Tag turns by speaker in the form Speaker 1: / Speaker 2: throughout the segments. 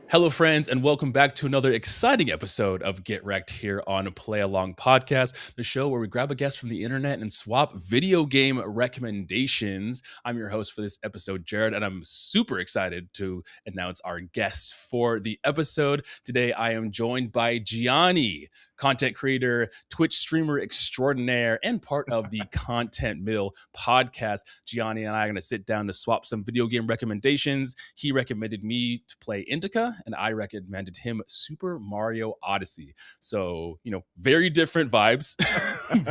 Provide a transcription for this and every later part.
Speaker 1: Hello, friends, and welcome back to another exciting episode of Get Wrecked here on Play Along Podcast, the show where we grab a guest from the internet and swap video game recommendations. I'm your host for this episode, Jared, and I'm super excited to announce our guests for the episode. Today, I am joined by Gianni, content creator, Twitch streamer extraordinaire, and part of the Content Mill podcast. Gianni and I are going to sit down to swap some video game recommendations. He recommended me to play Indika, and I recommended him Super Mario Odyssey. So, very different vibes,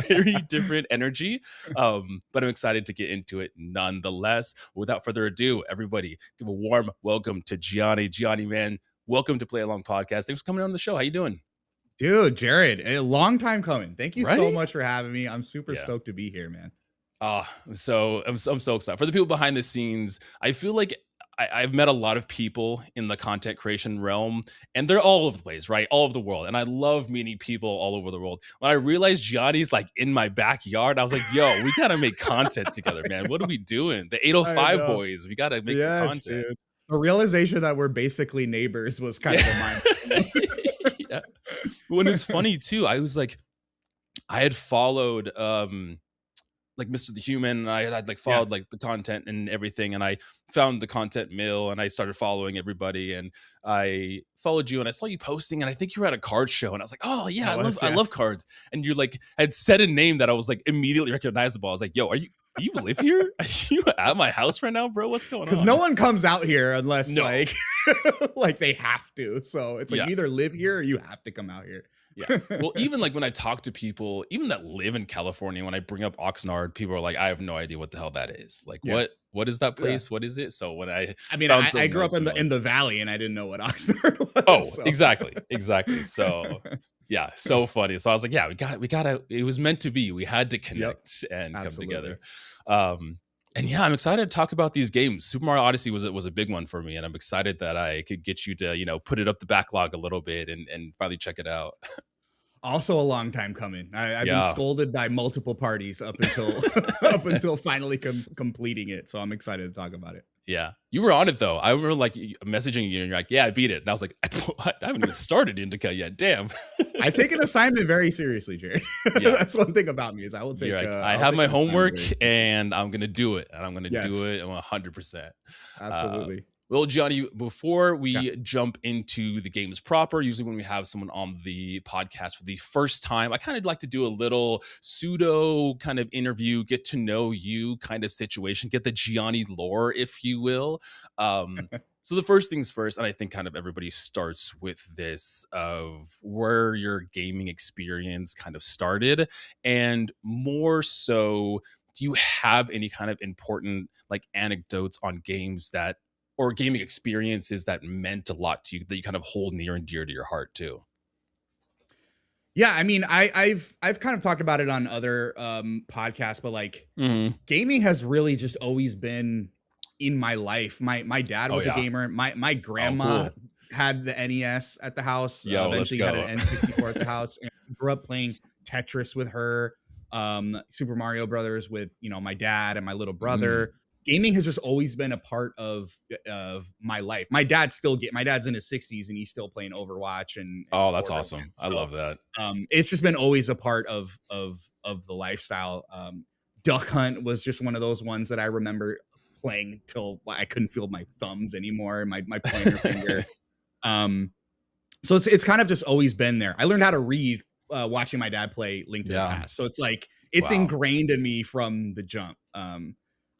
Speaker 1: very different energy. But I'm excited to get into it nonetheless. Without further ado, everybody give a warm welcome to Gianni. Gianni, man, welcome to Play Along Podcast. Thanks for coming on the show. How you doing?
Speaker 2: Dude, Jared, a long time coming. Thank you so much for having me. I'm super stoked to be here, man.
Speaker 1: I'm so excited. For the people behind the scenes, I feel like I've met a lot of people in the content creation realm, and they're all over the place, right? All over the world. And I love meeting people all over the world. When I realized Gianni's like in my backyard, I was like, yo, we got to make content together, man. What are we doing? The 805 boys, we got to make some content. Dude.
Speaker 2: The realization that we're basically neighbors was kind of a mind.
Speaker 1: Yeah. When it's funny too, I was like, I had followed like Mr. the Human, and I had like followed like the content and everything, and I found the Content Mill, and I started following everybody, and I followed you, and I saw you posting, and I think you were at a card show, and I was like, oh yeah, I love cards, and you're like, I had said a name that I was like immediately recognizable. I was like, yo, do you live here? Are you at my house right now, bro? What's going on?
Speaker 2: Because no one comes out here unless like like they have to. So it's like you either live here or you have to come out here.
Speaker 1: Yeah. Well, even like when I talk to people, even that live in California, when I bring up Oxnard, people are like, I have no idea what the hell that is. Like, what is that place? What is it? So when I
Speaker 2: grew up in the valley, and I didn't know what Oxnard was.
Speaker 1: Oh, so. Exactly. So yeah, so funny. So I was like, yeah, we gotta, it was meant to be. We had to connect and come together. And yeah, I'm excited to talk about these games. Super Mario Odyssey was a big one for me, and I'm excited that I could get you to, put it up the backlog a little bit and finally check it out.
Speaker 2: Also a long time coming. I've been scolded by multiple parties up until finally completing it. So I'm excited to talk about it.
Speaker 1: Yeah. You were on it though. I remember like messaging you and you're like, yeah, I beat it. And I was like, I haven't even started Indika yet. Damn.
Speaker 2: I take an assignment very seriously, Jared. Yeah. That's one thing about me is I will take
Speaker 1: I have my homework and I'm going to do it. And I'm going to do it 100%.
Speaker 2: Absolutely.
Speaker 1: Well, Gianni, before we jump into the games proper, usually when we have someone on the podcast for the first time, I kind of like to do a little pseudo kind of interview, get to know you kind of situation, get the Gianni lore, if you will. So the first things first, and I think kind of everybody starts with this of where your gaming experience kind of started, and more so, do you have any kind of important like anecdotes on games that or gaming experiences that meant a lot to you that you kind of hold near and dear to your heart too?
Speaker 2: Yeah, I mean, I've kind of talked about it on other podcasts, but like gaming has really just always been in my life. My dad was a gamer. My grandma had the NES at the house. Eventually had an N64 at the house. And I grew up playing Tetris with her, Super Mario Brothers with my dad and my little brother. Gaming has just always been a part of my life. My dad's in his 60s and he's still playing Overwatch and
Speaker 1: that's awesome. So, I love that.
Speaker 2: It's just been always a part of the lifestyle. Duck Hunt was just one of those ones that I remember playing till I couldn't feel my thumbs anymore, my pointer finger. So it's kind of just always been there. I learned how to read watching my dad play Link to the Past. So it's like it's ingrained in me from the jump.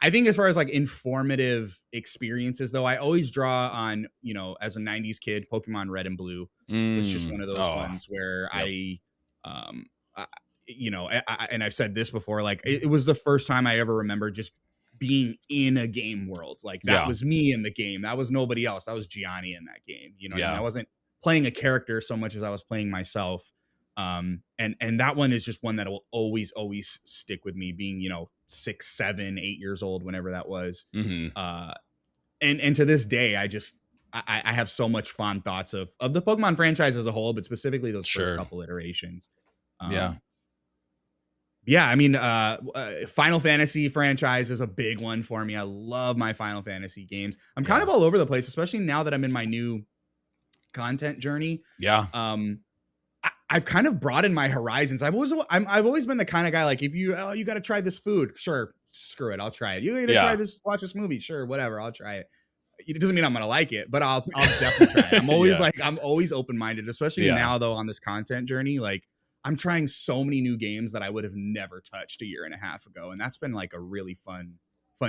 Speaker 2: I think as far as like informative experiences, though, I always draw on, as a 90s kid, Pokemon Red and Blue was just one of those ones where and I've said this before, like it was the first time I ever remember just being in a game world. Like that was me in the game. That was nobody else. That was Gianni in that game. I wasn't playing a character so much as I was playing myself. And that one is just one that will always stick with me, being 6, 7, 8 years old, whenever that was. And to this day, I have so much fond thoughts of the Pokemon franchise as a whole, but specifically those first couple iterations. I mean, Final Fantasy franchise is a big one for me. I love my Final Fantasy games. I'm kind of all over the place, especially now that I'm in my new content journey.
Speaker 1: Yeah.
Speaker 2: I've kind of broadened my horizons. I've always been the kind of guy, like, if you got to try this food, sure, screw it, I'll try it. You got to try
Speaker 1: Yeah.
Speaker 2: this, watch this movie, sure, whatever, I'll try it. It doesn't mean I'm gonna like it, but I'll definitely try it. I'm always
Speaker 1: Yeah.
Speaker 2: I'm always open minded, especially
Speaker 1: Yeah.
Speaker 2: now though on this content journey. Like, I'm trying so many new games that I would have never touched a year and a half ago, and that's been like a really fun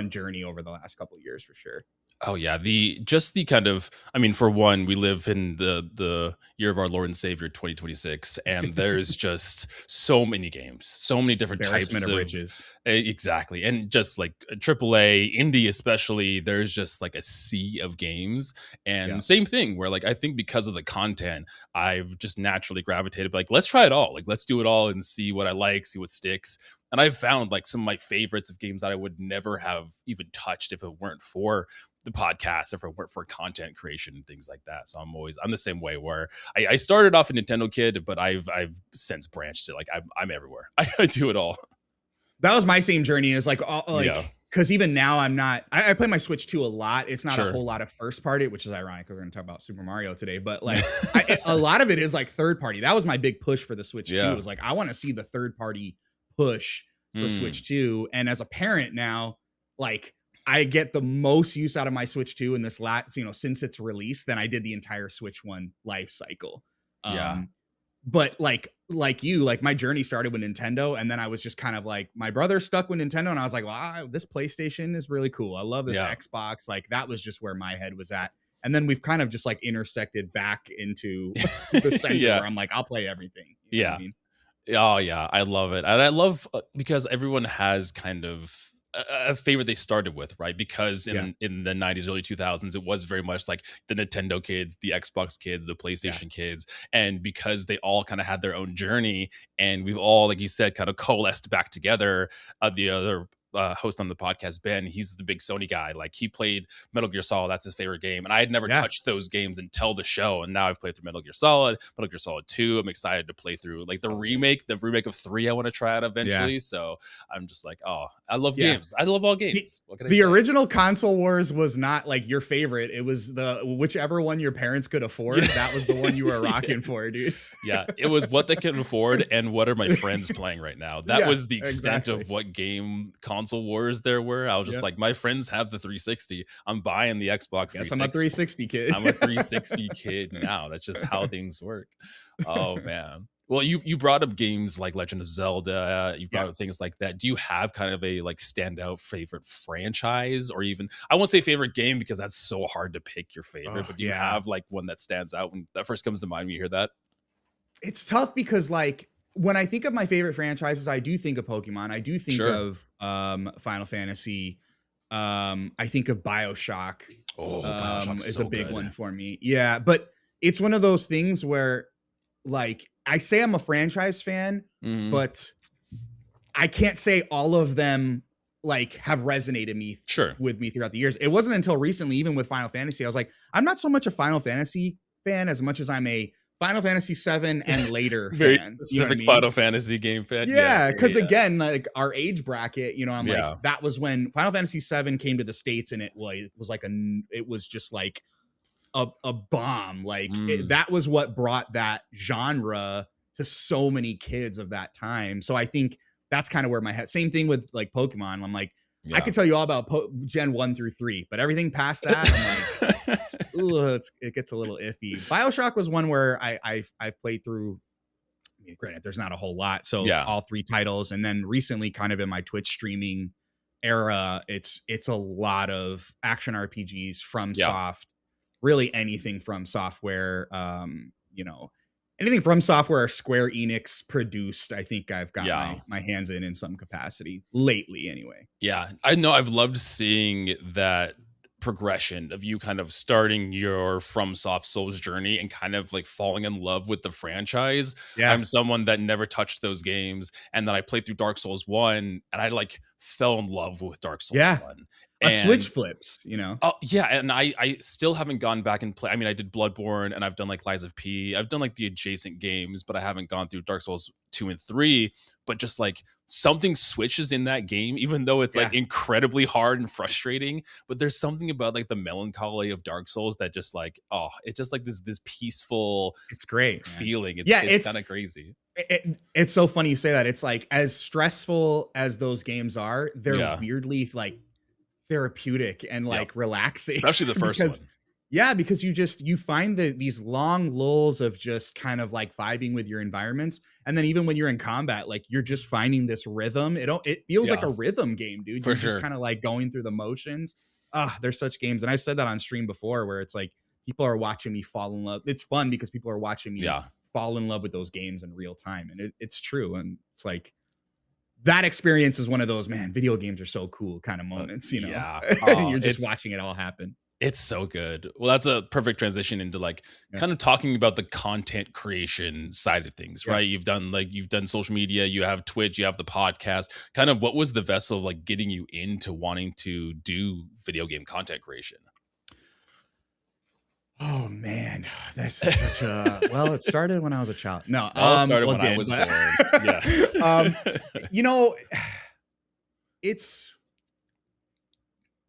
Speaker 2: journey over the last couple of years for sure.
Speaker 1: Oh yeah, the just the kind of, I mean, for one, we live in the year of our Lord and Savior 2026, and there's just so many games, so many different
Speaker 2: Embarrassment
Speaker 1: types
Speaker 2: of
Speaker 1: of
Speaker 2: riches.
Speaker 1: exactly, and just like AAA indie especially, there's just like a sea of games,
Speaker 2: Yeah.
Speaker 1: and same thing where like I think because of the content, I've just naturally gravitated like let's try it all, like let's do it all and see what I like, see what sticks. And I've found like some of my favorites of games that I would never have even touched if it weren't for the podcast, if it weren't for content creation and things like that. So I'm the same way where I started off a Nintendo kid, but I've since branched it. Like I'm everywhere. I do it all.
Speaker 2: That was my same journey, is like
Speaker 1: Yeah.
Speaker 2: because even now I'm not, I play my Switch 2 a lot. It's not a
Speaker 1: Sure.
Speaker 2: whole lot of first party, which is ironic because we're going to talk about Super Mario today, but like a lot of it is like third party. That was my big push for the Switch 2.
Speaker 1: Yeah.
Speaker 2: It was like, I want to see the third party push for
Speaker 1: Mm.
Speaker 2: Switch 2. And as a parent now, like, I get the most use out of my Switch 2 in this since its release than I did the entire Switch 1 life cycle.
Speaker 1: Yeah.
Speaker 2: But like you, like, my journey started with Nintendo, and then I was just kind of like, my brother stuck with Nintendo, and I was like, wow, this PlayStation is really cool. I love this
Speaker 1: Yeah.
Speaker 2: Xbox. Like, that was just where my head was at. And then we've kind of just like intersected back into the center
Speaker 1: Yeah.
Speaker 2: where I'm like, I'll play everything. You know what I mean?
Speaker 1: Oh yeah, I love it, and I love because everyone has kind of a favorite they started with, right? Because in the 90s, early 2000s, it was very much like the Nintendo kids, the Xbox kids, the PlayStation kids, and because they all kind of had their own journey, and we've all, like you said, kind of coalesced back together. The other host on the podcast, Ben, he's the big Sony guy. Like, he played Metal Gear Solid, that's his favorite game, and I had never touched those games until the show, and now I've played through Metal Gear Solid, Metal Gear Solid 2. I'm excited to play through like the remake of 3. I want to try out eventually. So I'm just like, oh, I love games. I love all games.
Speaker 2: The original console wars was not like your favorite. It was the whichever one your parents could afford. That was the one you were rocking for, dude.
Speaker 1: Yeah, it was what they can afford and what are my friends playing right now. That was the extent of what game console wars there were. I was just like, my friends have the 360. I'm buying the Xbox 360.
Speaker 2: I'm a 360 kid.
Speaker 1: I'm a 360 kid now. That's just how things work. Oh man. Well, you brought up games like Legend of Zelda. You brought up things like that. Do you have kind of a like standout favorite franchise, or even, I won't say favorite game because that's so hard to pick your favorite, but do you have like one that stands out when that first comes to mind when you hear that?
Speaker 2: It's tough because like when I think of my favorite franchises, I do think of Pokemon. I do think of Final Fantasy. I think of BioShock.
Speaker 1: BioShock
Speaker 2: is a big one for me. Yeah, but it's one of those things where, like, I say I'm a franchise fan, but I can't say all of them like have resonated with me throughout the years. It wasn't until recently, even with Final Fantasy, I was like, I'm not so much a Final Fantasy fan as much as I'm a Final Fantasy 7 and later
Speaker 1: very
Speaker 2: fan.
Speaker 1: specific Final Fantasy game fan.
Speaker 2: Yeah, because again, like our age bracket, I'm
Speaker 1: Yeah.
Speaker 2: like, that was when Final Fantasy 7 came to the States, and it was just like a bomb. Like that was what brought that genre to so many kids of that time. So I think that's kind of where my head. Same thing with like Pokemon. I'm like, I could tell you all about Gen 1 through 3, but everything past that, I'm like, ooh, it gets a little iffy. BioShock was one where I've played through. I mean, granted, there's not a whole lot, so all 3 titles, and then recently, kind of in my Twitch streaming era, it's a lot of action RPGs from Soft. Really, anything from Software. Anything from Software or Square Enix produced, I think I've got my hands in some capacity lately anyway.
Speaker 1: Yeah, I know. I've loved seeing that progression of you kind of starting your From Soft Souls journey and kind of like falling in love with the franchise.
Speaker 2: Yeah.
Speaker 1: I'm someone that never touched those games, and then I played through Dark Souls 1 and I like fell in love with Dark Souls 1.
Speaker 2: A switch flips,
Speaker 1: Oh yeah, and I still haven't gone back and play. I mean, I did Bloodborne and I've done like Lies of P. I've done like the adjacent games, but I haven't gone through Dark Souls 2 and 3, but just like something switches in that game, even though it's like
Speaker 2: Yeah.
Speaker 1: incredibly hard and frustrating. But there's something about like the melancholy of Dark Souls that just like, oh, it's just like this peaceful
Speaker 2: It's great, man.
Speaker 1: feeling.
Speaker 2: Yeah,
Speaker 1: It's kind of crazy.
Speaker 2: it's so funny you say that. It's like, as stressful as those games are, they're
Speaker 1: Yeah.
Speaker 2: weirdly like therapeutic and like relaxing.
Speaker 1: Especially the first
Speaker 2: because
Speaker 1: one.
Speaker 2: yeah, because you find these long lulls of just kind of like vibing with your environments, and then even when you're in combat, like you're just finding this rhythm. It feels like
Speaker 1: Yeah.
Speaker 2: a rhythm game, dude.
Speaker 1: For
Speaker 2: You're
Speaker 1: sure.
Speaker 2: just kind of like going through the motions. Ah, there's such games, and I've said that on stream before, where it's like people are watching me fall in love. It's fun because people are watching me
Speaker 1: Yeah.
Speaker 2: fall in love with those games in real time, and it's true. And it's like, that experience is one of those, man, video games are so cool kind of moments, you know.
Speaker 1: Yeah.
Speaker 2: You're just watching it all happen.
Speaker 1: It's so good. Well, that's a perfect transition into like kind of talking about the content creation side of things,
Speaker 2: Yeah.
Speaker 1: right? You've done social media, you have Twitch, you have the podcast. Kind of what was the vessel of like getting you into wanting to do video game content creation?
Speaker 2: Oh man, that's such a well. It started when I was a child. No,
Speaker 1: It started
Speaker 2: well,
Speaker 1: when I was born. Yeah.
Speaker 2: you know,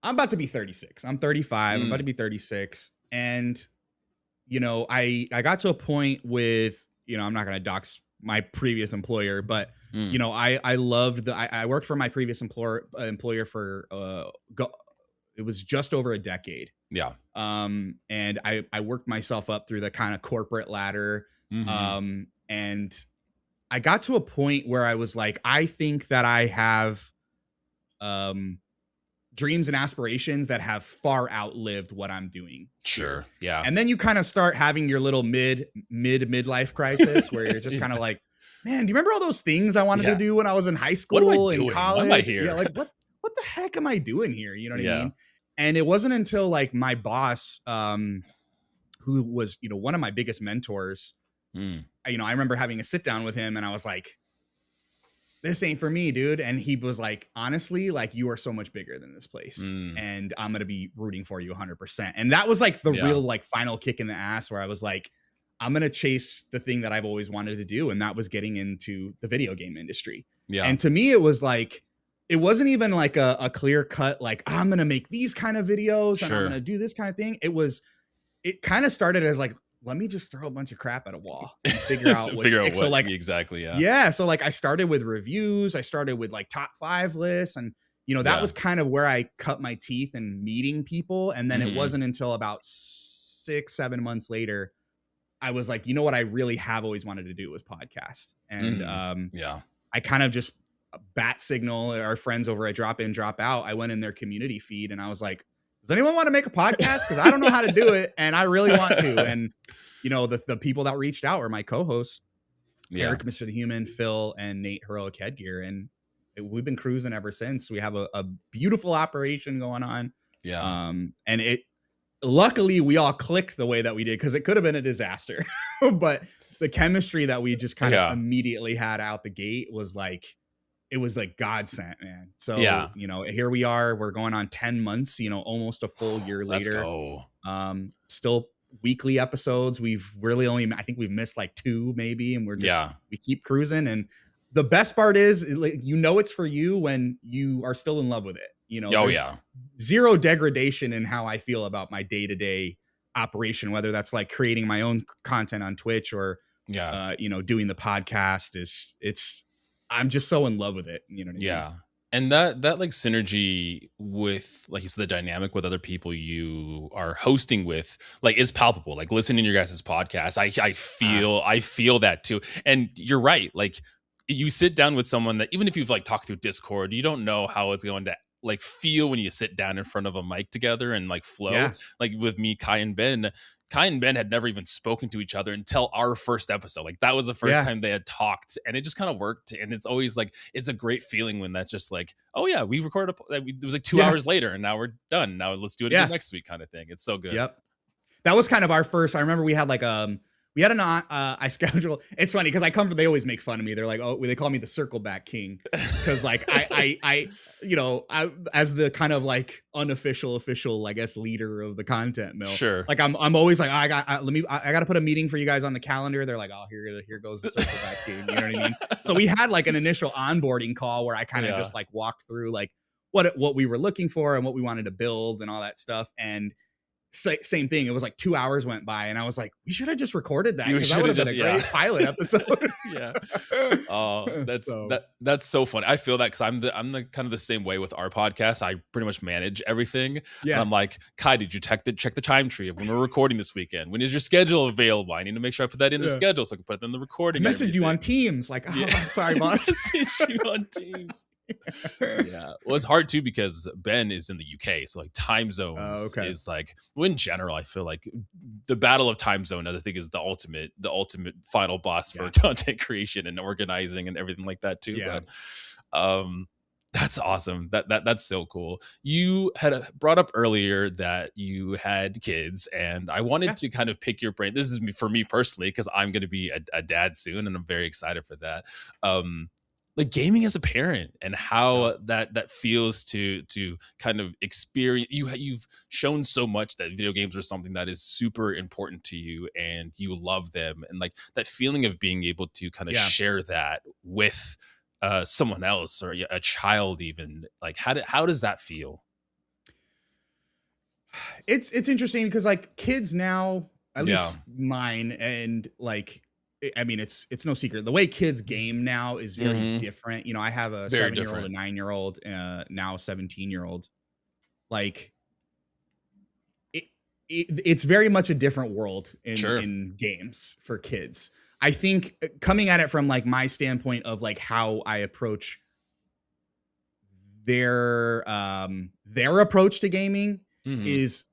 Speaker 2: I'm about to be 36. I'm 35. I'm about to be 36, and you know, I got to a point with, you know, I'm not gonna dox my previous employer, but you know, I loved I worked for my previous employer for it was just over a decade.
Speaker 1: Yeah.
Speaker 2: And I worked myself up through the kind of corporate ladder. And I got to a point where I was like, I think that I have dreams and aspirations that have far outlived what I'm doing.
Speaker 1: Sure. Yeah.
Speaker 2: And then you kind of start having your little midlife crisis where you're just kind of like, man, do you remember all those things I wanted to do when I was in high school and college?
Speaker 1: Why am I here?
Speaker 2: Yeah, like what the heck am I doing here? You know what I mean? And it wasn't until like my boss, who was, you know, one of my biggest mentors, you know, I remember having a sit down with him and I was like, this ain't for me, dude. And he was like, honestly, like, you are so much bigger than this place. And I'm going to be rooting for you 100%. And that was like the real like final kick in the ass where I was like, I'm going to chase the thing that I've always wanted to do. And that was getting into the video game industry. Yeah. And to me, it was like, it wasn't even like a clear cut, like, I'm going to make these kind of videos and I'm going to do this kind of thing. It kind of started as like, let me just throw a bunch of crap at a wall and figure out what's
Speaker 1: what
Speaker 2: so like
Speaker 1: exactly.
Speaker 2: Yeah. So like I started with reviews. I started with like top 5 lists, and you know, that was kind of where I cut my teeth in meeting people. And then it wasn't until about 6-7 months later, I was like, you know what I really have always wanted to do was podcast. And I kind of just bat signal our friends over at Drop In Drop Out. I went in their community feed and I was like, does anyone want to make a podcast? Because I don't know how to do it and I really want to. And you know, the people that reached out were my co-hosts, Eric, Mr. The Human, Phil, and Nate Heroic Headgear. And we've been cruising ever since. We have a beautiful operation going on. And it luckily we all clicked the way that we did, because it could have been a disaster. But the chemistry that we just kind of immediately had out the gate was like, it was like God sent, man. So, you know, here we are, we're going on 10 months, you know, almost a full year later. Still weekly episodes. We've really only, I think we've missed like 2 maybe. And we're just, we keep cruising. And the best part is, you know, it's for you when you are still in love with it. You know, zero degradation in how I feel about my day-to-day operation, whether that's like creating my own content on Twitch or, you know, doing the podcast. I'm just so in love with it. You know what I mean?
Speaker 1: And that like synergy with, like you said, the dynamic with other people you are hosting with, like, is palpable. Like listening to your guys' podcast, I feel that too. And you're right. Like, you sit down with someone that, even if you've like talked through Discord, you don't know how it's going to like feel when you sit down in front of a mic together and like flow. Like with me, Kai and Ben had never even spoken to each other until our first episode. Like that was the first time they had talked, and it just kind of worked. And it's always like, it's a great feeling when that's just like, oh yeah, we recorded it was like 2 hours later and now we're done. Now let's do it again next week kind of thing. It's so good.
Speaker 2: That was kind of our first, I remember we we had I schedule. It's funny because they always make fun of me. They're like, oh, they call me the circle back king because like I as the kind of like unofficial official, I guess, leader of the content mill.
Speaker 1: Sure.
Speaker 2: Like I'm always like, I got to put a meeting for you guys on the calendar. They're like, oh, here goes the circle back king. You know what I mean? So we had like an initial onboarding call where I kind of just like walked through like what we were looking for and what we wanted to build and all that stuff. And same thing. It was like 2 hours went by, and I was like, we should have just recorded that because that would have been a great pilot episode.
Speaker 1: Yeah. Oh, that's so funny. I feel that because I'm the kind of the same way with our podcast. I pretty much manage everything. Yeah. And I'm like, Kai, did you check the time tree of when we're recording this weekend? When is your schedule available? I need to make sure I put that in the schedule so I can put it in the recording.
Speaker 2: Message you on Teams, like, oh, I'm sorry, boss.
Speaker 1: Message you on Teams. Yeah, well, it's hard too because Ben is in the UK, so like time zones is like, well, in general I feel like the battle of time zone I think is the ultimate final boss for content creation and organizing and everything like that too. But that's awesome. That's so cool. You had brought up earlier that you had kids, and I wanted to kind of pick your brain. This is for me personally because I'm going to be a dad soon, and I'm very excited for that. Like gaming as a parent and how that feels to kind of experience. You've shown so much that video games are something that is super important to you and you love them, and like that feeling of being able to kind of share that with someone else or a child even. Like how does that feel?
Speaker 2: It's interesting because like kids now, at least mine, and like, I mean, it's no secret. The way kids game now is very different. You know, I have a 7-year-old, a 9-year-old, now a 17-year-old. Like, it's very much a different world in games for kids. I think coming at it from like my standpoint of like how I approach their approach to gaming is,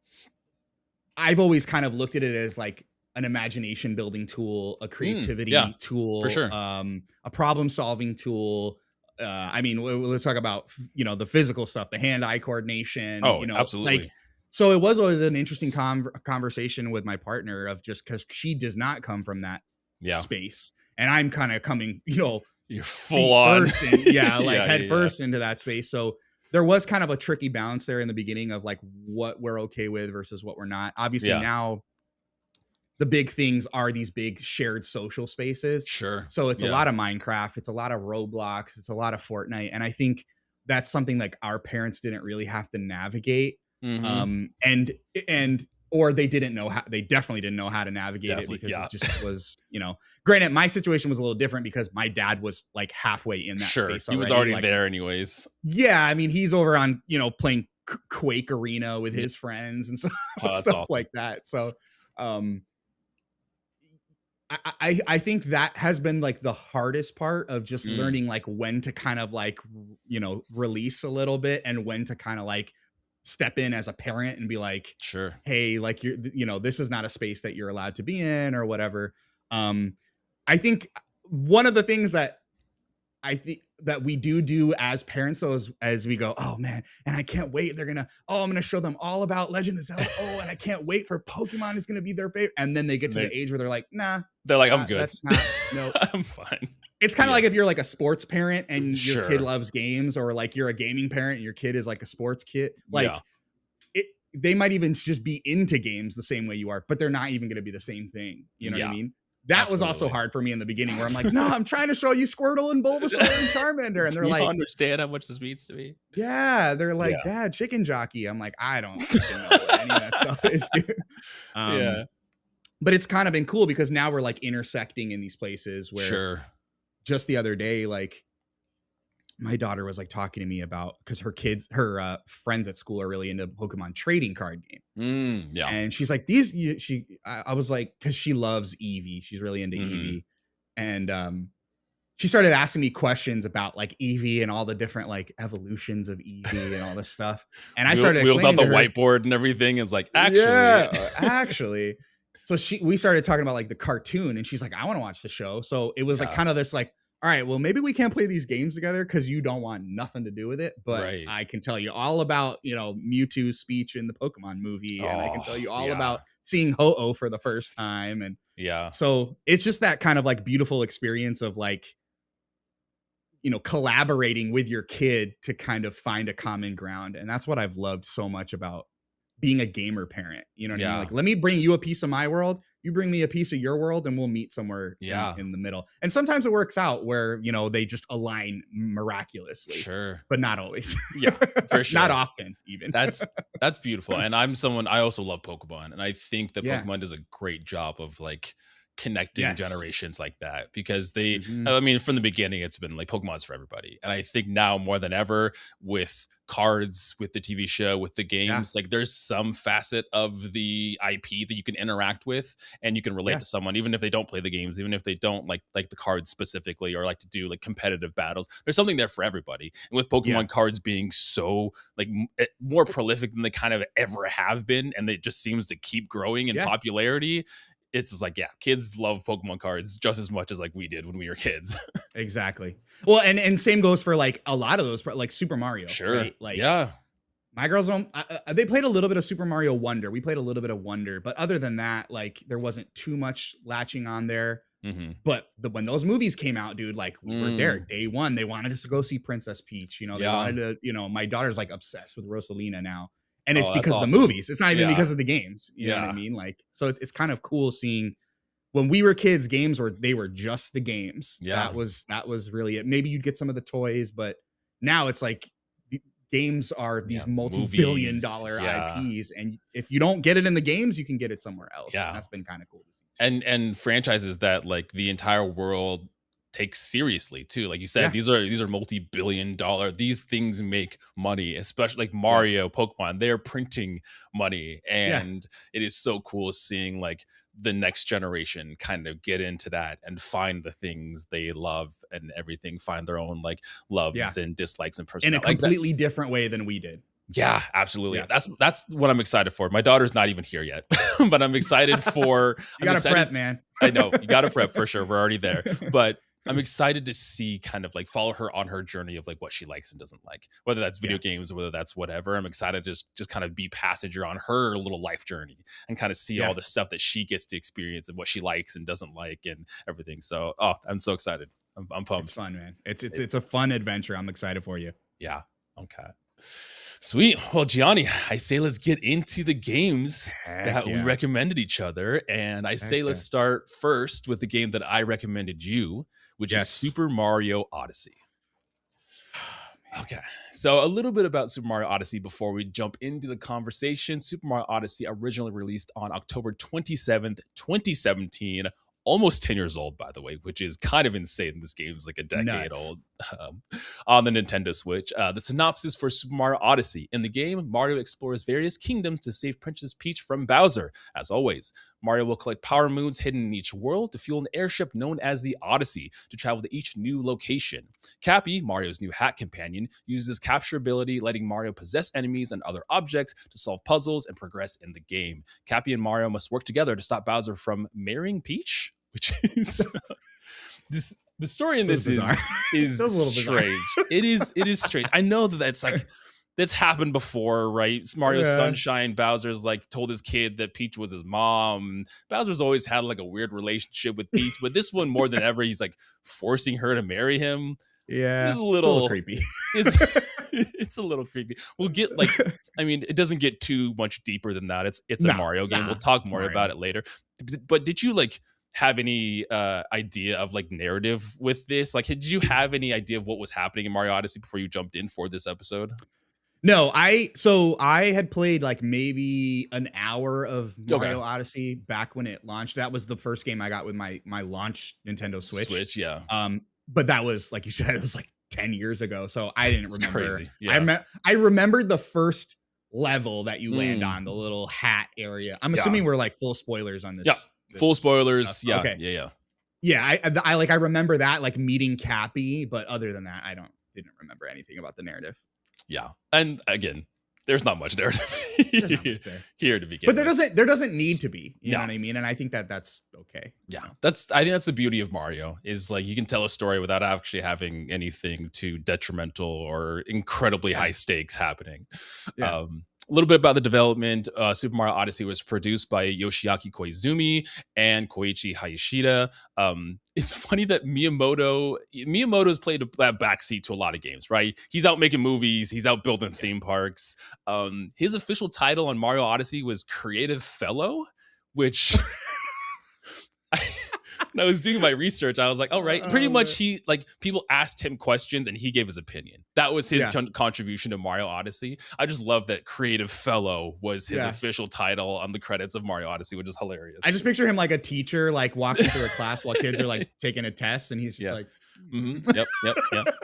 Speaker 2: I've always kind of looked at it as like an imagination building tool, a creativity tool,
Speaker 1: for sure.
Speaker 2: A problem solving tool. I mean, let's talk about, you know, the physical stuff, the hand-eye coordination.
Speaker 1: Oh,
Speaker 2: you know,
Speaker 1: absolutely.
Speaker 2: Like, so it was always an interesting conversation with my partner of just because she does not come from that space, and I'm kind of coming, you know,
Speaker 1: you're full on,
Speaker 2: head first into that space. So there was kind of a tricky balance there in the beginning of like what we're okay with versus what we're not. Obviously now, the big things are these big shared social spaces.
Speaker 1: Sure.
Speaker 2: So it's a lot of Minecraft. It's a lot of Roblox. It's a lot of Fortnite. And I think that's something like our parents didn't really have to navigate. Or they didn't know how, they definitely didn't know how to navigate it because it just was, you know, granted, my situation was a little different because my dad was like halfway in that space.
Speaker 1: He was already there anyways.
Speaker 2: Yeah. I mean, he's over on, you know, playing Quake Arena with his friends and stuff awesome. Like that. So, I think that has been like the hardest part of just learning like when to kind of like, you know, release a little bit and when to kind of like step in as a parent and be like,
Speaker 1: sure,
Speaker 2: hey, like you know, this is not a space that you're allowed to be in or whatever. I think one of the things that I think that we do as parents, though, as we go, oh man, and I can't wait. I'm gonna show them all about Legend of Zelda. Oh, and I can't wait for Pokemon is gonna be their favorite. And then they get to the age where they're like, nah.
Speaker 1: They're like, I'm good.
Speaker 2: That's not, no,
Speaker 1: I'm fine.
Speaker 2: It's kind of like if you're like a sports parent and your kid loves games, or like you're a gaming parent and your kid is like a sports kid. Like they might even just be into games the same way you are, but they're not even going to be the same thing. You know what I mean? That was also hard for me in the beginning where I'm like, no, I'm trying to show you Squirtle and Bulbasaur and Charmander. And they're like,
Speaker 1: understand how much this means to me.
Speaker 2: Yeah. They're like, Dad, chicken jockey. I'm like, I don't know what any of that stuff is, dude. But it's kind of been cool because now we're like intersecting in these places where just the other day, like my daughter was like talking to me about, because her friends at school are really into Pokemon trading card game. And she's like, I was like, because she loves Eevee. She's really into Eevee. And she started asking me questions about like Eevee and all the different like evolutions of Eevee and all this stuff. And I started
Speaker 1: wheels out the
Speaker 2: to her,
Speaker 1: whiteboard and everything. Is like, actually. So we started talking about like the cartoon, and she's like, I want to watch the show. So it was like kind of this like,
Speaker 2: all right, well, maybe we can't play these games together because you don't want nothing to do with it. But
Speaker 1: Right.
Speaker 2: I can tell you all about, Mewtwo's speech in the Pokemon movie. And I can
Speaker 1: Oh,
Speaker 2: tell you all
Speaker 1: yeah.
Speaker 2: about seeing Ho-Oh for the first time. And
Speaker 1: Yeah.
Speaker 2: so it's just that kind of like beautiful experience of like, collaborating with your kid to kind of find a common ground. And that's what I've loved so much about being a gamer parent. You know what I mean?
Speaker 1: Yeah.
Speaker 2: Like, let me bring you a piece of my world. You bring me a piece of your world and we'll meet somewhere
Speaker 1: Yeah.
Speaker 2: in the middle. And sometimes it works out where, they just align miraculously,
Speaker 1: Sure.
Speaker 2: but not always.
Speaker 1: Yeah, for sure.
Speaker 2: Not often even.
Speaker 1: That's beautiful. And I also love Pokemon. And I think that
Speaker 2: Yeah.
Speaker 1: Pokemon does a great job of like connecting
Speaker 2: Yes.
Speaker 1: generations like that because
Speaker 2: Mhm.
Speaker 1: I mean, from the beginning, it's been like Pokemon's for everybody. And I think now more than ever with cards, with the TV show, with the
Speaker 2: Yeah.
Speaker 1: games, like there's some facet of the IP that you can interact with and you can relate
Speaker 2: Yeah.
Speaker 1: to someone, even if they don't play the games, even if they don't like the cards specifically or like to do like competitive battles. There's something there for everybody. And with
Speaker 2: Yeah.
Speaker 1: Pokemon cards being so like more prolific than they kind of ever have been, and it just seems to keep growing in
Speaker 2: Yeah.
Speaker 1: popularity, it's just like, yeah, kids love Pokemon cards just as much as like we did when we were kids.
Speaker 2: Exactly. Well, and same goes for like a lot of those, like Super Mario,
Speaker 1: Sure.
Speaker 2: right? Like
Speaker 1: Yeah.
Speaker 2: my girls don't. They played a little bit of Super Mario Wonder. We played a little bit of Wonder, but other than that, like there wasn't too much latching on there.
Speaker 1: Mm-hmm.
Speaker 2: But when those movies came out, dude, like we were there day one. They wanted us to go see Princess Peach. They
Speaker 1: Yeah.
Speaker 2: wanted to. My daughter's like obsessed with Rosalina now, and it's
Speaker 1: Oh, that's
Speaker 2: because of the
Speaker 1: awesome.
Speaker 2: movies. It's not even
Speaker 1: Yeah.
Speaker 2: because of the games. You know what I
Speaker 1: Yeah.
Speaker 2: mean? Like, so it's kind of cool seeing when we were kids, games were just the games.
Speaker 1: Yeah.
Speaker 2: That was really it. Maybe you'd get some of the toys, but now it's like games are these
Speaker 1: Yeah.
Speaker 2: multi-billion
Speaker 1: Movies.
Speaker 2: dollar
Speaker 1: Yeah.
Speaker 2: IPs, and if you don't get it in the games, you can get it somewhere else.
Speaker 1: Yeah.
Speaker 2: And that's been kind of cool to see.
Speaker 1: And franchises that like the entire world takes seriously too. Like you said,
Speaker 2: Yeah.
Speaker 1: these are multi-billion dollar. These things make money, especially like Mario, Pokemon. They're printing money,
Speaker 2: Yeah.
Speaker 1: and it is so cool seeing like the next generation kind of get into that and find the things they love and everything. Find their own like loves
Speaker 2: Yeah.
Speaker 1: and dislikes and
Speaker 2: In a
Speaker 1: personality. Like that,
Speaker 2: completely different way than we did.
Speaker 1: yeah, absolutely.
Speaker 2: Yeah.
Speaker 1: That's what I'm excited for. My daughter's not even here yet, but I'm excited for.
Speaker 2: You gotta prep, man.
Speaker 1: I know you got to prep for sure. We're already there, but I'm excited to see kind of like follow her on her journey of like what she likes and doesn't like, whether that's video games, whether that's whatever. I'm excited to just kind of be passenger on her little life journey and kind of see all the stuff that she gets to experience and what she likes and doesn't like and everything. So, I'm so excited. I'm pumped.
Speaker 2: It's fun, man. It's a fun adventure. I'm excited for you.
Speaker 1: Yeah. Okay. Sweet. Well, Gianni, I say let's get into the games that we recommended each other. And I say let's start first with the game that I recommended you, which is Super Mario Odyssey. Okay. So a little bit about Super Mario Odyssey before we jump into the conversation. Super Mario Odyssey originally released on October 27th, 2017. Almost 10 years old, by the way, which is kind of insane. This game is like a decade old on the Nintendo Switch. The synopsis for Super Mario Odyssey. In the game, Mario explores various kingdoms to save Princess Peach from Bowser. As always, Mario will collect power moons hidden in each world to fuel an airship known as the Odyssey to travel to each new location. Cappy, Mario's new hat companion, uses his capture ability, letting Mario possess enemies and other objects to solve puzzles and progress in the game. Cappy and Mario must work together to stop Bowser from marrying Peach, which is the story in this is strange. It is strange. I know that's happened before, right? Mario's Sunshine, Bowser's like told his kid that Peach was his mom. Bowser's always had like a weird relationship with Peach, but this one more than ever, he's like forcing her to marry him.
Speaker 2: Yeah,
Speaker 1: it's a little
Speaker 2: creepy.
Speaker 1: It's a little creepy. We'll get it doesn't get too much deeper than that. It's a Mario game. We'll talk more about it later. But did you have any idea of narrative with this? Like, did you have any idea of what was happening in Mario Odyssey before you jumped in for this episode?
Speaker 2: No, I had played maybe an hour of Mario Odyssey back when it launched. That was the first game I got with my launch Nintendo Switch.
Speaker 1: Yeah.
Speaker 2: But that was, like you said, it was 10 years ago. So I didn't remember.
Speaker 1: Crazy. Yeah.
Speaker 2: I remembered the first level that you land on, the little hat area. I'm assuming we're full spoilers on this.
Speaker 1: Yeah. Full spoilers.
Speaker 2: Stuff.
Speaker 1: Yeah.
Speaker 2: Okay.
Speaker 1: Yeah.
Speaker 2: Yeah. I remember that meeting Cappy, but other than that, didn't remember anything about the narrative.
Speaker 1: Yeah. And again, There's not much narrative
Speaker 2: There's not much there.
Speaker 1: here to begin
Speaker 2: But
Speaker 1: with.
Speaker 2: there doesn't need to be. You
Speaker 1: No.
Speaker 2: know what I mean? And I think that's okay.
Speaker 1: Yeah, I think that's the beauty of Mario, is like you can tell a story without actually having anything too detrimental or incredibly high stakes happening.
Speaker 2: Yeah.
Speaker 1: A little bit about the development. Super Mario Odyssey was produced by Yoshiaki Koizumi and Koichi Hayashida. It's funny that Miyamoto's played a backseat to a lot of games, right? He's out making movies, he's out building theme parks. His official title on Mario Odyssey was Creative Fellow, which when I was doing my research, I was like, oh, right. Pretty much he, like, people asked him questions and he gave his opinion. That was his contribution to Mario Odyssey. I just love that Creative Fellow was his official title on the credits of Mario Odyssey, which is hilarious.
Speaker 2: I just picture him like a teacher, like walking through a class while kids are like taking a test, and he's just like,
Speaker 1: Yep.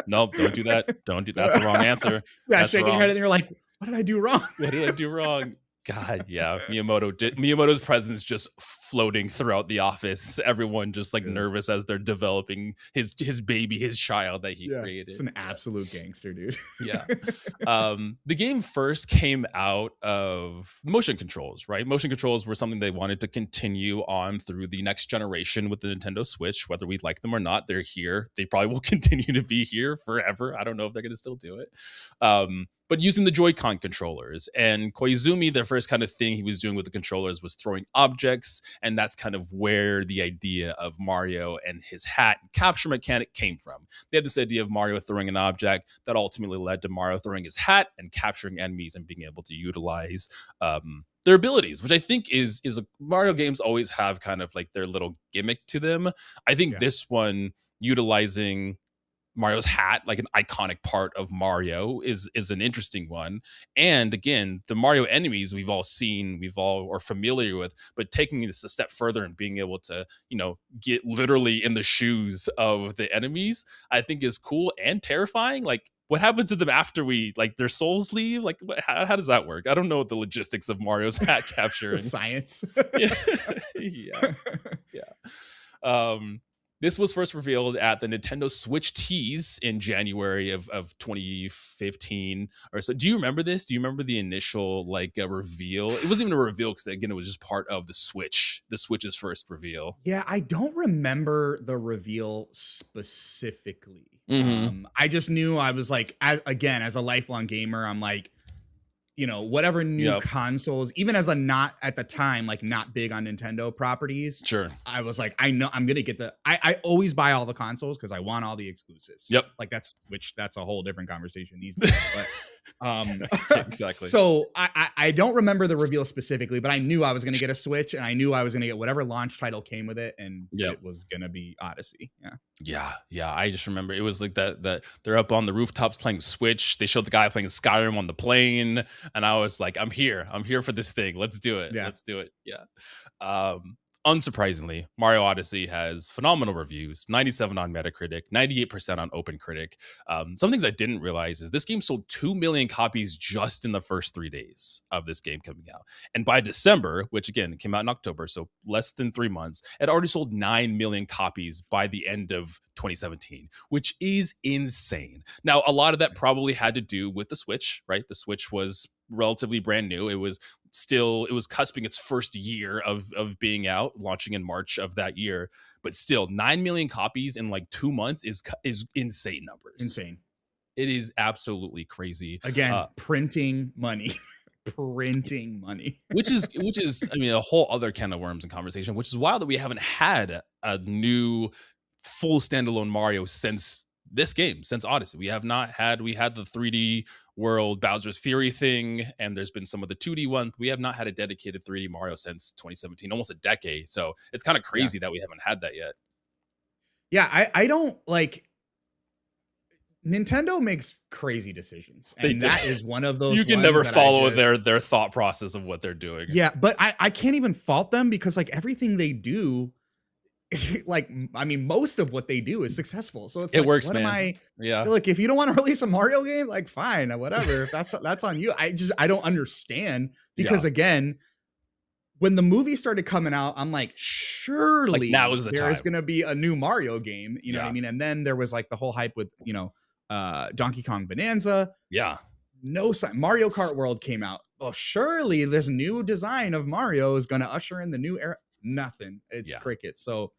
Speaker 1: No, don't do that. Don't do that's the wrong answer. That's
Speaker 2: shaking your head, and you're like, what did I do wrong?
Speaker 1: What did I do wrong? God, yeah. Miyamoto's presence just floating throughout the office. Everyone just like nervous as they're developing his baby, his child that he created.
Speaker 2: It's an absolute gangster, dude.
Speaker 1: Yeah. The game first came out of motion controls, right? Motion controls were something they wanted to continue on through the next generation with the Nintendo Switch, whether we like them or not. They're here. They probably will continue to be here forever. I don't know if they're going to still do it. But using the Joy-Con controllers. And Koizumi, the first kind of thing he was doing with the controllers was throwing objects, and that's kind of where the idea of Mario and his hat and capture mechanic came from. They had this idea of Mario throwing an object that ultimately led to Mario throwing his hat and capturing enemies and being able to utilize their abilities, which I think is Mario games always have kind of like their little gimmick to them. I think this one, utilizing Mario's hat, like an iconic part of Mario, is an interesting one. And again, the Mario enemies we've all are familiar with, but taking this a step further and being able to, get literally in the shoes of the enemies, I think is cool and terrifying. Like, what happens to them after their souls leave? Like, how does that work? I don't know the logistics of Mario's hat capturing.
Speaker 2: Science.
Speaker 1: Yeah. This was first revealed at the Nintendo Switch Tease in January of 2015 or so. Do you remember this? Do you remember the initial reveal? It wasn't even a reveal because again, it was just part of the Switch's first reveal.
Speaker 2: Yeah, I don't remember the reveal specifically. I just knew I was like, as a lifelong gamer, I'm like, whatever new consoles, even as a not at the time, like not big on Nintendo properties.
Speaker 1: Sure.
Speaker 2: I was like, I know I'm going to get I always buy all the consoles because I want all the exclusives.
Speaker 1: Yep.
Speaker 2: Like that's a whole different conversation these days. But
Speaker 1: exactly.
Speaker 2: So I don't remember the reveal specifically, but I knew I was going to get a Switch, and I knew I was going to get whatever launch title came with it. And it was going to be Odyssey.
Speaker 1: Yeah. I just remember it was like that they're up on the rooftops playing Switch. They showed the guy playing Skyrim on the plane. And I was like, I'm here for this thing. Let's do it. Let's do it. Yeah. Unsurprisingly, Mario Odyssey has phenomenal reviews, 97 on Metacritic, 98% on OpenCritic. Some things I didn't realize is this game sold 2 million copies just in the first 3 days of this game coming out. And by December, which again came out in October, so less than 3 months, it already sold 9 million copies by the end of 2017, which is insane. Now, a lot of that probably had to do with the Switch, right? The Switch was relatively brand new. It was cusping its first year of being out, launching in March of that year. But still, 9 million copies in like 2 months is insane numbers.
Speaker 2: Insane.
Speaker 1: It is absolutely crazy.
Speaker 2: Again, printing money. Printing money. which
Speaker 1: is I mean, a whole other can of worms and conversation, which is wild that we haven't had a new full standalone Mario since this game, since Odyssey. We had the 3D World Bowser's Fury thing, and there's been some of the 2D ones. We have not had a dedicated 3D Mario since 2017, almost a decade. So it's kind of crazy that we haven't had that yet.
Speaker 2: Yeah, I don't like Nintendo makes crazy decisions, and that is one of those.
Speaker 1: You can never follow their thought process of what they're doing.
Speaker 2: Yeah, but I can't even fault them because like everything they do, like I mean, most of what they do is successful. So it
Speaker 1: works,
Speaker 2: what
Speaker 1: man.
Speaker 2: Look, if you don't want to release a Mario game, like fine, whatever. If that's on you. I don't understand because again, when the movie started coming out, I'm like, surely
Speaker 1: now is the time.
Speaker 2: There's gonna be a new Mario game. You know what I mean? And then there was like the whole hype with Donkey Kong Bonanza.
Speaker 1: Yeah.
Speaker 2: no sign. Mario Kart World came out. Well, surely this new design of Mario is going to usher in the new era. Nothing. It's
Speaker 1: Yeah.
Speaker 2: cricket. So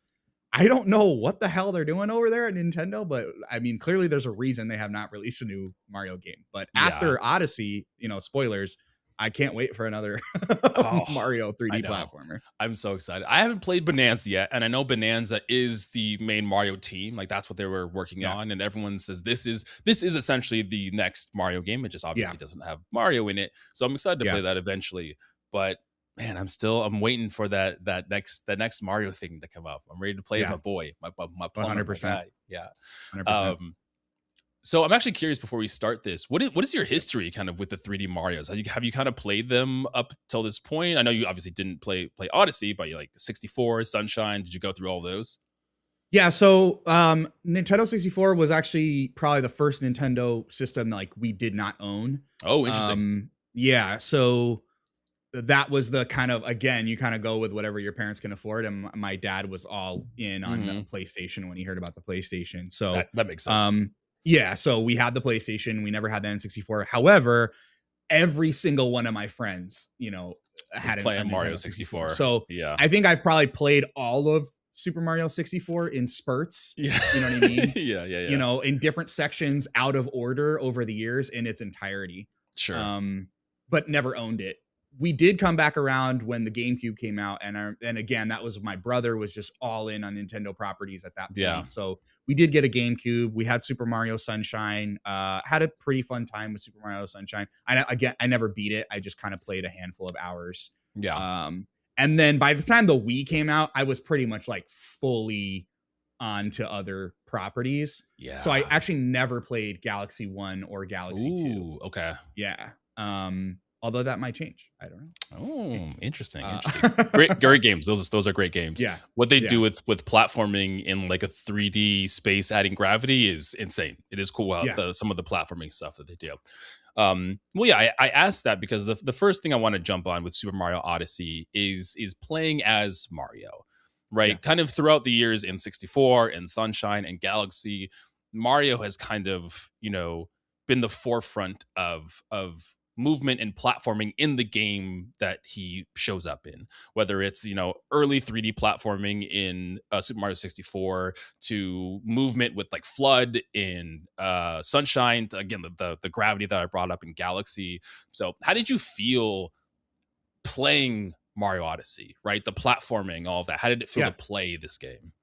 Speaker 2: I don't know what the hell they're doing over there at Nintendo, but I mean, clearly there's a reason they have not released a new Mario game. But
Speaker 1: Yeah.
Speaker 2: after Odyssey, spoilers, I can't wait for another
Speaker 1: Oh,
Speaker 2: Mario
Speaker 1: I
Speaker 2: 3D
Speaker 1: know.
Speaker 2: platformer.
Speaker 1: I'm so excited. I haven't played Bonanza yet, and I know Bonanza is the main Mario team. Like that's what they were working
Speaker 2: Yeah.
Speaker 1: on, and everyone says this is essentially the next Mario game. It just
Speaker 2: Yeah.
Speaker 1: obviously doesn't have Mario in it, so I'm excited to
Speaker 2: Yeah.
Speaker 1: play that eventually. But man, I'm waiting for that next Mario thing to come up. I'm ready to play as
Speaker 2: Yeah.
Speaker 1: my boy, my plumber, my
Speaker 2: 100%.
Speaker 1: guy. Yeah.
Speaker 2: 100%.
Speaker 1: Um, so I'm actually curious before we start this, what is your history kind of with the 3D Marios? Have you kind of played them up till this point? I know you obviously didn't play Odyssey, but you like 64, Sunshine. Did you go through all those?
Speaker 2: Yeah, so Nintendo 64 was actually probably the first Nintendo system like we did not own.
Speaker 1: Oh, interesting.
Speaker 2: Yeah, so that was the kind of, again, you kind of go with whatever your parents can afford, and my dad was all in on the
Speaker 1: Hmm.
Speaker 2: PlayStation when he heard about the PlayStation. So
Speaker 1: That makes sense.
Speaker 2: um yeah, so we had the PlayStation, we never had the N64. However, every single one of my friends,
Speaker 1: Was
Speaker 2: had a
Speaker 1: playing Mario
Speaker 2: Nintendo 64.
Speaker 1: 64.
Speaker 2: So
Speaker 1: Yeah.
Speaker 2: I think I've probably played all of Super Mario 64 in spurts.
Speaker 1: Yeah.
Speaker 2: You know what I mean?
Speaker 1: Yeah. Yeah. Yeah.
Speaker 2: In different sections out of order over the years in its entirety.
Speaker 1: Sure.
Speaker 2: But never owned it. We did come back around when the GameCube came out, and again, that was my brother was just all in on Nintendo properties at that point.
Speaker 1: Yeah.
Speaker 2: So we did get a GameCube. We had Super Mario Sunshine. Had a pretty fun time with Super Mario Sunshine. I never beat it. I just kind of played a handful of hours.
Speaker 1: Yeah.
Speaker 2: And then by the time the Wii came out, I was pretty much like fully on to other properties. So I
Speaker 1: Yeah.
Speaker 2: actually never played Galaxy 1 or Galaxy 2.
Speaker 1: Ooh. Okay.
Speaker 2: Yeah. Although that might change. I don't know.
Speaker 1: Oh, interesting.
Speaker 2: Uh,
Speaker 1: Interesting. Great games. Those are great games.
Speaker 2: yeah.
Speaker 1: What they
Speaker 2: Yeah.
Speaker 1: do with platforming in like a 3D space, adding gravity is insane. It is cool.
Speaker 2: Yeah.
Speaker 1: Some of the platforming stuff that they do. Well, yeah, I asked that because the first thing I want to jump on with Super Mario Odyssey is playing as Mario, right?
Speaker 2: Yeah.
Speaker 1: Kind of throughout the years in 64 and Sunshine and Galaxy, Mario has kind of been the forefront of movement and platforming in the game that he shows up in, whether it's early 3D platforming in Super Mario 64 to movement with like flood in Sunshine to, again, the gravity that I brought up in Galaxy. So how did you feel playing Mario Odyssey, right? The platforming, all of that. How did it feel to
Speaker 2: Yeah.
Speaker 1: play this game?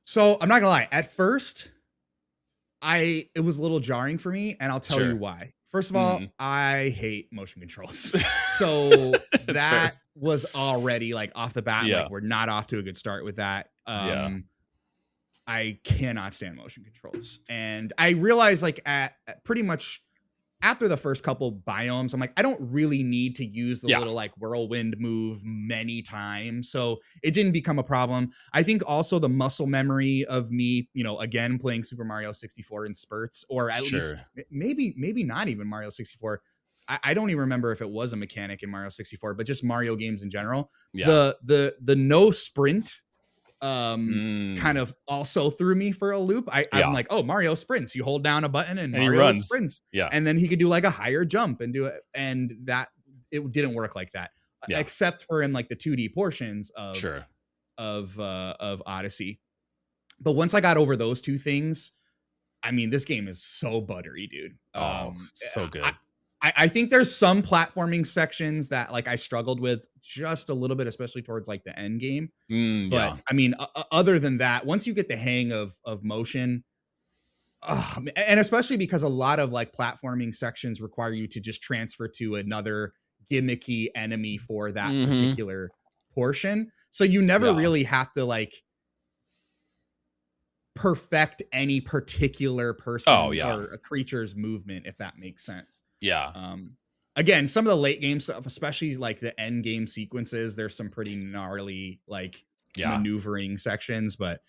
Speaker 2: So I'm not gonna lie. At first, it was a little jarring for me, and I'll tell you
Speaker 1: Sure.
Speaker 2: why. First of all,
Speaker 1: Mhm.
Speaker 2: I hate motion controls. So
Speaker 1: That's fair.
Speaker 2: that was already like off the bat,
Speaker 1: Yeah.
Speaker 2: like we're not off to a good start with that.
Speaker 1: Yeah.
Speaker 2: I cannot stand motion controls. And I realized like at pretty much after the first couple biomes, I'm like, I don't really need to use the
Speaker 1: Yeah.
Speaker 2: little like whirlwind move many times. So it didn't become a problem. I think also the muscle memory of me, again, playing Super Mario 64 in spurts, or at least
Speaker 1: Sure.
Speaker 2: maybe not even Mario 64. I don't even remember if it was a mechanic in Mario 64, but just Mario games in general.
Speaker 1: Yeah.
Speaker 2: The no sprint kind
Speaker 1: Mm.
Speaker 2: of also threw me for a loop. I'm
Speaker 1: Yeah.
Speaker 2: like, oh, Mario sprints. You hold down a button and
Speaker 1: And he
Speaker 2: Mario
Speaker 1: runs.
Speaker 2: sprints.
Speaker 1: Yeah.
Speaker 2: And then he could do like a higher jump and do it. And that it didn't work like that.
Speaker 1: Yeah.
Speaker 2: Except for in like the 2D portions
Speaker 1: Sure.
Speaker 2: of Odyssey. But once I got over those two things, I mean, this game is so buttery, dude.
Speaker 1: Oh, so good.
Speaker 2: I think there's some platforming sections that like I struggled with just a little bit, especially towards like the end game. But
Speaker 1: Yeah.
Speaker 2: I mean, other than that, once you get the hang of motion, and especially because a lot of like platforming sections require you to just transfer to another gimmicky enemy for that
Speaker 1: Mhm.
Speaker 2: particular portion, so you never
Speaker 1: Yeah.
Speaker 2: really have to like perfect any particular person
Speaker 1: Oh, yeah.
Speaker 2: or a creature's movement, if that makes sense.
Speaker 1: Yeah.
Speaker 2: Again, some of the late game stuff, especially like the end game sequences, there's some pretty gnarly like
Speaker 1: Yeah.
Speaker 2: maneuvering sections, but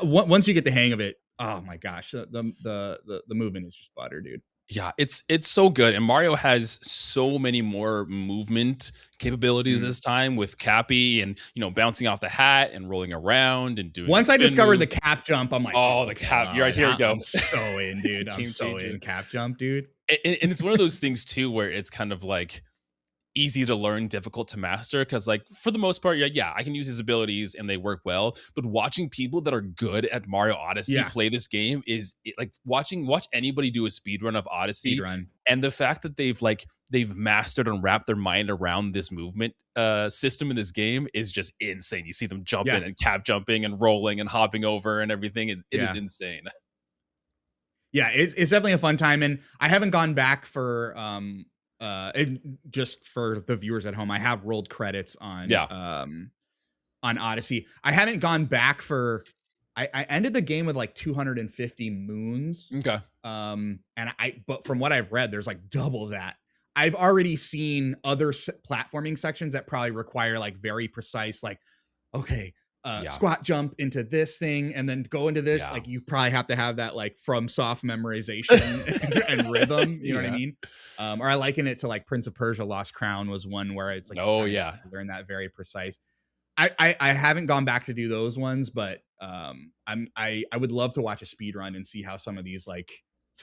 Speaker 2: once you get the hang of it, oh my gosh, the movement is just butter, dude.
Speaker 1: Yeah, it's so good, and Mario has so many more movement capabilities
Speaker 2: Mhm.
Speaker 1: this time with Cappy and, bouncing off the hat and rolling around and doing a
Speaker 2: Once I
Speaker 1: spin
Speaker 2: discovered the
Speaker 1: move.
Speaker 2: cap jump, I'm like,
Speaker 1: Oh,
Speaker 2: oh,
Speaker 1: the
Speaker 2: okay,
Speaker 1: cap.
Speaker 2: all
Speaker 1: You're right,
Speaker 2: right,
Speaker 1: here we
Speaker 2: I'm
Speaker 1: go.
Speaker 2: so in, dude. I'm
Speaker 1: Game
Speaker 2: so
Speaker 1: changer.
Speaker 2: in cap jump, dude.
Speaker 1: And it's one of those things too where it's kind of like easy to learn, difficult to master. Because, like, for the most part, yeah, I can use his abilities and they work well. But watching people that are good at Mario Odyssey
Speaker 2: Yeah,
Speaker 1: play this game like watch anybody do a speed run of
Speaker 2: speed
Speaker 1: Odyssey,
Speaker 2: run.
Speaker 1: and the fact that they've mastered and wrapped their mind around this movement system in this game is just insane. You see them jumping
Speaker 2: Yeah,
Speaker 1: and cap jumping and rolling and hopping over and everything. It is
Speaker 2: yeah.
Speaker 1: insane.
Speaker 2: Yeah, it's definitely a fun time, and I haven't gone back for just for the viewers at home. I have rolled credits
Speaker 1: Yeah.
Speaker 2: on Odyssey. I haven't gone back for. I ended the game with like 250 moons,
Speaker 1: Okay.
Speaker 2: and but from what I've read, there's like double that. I've already seen other platforming sections that probably require like very precise, like, okay,
Speaker 1: Yeah.
Speaker 2: squat jump into this thing and then go into this.
Speaker 1: Yeah.
Speaker 2: Like, you probably have to have that like from soft memorization and rhythm. You know what I
Speaker 1: Yeah.
Speaker 2: mean? Or I liken it to like Prince of Persia: Lost Crown was one where it's like you
Speaker 1: Oh
Speaker 2: kind of
Speaker 1: yeah.
Speaker 2: learn that very precise. I haven't gone back to do those ones, but I would love to watch a speed run and see how some of these like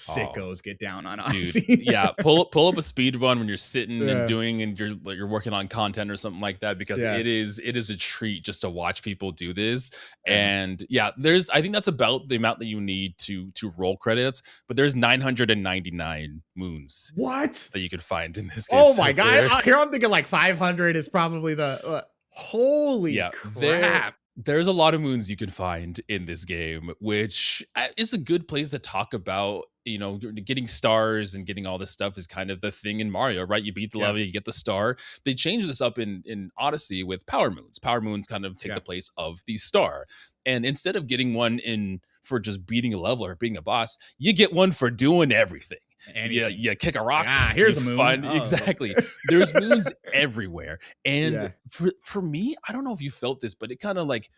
Speaker 1: Oh,
Speaker 2: sickos get down on
Speaker 1: dude,
Speaker 2: Odyssey.
Speaker 1: yeah, pull up a speed run when you're sitting and
Speaker 2: Yeah,
Speaker 1: doing and you're working on content or something like that, because
Speaker 2: yeah,
Speaker 1: it is a treat just to watch people do this.
Speaker 2: yeah.
Speaker 1: And yeah, I think that's about the amount that you need to roll credits, but there's 999 moons
Speaker 2: What?
Speaker 1: that you could find in this game.
Speaker 2: Oh
Speaker 1: So
Speaker 2: my god!
Speaker 1: there,
Speaker 2: Here I'm thinking like 500 is probably the. Holy
Speaker 1: yeah, there
Speaker 2: crap!
Speaker 1: there's a lot of moons you can find in this game, which is a good place to talk about. Getting stars and getting all this stuff is kind of the thing in Mario, right? You beat the
Speaker 2: Yeah,
Speaker 1: level, you get the star. They changed this up in Odyssey with power moons. Power moons kind of take
Speaker 2: yeah.
Speaker 1: the place of the star, and instead of getting one in for just beating a level or being a boss, you get one for doing everything. Yeah,
Speaker 2: Anything.
Speaker 1: you kick a
Speaker 2: Like,
Speaker 1: rock, you
Speaker 2: here's a moon.
Speaker 1: find
Speaker 2: Oh,
Speaker 1: exactly. There's moons everywhere, and
Speaker 2: yeah,
Speaker 1: for me, I don't know if you felt this, but it kind of like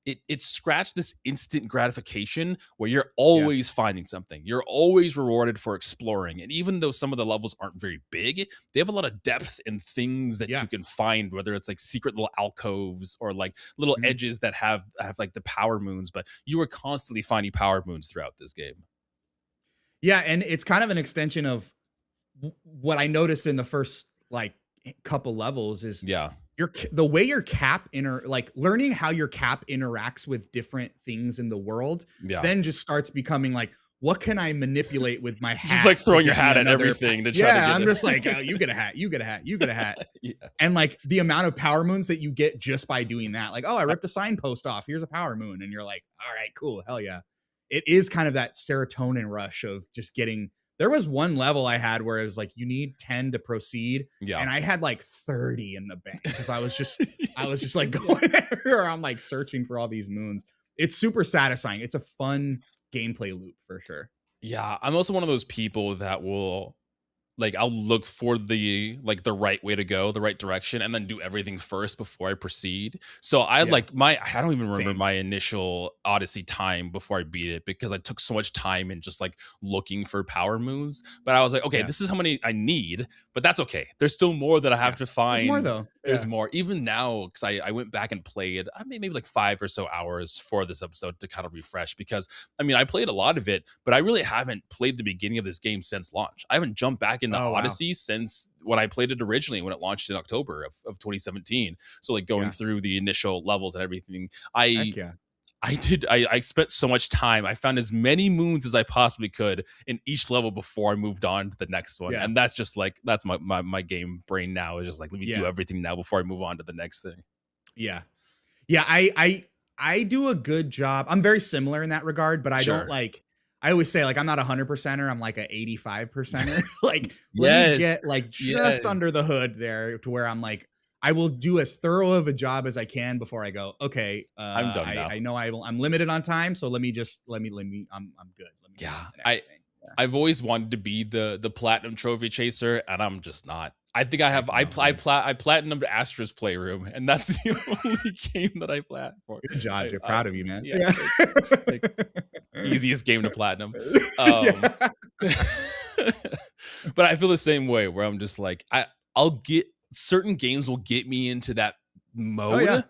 Speaker 1: it scratched this instant gratification where you're
Speaker 2: yeah,
Speaker 1: always finding something. You're always rewarded for exploring. And even though some of the levels aren't very big, they have a lot of depth and things that
Speaker 2: yeah.
Speaker 1: you can find, whether it's like secret little alcoves or like little
Speaker 2: Mhm.
Speaker 1: edges that have like the power moons. But you are constantly finding power moons throughout this game.
Speaker 2: Yeah, and it's kind of an extension of what I noticed in the first like couple levels is
Speaker 1: Yeah.
Speaker 2: the way your cap like learning how your cap interacts with different things in the world
Speaker 1: Yeah.
Speaker 2: then just starts becoming like, what can I manipulate with my
Speaker 1: Just like
Speaker 2: hat to
Speaker 1: throwing your
Speaker 2: get me
Speaker 1: hat at
Speaker 2: another
Speaker 1: everything to try to
Speaker 2: yeah,
Speaker 1: get
Speaker 2: I'm
Speaker 1: it.
Speaker 2: just like, oh, you get a hat, you get a hat, you get a hat.
Speaker 1: Yeah.
Speaker 2: And like the amount of power moons that you get just by doing that, like, oh, I ripped a signpost off, here's a power moon, and you're like, all right, cool, hell yeah. It is kind of that serotonin rush of just getting. There was one level I had where it was like you need 10 to proceed,
Speaker 1: Yeah.
Speaker 2: and I had like 30 in the bank because I was just like going there. I'm like searching for all these moons. It's super satisfying. It's a fun gameplay loop for sure.
Speaker 1: Yeah. I'm also one of those people that will like I'll look for the right way to go, the right direction, and then do everything first before I proceed. So
Speaker 2: Yeah,
Speaker 1: I don't even remember
Speaker 2: same.
Speaker 1: my initial Odyssey time before I beat it because I took so much time in just like looking for power moves. But I was like, okay,
Speaker 2: Yeah,
Speaker 1: this is how many I need, but that's okay. There's still more that I have
Speaker 2: yeah.
Speaker 1: to
Speaker 2: There's more
Speaker 1: find.
Speaker 2: though.
Speaker 1: There's
Speaker 2: Yeah.
Speaker 1: more. Even now, because I went back and played, I made maybe like 5 or so hours for this episode to kind of refresh because I mean, I played a lot of it, but I really haven't played the beginning of this game since launch. I haven't jumped back into
Speaker 2: Oh wow.
Speaker 1: Odyssey since when I played it originally when it launched in October of 2017. So like going
Speaker 2: Yeah.
Speaker 1: through the initial levels and everything,
Speaker 2: Heck yeah.
Speaker 1: I spent so much time. I found as many moons as I possibly could in each level before I moved on to the next one.
Speaker 2: Yeah.
Speaker 1: And that's just like that's my game brain now is just like let me do
Speaker 2: Yeah.
Speaker 1: everything now before I move on to the next thing.
Speaker 2: Yeah. Yeah, I do a good job. I'm very similar in that regard, but I don't
Speaker 1: Sure.
Speaker 2: like. I always say like I'm not 100%er. I'm like a 85%er. Like let me
Speaker 1: Yes.
Speaker 2: get like just
Speaker 1: Yes.
Speaker 2: under the hood there to where I'm like I will do as thorough of a job as I can before I go. Okay,
Speaker 1: I'm done now.
Speaker 2: I know I'm limited on time, so let me I'm good. Let me get on
Speaker 1: Yeah.
Speaker 2: to the
Speaker 1: I
Speaker 2: next thing.
Speaker 1: I've always wanted to be the platinum trophy chaser, and I'm just not. I think I have
Speaker 2: No,
Speaker 1: I platinumed Astra's Playroom, and that's the only game that I plat for.
Speaker 2: good job, Jay.
Speaker 1: I
Speaker 2: Proud of you, man.
Speaker 1: yeah,
Speaker 2: Yeah.
Speaker 1: thank you. Like easiest game to platinum.
Speaker 2: Yeah.
Speaker 1: But I feel the same way where I'm just like I'll get certain games will get me into that
Speaker 2: Oh yeah.
Speaker 1: mode,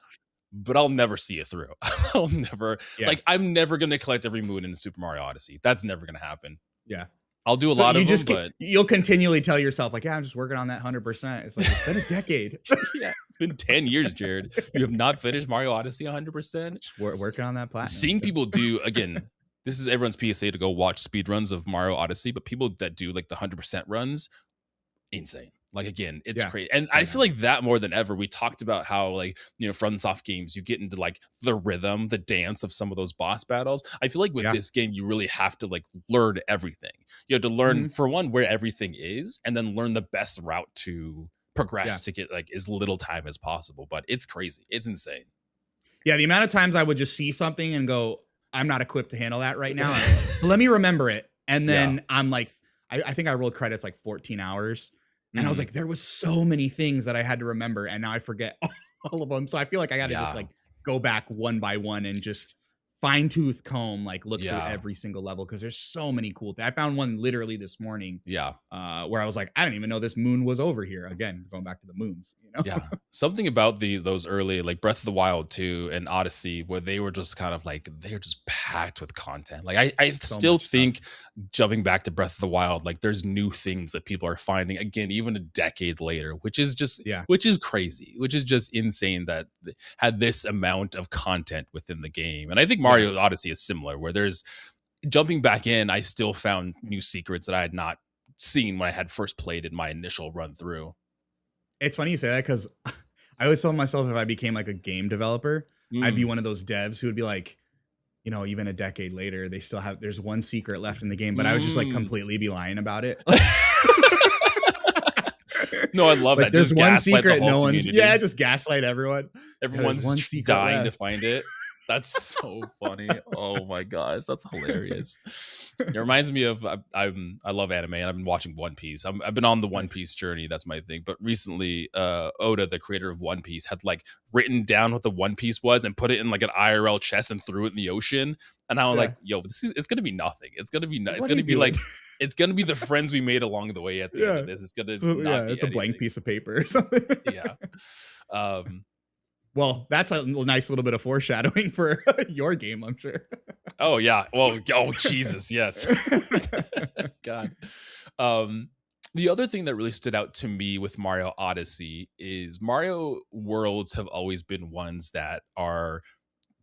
Speaker 1: but I'll never see it through. I'll never
Speaker 2: Yeah.
Speaker 1: like I'm never gonna collect every moon in Super Mario Odyssey. That's never gonna happen.
Speaker 2: Yeah.
Speaker 1: I'll do a
Speaker 2: So
Speaker 1: lot
Speaker 2: you
Speaker 1: of them,
Speaker 2: just
Speaker 1: but
Speaker 2: you'll continually tell yourself like, yeah, I'm just working on that 100%. It's like it's been a decade.
Speaker 1: yeah, it's been 10 years, Jared. You have not finished Mario Odyssey 100%.
Speaker 2: We're working on that platinum.
Speaker 1: Seeing people do again, this is everyone's PSA to go watch speedruns of Mario Odyssey, but people that do like the 100% runs, insane. Like again, it's
Speaker 2: Yeah.
Speaker 1: crazy. And I feel like that more than ever. We talked about how like, FromSoft games, you get into like the rhythm, the dance of some of those boss battles. I feel like with
Speaker 2: Yeah.
Speaker 1: this game, you really have to like learn everything. You have to learn for one where everything is, and then learn the best route to progress to get like as little time as possible. But it's crazy. It's insane.
Speaker 2: Yeah, the amount of times I would just see something and go, I'm not equipped to handle that right now. Let me remember it. And then I'm like, I think I rolled credits like 14 hours. And I was like, there was so many things that I had to remember. And now I forget all of them. So I feel like I got to just like go back one by one and just fine tooth comb, like look through every single level. Cause there's so many cool things. I found one literally this morning.
Speaker 1: Yeah.
Speaker 2: Where I was like, I didn't even know this moon was over here. Again, going back to the moons,
Speaker 1: Yeah. Something about those early like Breath of the Wild 2 and Odyssey where they were just kind of like they're just packed with content. Like I
Speaker 2: So
Speaker 1: still
Speaker 2: much
Speaker 1: think
Speaker 2: stuff.
Speaker 1: jumping back to Breath of the Wild, like there's new things that people are finding again, even a decade later, which is just which is crazy, which is just insane that had this amount of content within the game. And I think Mario Odyssey is similar, where there's jumping back in, I still found new secrets that I had not seen when I had first played in my initial run through.
Speaker 2: It's funny you say that because I always told myself if I became like a game developer, I'd be one of those devs who would be like, even a decade later, they still have, there's one secret left in the game, but I would just like completely be lying about it.
Speaker 1: No, I love
Speaker 2: like,
Speaker 1: that.
Speaker 2: There's
Speaker 1: just
Speaker 2: one secret, no one's,
Speaker 1: community.
Speaker 2: just gaslight everyone.
Speaker 1: Everyone's dying to find it. That's so funny. Oh my gosh, that's hilarious. It reminds me of I love anime and I've been watching One Piece. I've been on the One Piece journey. That's my thing. But recently, Oda, the creator of One Piece, had like written down what the One Piece was and put it in like an IRL chest and threw it in the ocean. And I was like, yo, it's gonna be nothing. It's gonna be it's gonna be like it's gonna be the friends we made along the way at the end of this. It's gonna not be
Speaker 2: it's a blank piece of paper or something. Well, that's a nice little bit of foreshadowing for your game, I'm sure.
Speaker 1: Oh yeah. Well, Jesus, yes. God. The other thing that really stood out to me with Mario Odyssey is Mario worlds have always been ones that are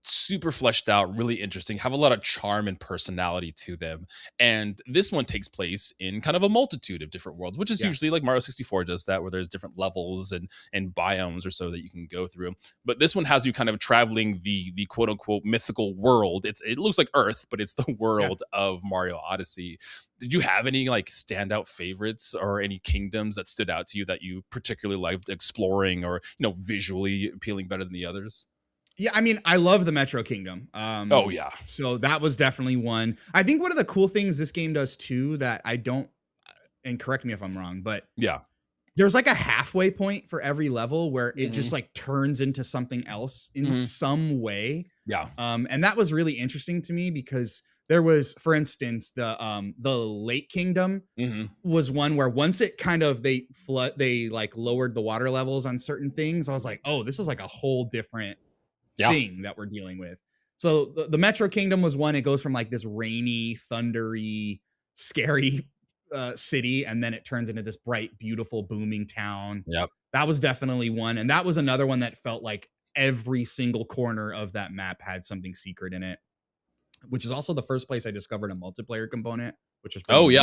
Speaker 1: super fleshed out, really interesting, have a lot of charm and personality to them. And this one takes place in kind of a multitude of different worlds, which is usually like Mario 64 does that, where there's different levels and biomes or so that you can go through. But this one has you kind of traveling the quote unquote mythical world. It looks like Earth, but it's the world of Mario Odyssey. Did you have any like standout favorites or any kingdoms that stood out to you that you particularly liked exploring or, visually appealing better than the others?
Speaker 2: Yeah, I mean, I love the Metro Kingdom.
Speaker 1: Oh, yeah.
Speaker 2: So that was definitely one. I think one of the cool things this game does, too, that I don't, and correct me if I'm wrong, but there's like a halfway point for every level where it just like turns into something else in some way.
Speaker 1: Yeah.
Speaker 2: And that was really interesting to me because there was, for instance, the Lake Kingdom was one where once it kind of, they like lowered the water levels on certain things. I was like, oh, this is like a whole different thing that we're dealing with. So the Metro Kingdom was one. It goes from like this rainy, thundery, scary city, and then it turns into this bright, beautiful, booming town.
Speaker 1: Yep.
Speaker 2: That was definitely one. And that was another one that felt like every single corner of that map had something secret in it, which is also the first place I discovered a multiplayer component, which is
Speaker 1: neat.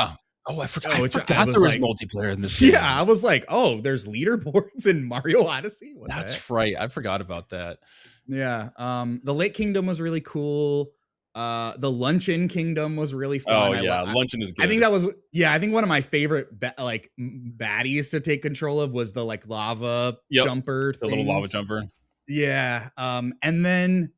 Speaker 1: Oh, I forgot there was like, multiplayer in this game.
Speaker 2: Yeah, I was like, oh, there's leaderboards in Mario Odyssey?
Speaker 1: That's right. I forgot about that.
Speaker 2: Yeah. The Lake Kingdom was really cool. The Luncheon Kingdom was really fun.
Speaker 1: Oh, yeah. Luncheon is good.
Speaker 2: I think that was, I think one of my favorite baddies to take control of was the like lava jumper.
Speaker 1: The little lava jumper.
Speaker 2: Yeah. And then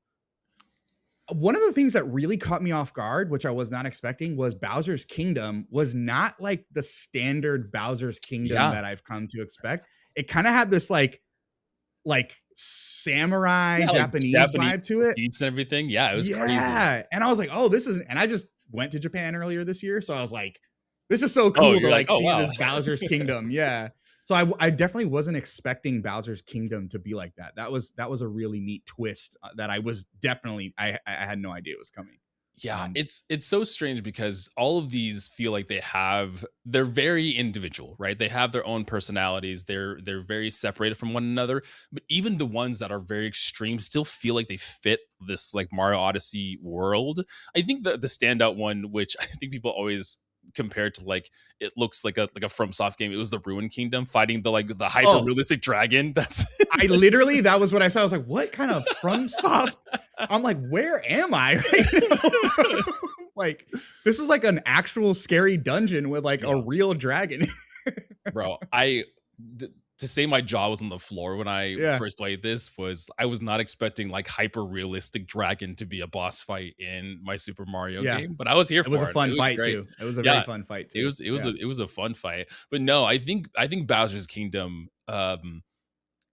Speaker 2: One of the things that really caught me off guard, which I was not expecting, was Bowser's Kingdom was not like the standard Bowser's Kingdom
Speaker 1: Yeah.
Speaker 2: that I've come to expect. It kind of had this like samurai
Speaker 1: Yeah, like
Speaker 2: Japanese
Speaker 1: Japanese
Speaker 2: vibe to it.
Speaker 1: motifs and everything. Yeah, it was crazy.
Speaker 2: Yeah. And I was like, oh, this is, and I just went to Japan earlier this year. So I was like, this is so
Speaker 1: Oh,
Speaker 2: cool to
Speaker 1: you're like,
Speaker 2: like
Speaker 1: "Oh,
Speaker 2: see
Speaker 1: wow."
Speaker 2: this Bowser's Kingdom. Yeah. So I definitely wasn't expecting Bowser's Kingdom to be like that. That was a really neat twist that I was definitely, I had no idea it was coming.
Speaker 1: Yeah,
Speaker 2: Um,
Speaker 1: it's so strange because all of these feel like they're very individual, right? They have their own personalities. They're very separated from one another. But even the ones that are very extreme still feel like they fit this like Mario Odyssey world. I think the standout one, which I think people always compare to like it looks like a FromSoft game. It was the Ruin Kingdom fighting the hyper
Speaker 2: oh,
Speaker 1: realistic dragon. That's
Speaker 2: I literally, that was what I saw. I was like, what kind of from soft? I'm like, where am I right now? Like, this is like an actual scary dungeon with like a
Speaker 1: yeah.
Speaker 2: real dragon.
Speaker 1: Bro, to say my jaw was on the floor when I
Speaker 2: Yeah.
Speaker 1: first played this was I was not expecting like hyper realistic dragon to be a boss fight in my Super Mario
Speaker 2: Yeah.
Speaker 1: game, but I was here
Speaker 2: It was
Speaker 1: for
Speaker 2: a
Speaker 1: it. It
Speaker 2: fun
Speaker 1: was
Speaker 2: fight
Speaker 1: great.
Speaker 2: too. It was a very
Speaker 1: Yeah,
Speaker 2: fun fight
Speaker 1: it
Speaker 2: too.
Speaker 1: was
Speaker 2: Yeah.
Speaker 1: it was a fun fight. But no, I think Bowser's Kingdom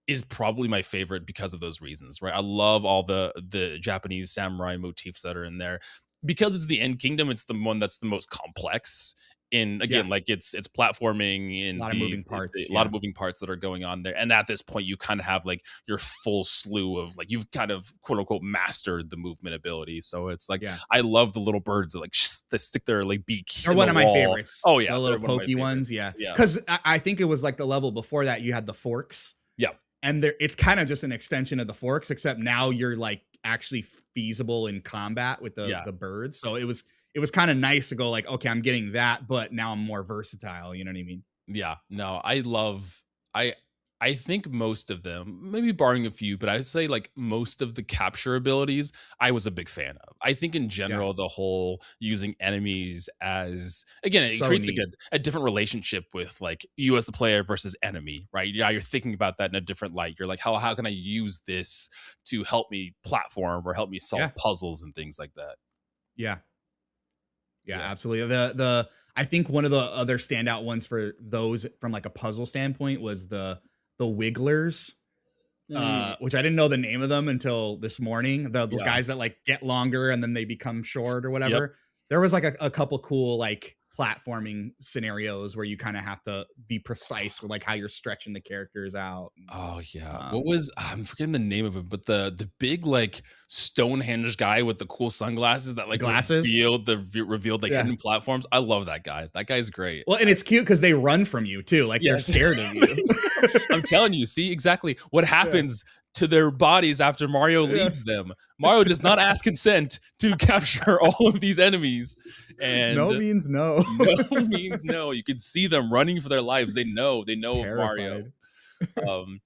Speaker 1: is probably my favorite because of those reasons, right? I love all the Japanese samurai motifs that are in there. Because it's the end kingdom, it's the one that's the most complex. In
Speaker 2: Yeah.
Speaker 1: again, like it's platforming
Speaker 2: A
Speaker 1: in
Speaker 2: lot of moving parts.
Speaker 1: a lot
Speaker 2: Yeah.
Speaker 1: of moving parts that are going on there. And at this point, you kind of have like your full slew of like you've kind of quote unquote mastered the movement ability. So it's like
Speaker 2: Yeah.
Speaker 1: I love the little birds that like that stick their like beak
Speaker 2: They're
Speaker 1: in the
Speaker 2: one of my
Speaker 1: wall.
Speaker 2: favorites.
Speaker 1: Oh
Speaker 2: The
Speaker 1: yeah,
Speaker 2: little
Speaker 1: they're one of my
Speaker 2: pokey
Speaker 1: favorites.
Speaker 2: ones. Yeah.
Speaker 1: Yeah,
Speaker 2: Cause I think it was like the level before that you had the forks.
Speaker 1: yeah,
Speaker 2: And there, it's kind of just an extension of the forks, except now you're like actually feasible in combat with
Speaker 1: yeah.
Speaker 2: the birds. So it was kind of nice to go like, okay, I'm getting that, but now I'm more versatile. You know what I mean?
Speaker 1: Yeah, no, I I think most of them, maybe barring a few, but I'd say like most of the capture abilities I was a big fan of. I think in
Speaker 2: Yeah,
Speaker 1: general the whole using enemies as again, it
Speaker 2: so
Speaker 1: creates like
Speaker 2: neat.
Speaker 1: a different relationship with like you as the player versus enemy, right? Yeah, you're thinking about that in a different light. You're like, how can I use this to help me platform or help me
Speaker 2: Yeah,
Speaker 1: solve puzzles and things like that?
Speaker 2: yeah, yeah,
Speaker 1: Yeah.
Speaker 2: absolutely. The I think one of the other standout ones for those from like a puzzle standpoint was the wigglers,
Speaker 1: Mm,
Speaker 2: which I didn't know the name of them until this morning. The
Speaker 1: yeah.
Speaker 2: guys that like get longer and then they become short or
Speaker 1: Yep.
Speaker 2: whatever. There was like a couple cool like platforming scenarios where you kind of have to be precise with like how you're stretching the characters out.
Speaker 1: Oh yeah. What
Speaker 2: Um,
Speaker 1: was I'm forgetting the name of it, but the big like Stonehenge guy with the cool sunglasses that
Speaker 2: the
Speaker 1: like
Speaker 2: glasses.
Speaker 1: revealed like
Speaker 2: Yeah.
Speaker 1: hidden platforms. I love that guy. That guy's great.
Speaker 2: Well, and it's cute because they run from you too. Like they're
Speaker 1: Yes.
Speaker 2: scared of you.
Speaker 1: I'm telling you, see exactly what
Speaker 2: Yeah.
Speaker 1: happens to their bodies after Mario
Speaker 2: Yeah.
Speaker 1: leaves them. Mario does not ask consent to capture all of these enemies.
Speaker 2: No
Speaker 1: And
Speaker 2: means no.
Speaker 1: no means no. You can see them running for their lives. They know of Mario.
Speaker 2: Terrified.
Speaker 1: Um,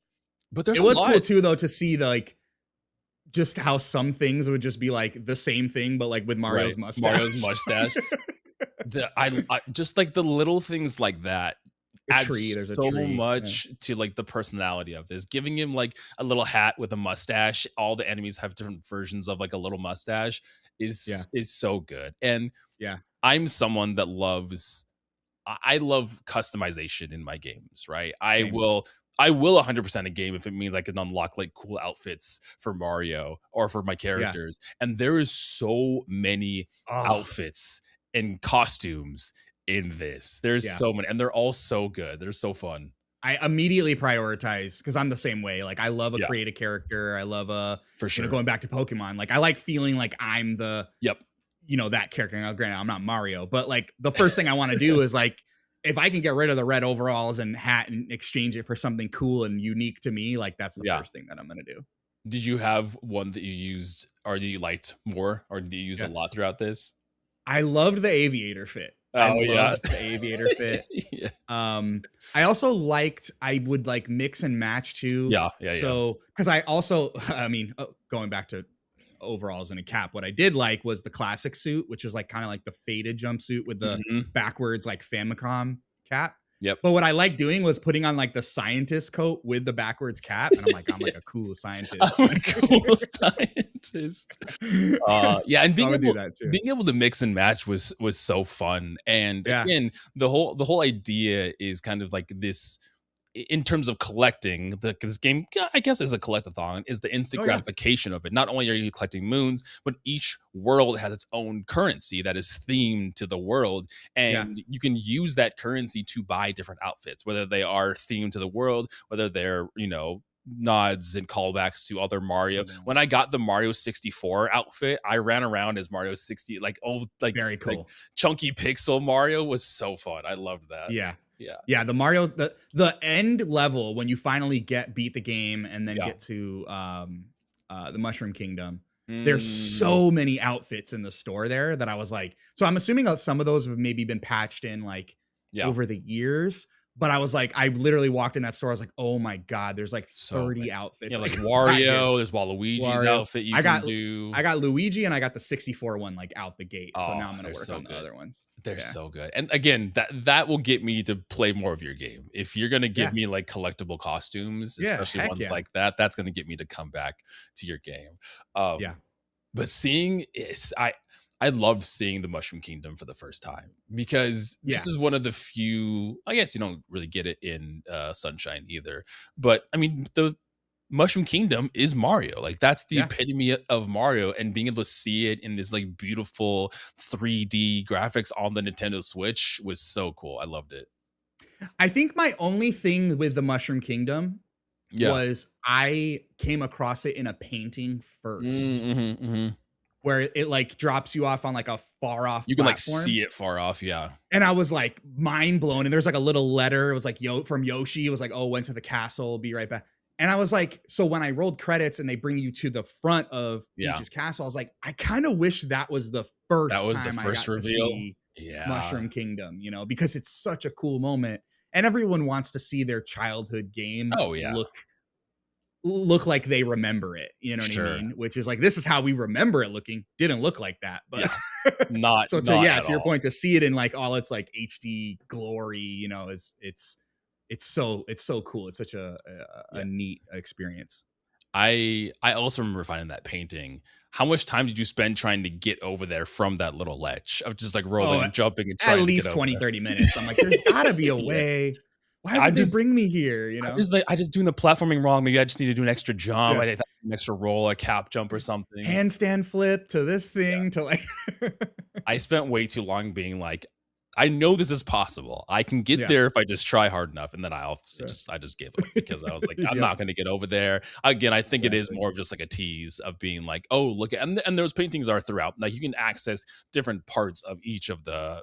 Speaker 1: but there's
Speaker 2: It
Speaker 1: a
Speaker 2: was
Speaker 1: lot.
Speaker 2: cool too, though, to see like just how some things would just be like the same thing, but like with
Speaker 1: Right.
Speaker 2: Mario's mustache.
Speaker 1: Mario's mustache. I just like the little things like that
Speaker 2: A
Speaker 1: add
Speaker 2: tree, there's a
Speaker 1: so
Speaker 2: tree. Yeah.
Speaker 1: much to like the personality of this. Giving him like a little hat with a mustache. All the enemies have different versions of like a little mustache
Speaker 2: Yeah.
Speaker 1: is so good. And
Speaker 2: Yeah.
Speaker 1: I'm someone that loves I love customization in my games, right?
Speaker 2: Same.
Speaker 1: I will 100% a game if it means I can unlock like cool outfits for Mario or for my
Speaker 2: Yeah.
Speaker 1: characters. And there is so many
Speaker 2: Oh,
Speaker 1: outfits and costumes in this. There's
Speaker 2: yeah.
Speaker 1: so many and they're all so good. They're so fun.
Speaker 2: I immediately prioritize because I'm the same way. Like I love a
Speaker 1: Yeah,
Speaker 2: creative character. I love
Speaker 1: for sure.
Speaker 2: going back to Pokemon. Like I like feeling like I'm
Speaker 1: Yep.
Speaker 2: that character. Now, granted, I'm not Mario, but like the first thing I want to do is like if I can get rid of the red overalls and hat and exchange it for something cool and unique to me, like that's the
Speaker 1: Yeah.
Speaker 2: first thing that I'm gonna do.
Speaker 1: Did you have one that you used or that you liked more or did you use a
Speaker 2: Yeah.
Speaker 1: lot throughout this?
Speaker 2: I loved the aviator fit. I
Speaker 1: Oh yeah.
Speaker 2: loved the aviator fit.
Speaker 1: Yeah.
Speaker 2: I also liked I would like mix and match too.
Speaker 1: Yeah. Yeah. Yeah.
Speaker 2: So because I also I mean going back to overalls and a cap, what I did like was the classic suit, which is like kind of like the faded jumpsuit with the
Speaker 1: Mhm.
Speaker 2: backwards like Famicom cap.
Speaker 1: Yep.
Speaker 2: But what I like doing was putting on like the scientist coat with the backwards cap, and I'm like, I'm like a cool scientist.
Speaker 1: I'm a cool scientist. Yeah, and
Speaker 2: So I would do that too.
Speaker 1: being able to mix and match was so fun. And
Speaker 2: Yeah.
Speaker 1: again, the whole idea is kind of like this in terms of collecting this game, I guess, is a collectathon, is the instant
Speaker 2: Oh yeah.
Speaker 1: gratification of it. Not only are you collecting moons, but each world has its own currency that is themed to the world,
Speaker 2: Yeah.
Speaker 1: and you can use that currency to buy different outfits, whether they are themed to the world, whether they're nods and callbacks to other Mario.
Speaker 2: Something like
Speaker 1: When I got the Mario 64 outfit, I ran around as Mario 60, like old,
Speaker 2: very
Speaker 1: like
Speaker 2: cool.
Speaker 1: chunky pixel Mario was so fun. I loved that.
Speaker 2: Yeah.
Speaker 1: Yeah.
Speaker 2: Yeah, the Mario the end level when you finally beat the game and then
Speaker 1: Yeah.
Speaker 2: get to the Mushroom Kingdom. There's
Speaker 1: Mm.
Speaker 2: so many outfits in the store there that I was like, so I'm assuming that some of those have maybe been patched in like
Speaker 1: Yeah.
Speaker 2: over the years. But I was like, I literally walked in that store. I was like, oh my God, there's like 30 outfits.
Speaker 1: Yeah, like
Speaker 2: right
Speaker 1: Wario, there's Waluigi's
Speaker 2: Wario.
Speaker 1: outfit you can do.
Speaker 2: I got Luigi and I got the 64 one like out the gate. So now I'm
Speaker 1: they're
Speaker 2: gonna work
Speaker 1: so
Speaker 2: on the
Speaker 1: good.
Speaker 2: other ones.
Speaker 1: They're so good. And again, that will get me to play more of your game. If you're gonna give me like collectible costumes, especially ones like that, that's gonna get me to come back to your game. But seeing is I loved seeing the Mushroom Kingdom for the first time, because this is one of the few, I guess you don't really get it in Sunshine either, but I mean, the Mushroom Kingdom is Mario. Like, that's the epitome of Mario, and being able to see it in this like beautiful 3D graphics on the Nintendo Switch was so cool. I loved it.
Speaker 2: I think my only thing with the Mushroom Kingdom was I came across it in a painting first. Where it like drops you off on like a far off,
Speaker 1: you can
Speaker 2: platform.
Speaker 1: Like see it far off,
Speaker 2: and I was like mind blown. And there's like a little letter. It was like from Yoshi. It was like, oh, went to the castle, be right back. And I was like, so when I rolled credits and they bring you to the front of Peach's castle, I was like, I kind of wish that was the first time I got to see Mushroom Kingdom, because it's such a cool moment, and everyone wants to see their childhood game look like they remember it, you know what I mean? Which is like, this is how we remember it looking. Didn't look like that, but
Speaker 1: not
Speaker 2: so
Speaker 1: not
Speaker 2: to your point, to see it in like all its like HD glory, it's so cool. It's such a neat experience.
Speaker 1: I also remember finding that painting. How much time did you spend trying to get over there from that little ledge of just like rolling and jumping and trying
Speaker 2: at least
Speaker 1: to get
Speaker 2: 20 30 minutes? I'm like, there's gotta be a way. Why would they bring me here?
Speaker 1: I just doing the platforming wrong. Maybe I just need to do an extra jump. I need an extra roll, a cap jump or something.
Speaker 2: Handstand flip to this thing to like.
Speaker 1: I spent way too long being like, I know this is possible. I can get there if I just try hard enough, and then I just gave up because I was like, I'm not going to get over there. Again, I think it is more of just like a tease of being like, oh, look at, and those paintings are throughout. Like, you can access different parts of each of the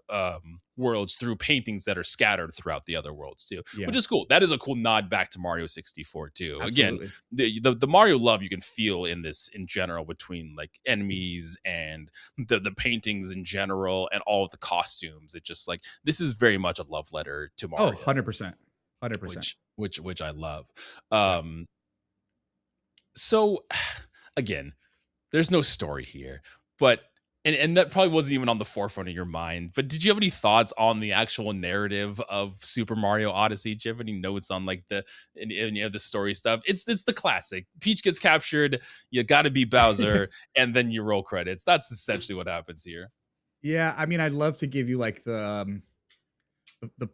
Speaker 1: worlds through paintings that are scattered throughout the other worlds too, which is cool. That is a cool nod back to Mario 64 too. Absolutely. Again, the Mario love you can feel in this in general between like enemies and the paintings in general and all of the costumes. It just like, this is very much a love letter to Mario.
Speaker 2: 100%.
Speaker 1: Which I love. So again, there's no story here, but and that probably wasn't even on the forefront of your mind, but did you have any thoughts on the actual narrative of Super Mario Odyssey? Do you have any notes on like any of the story stuff? It's the classic. Peach gets captured, you gotta be Bowser, and then you roll credits. That's essentially what happens here.
Speaker 2: Yeah, I mean, I'd love to give you like the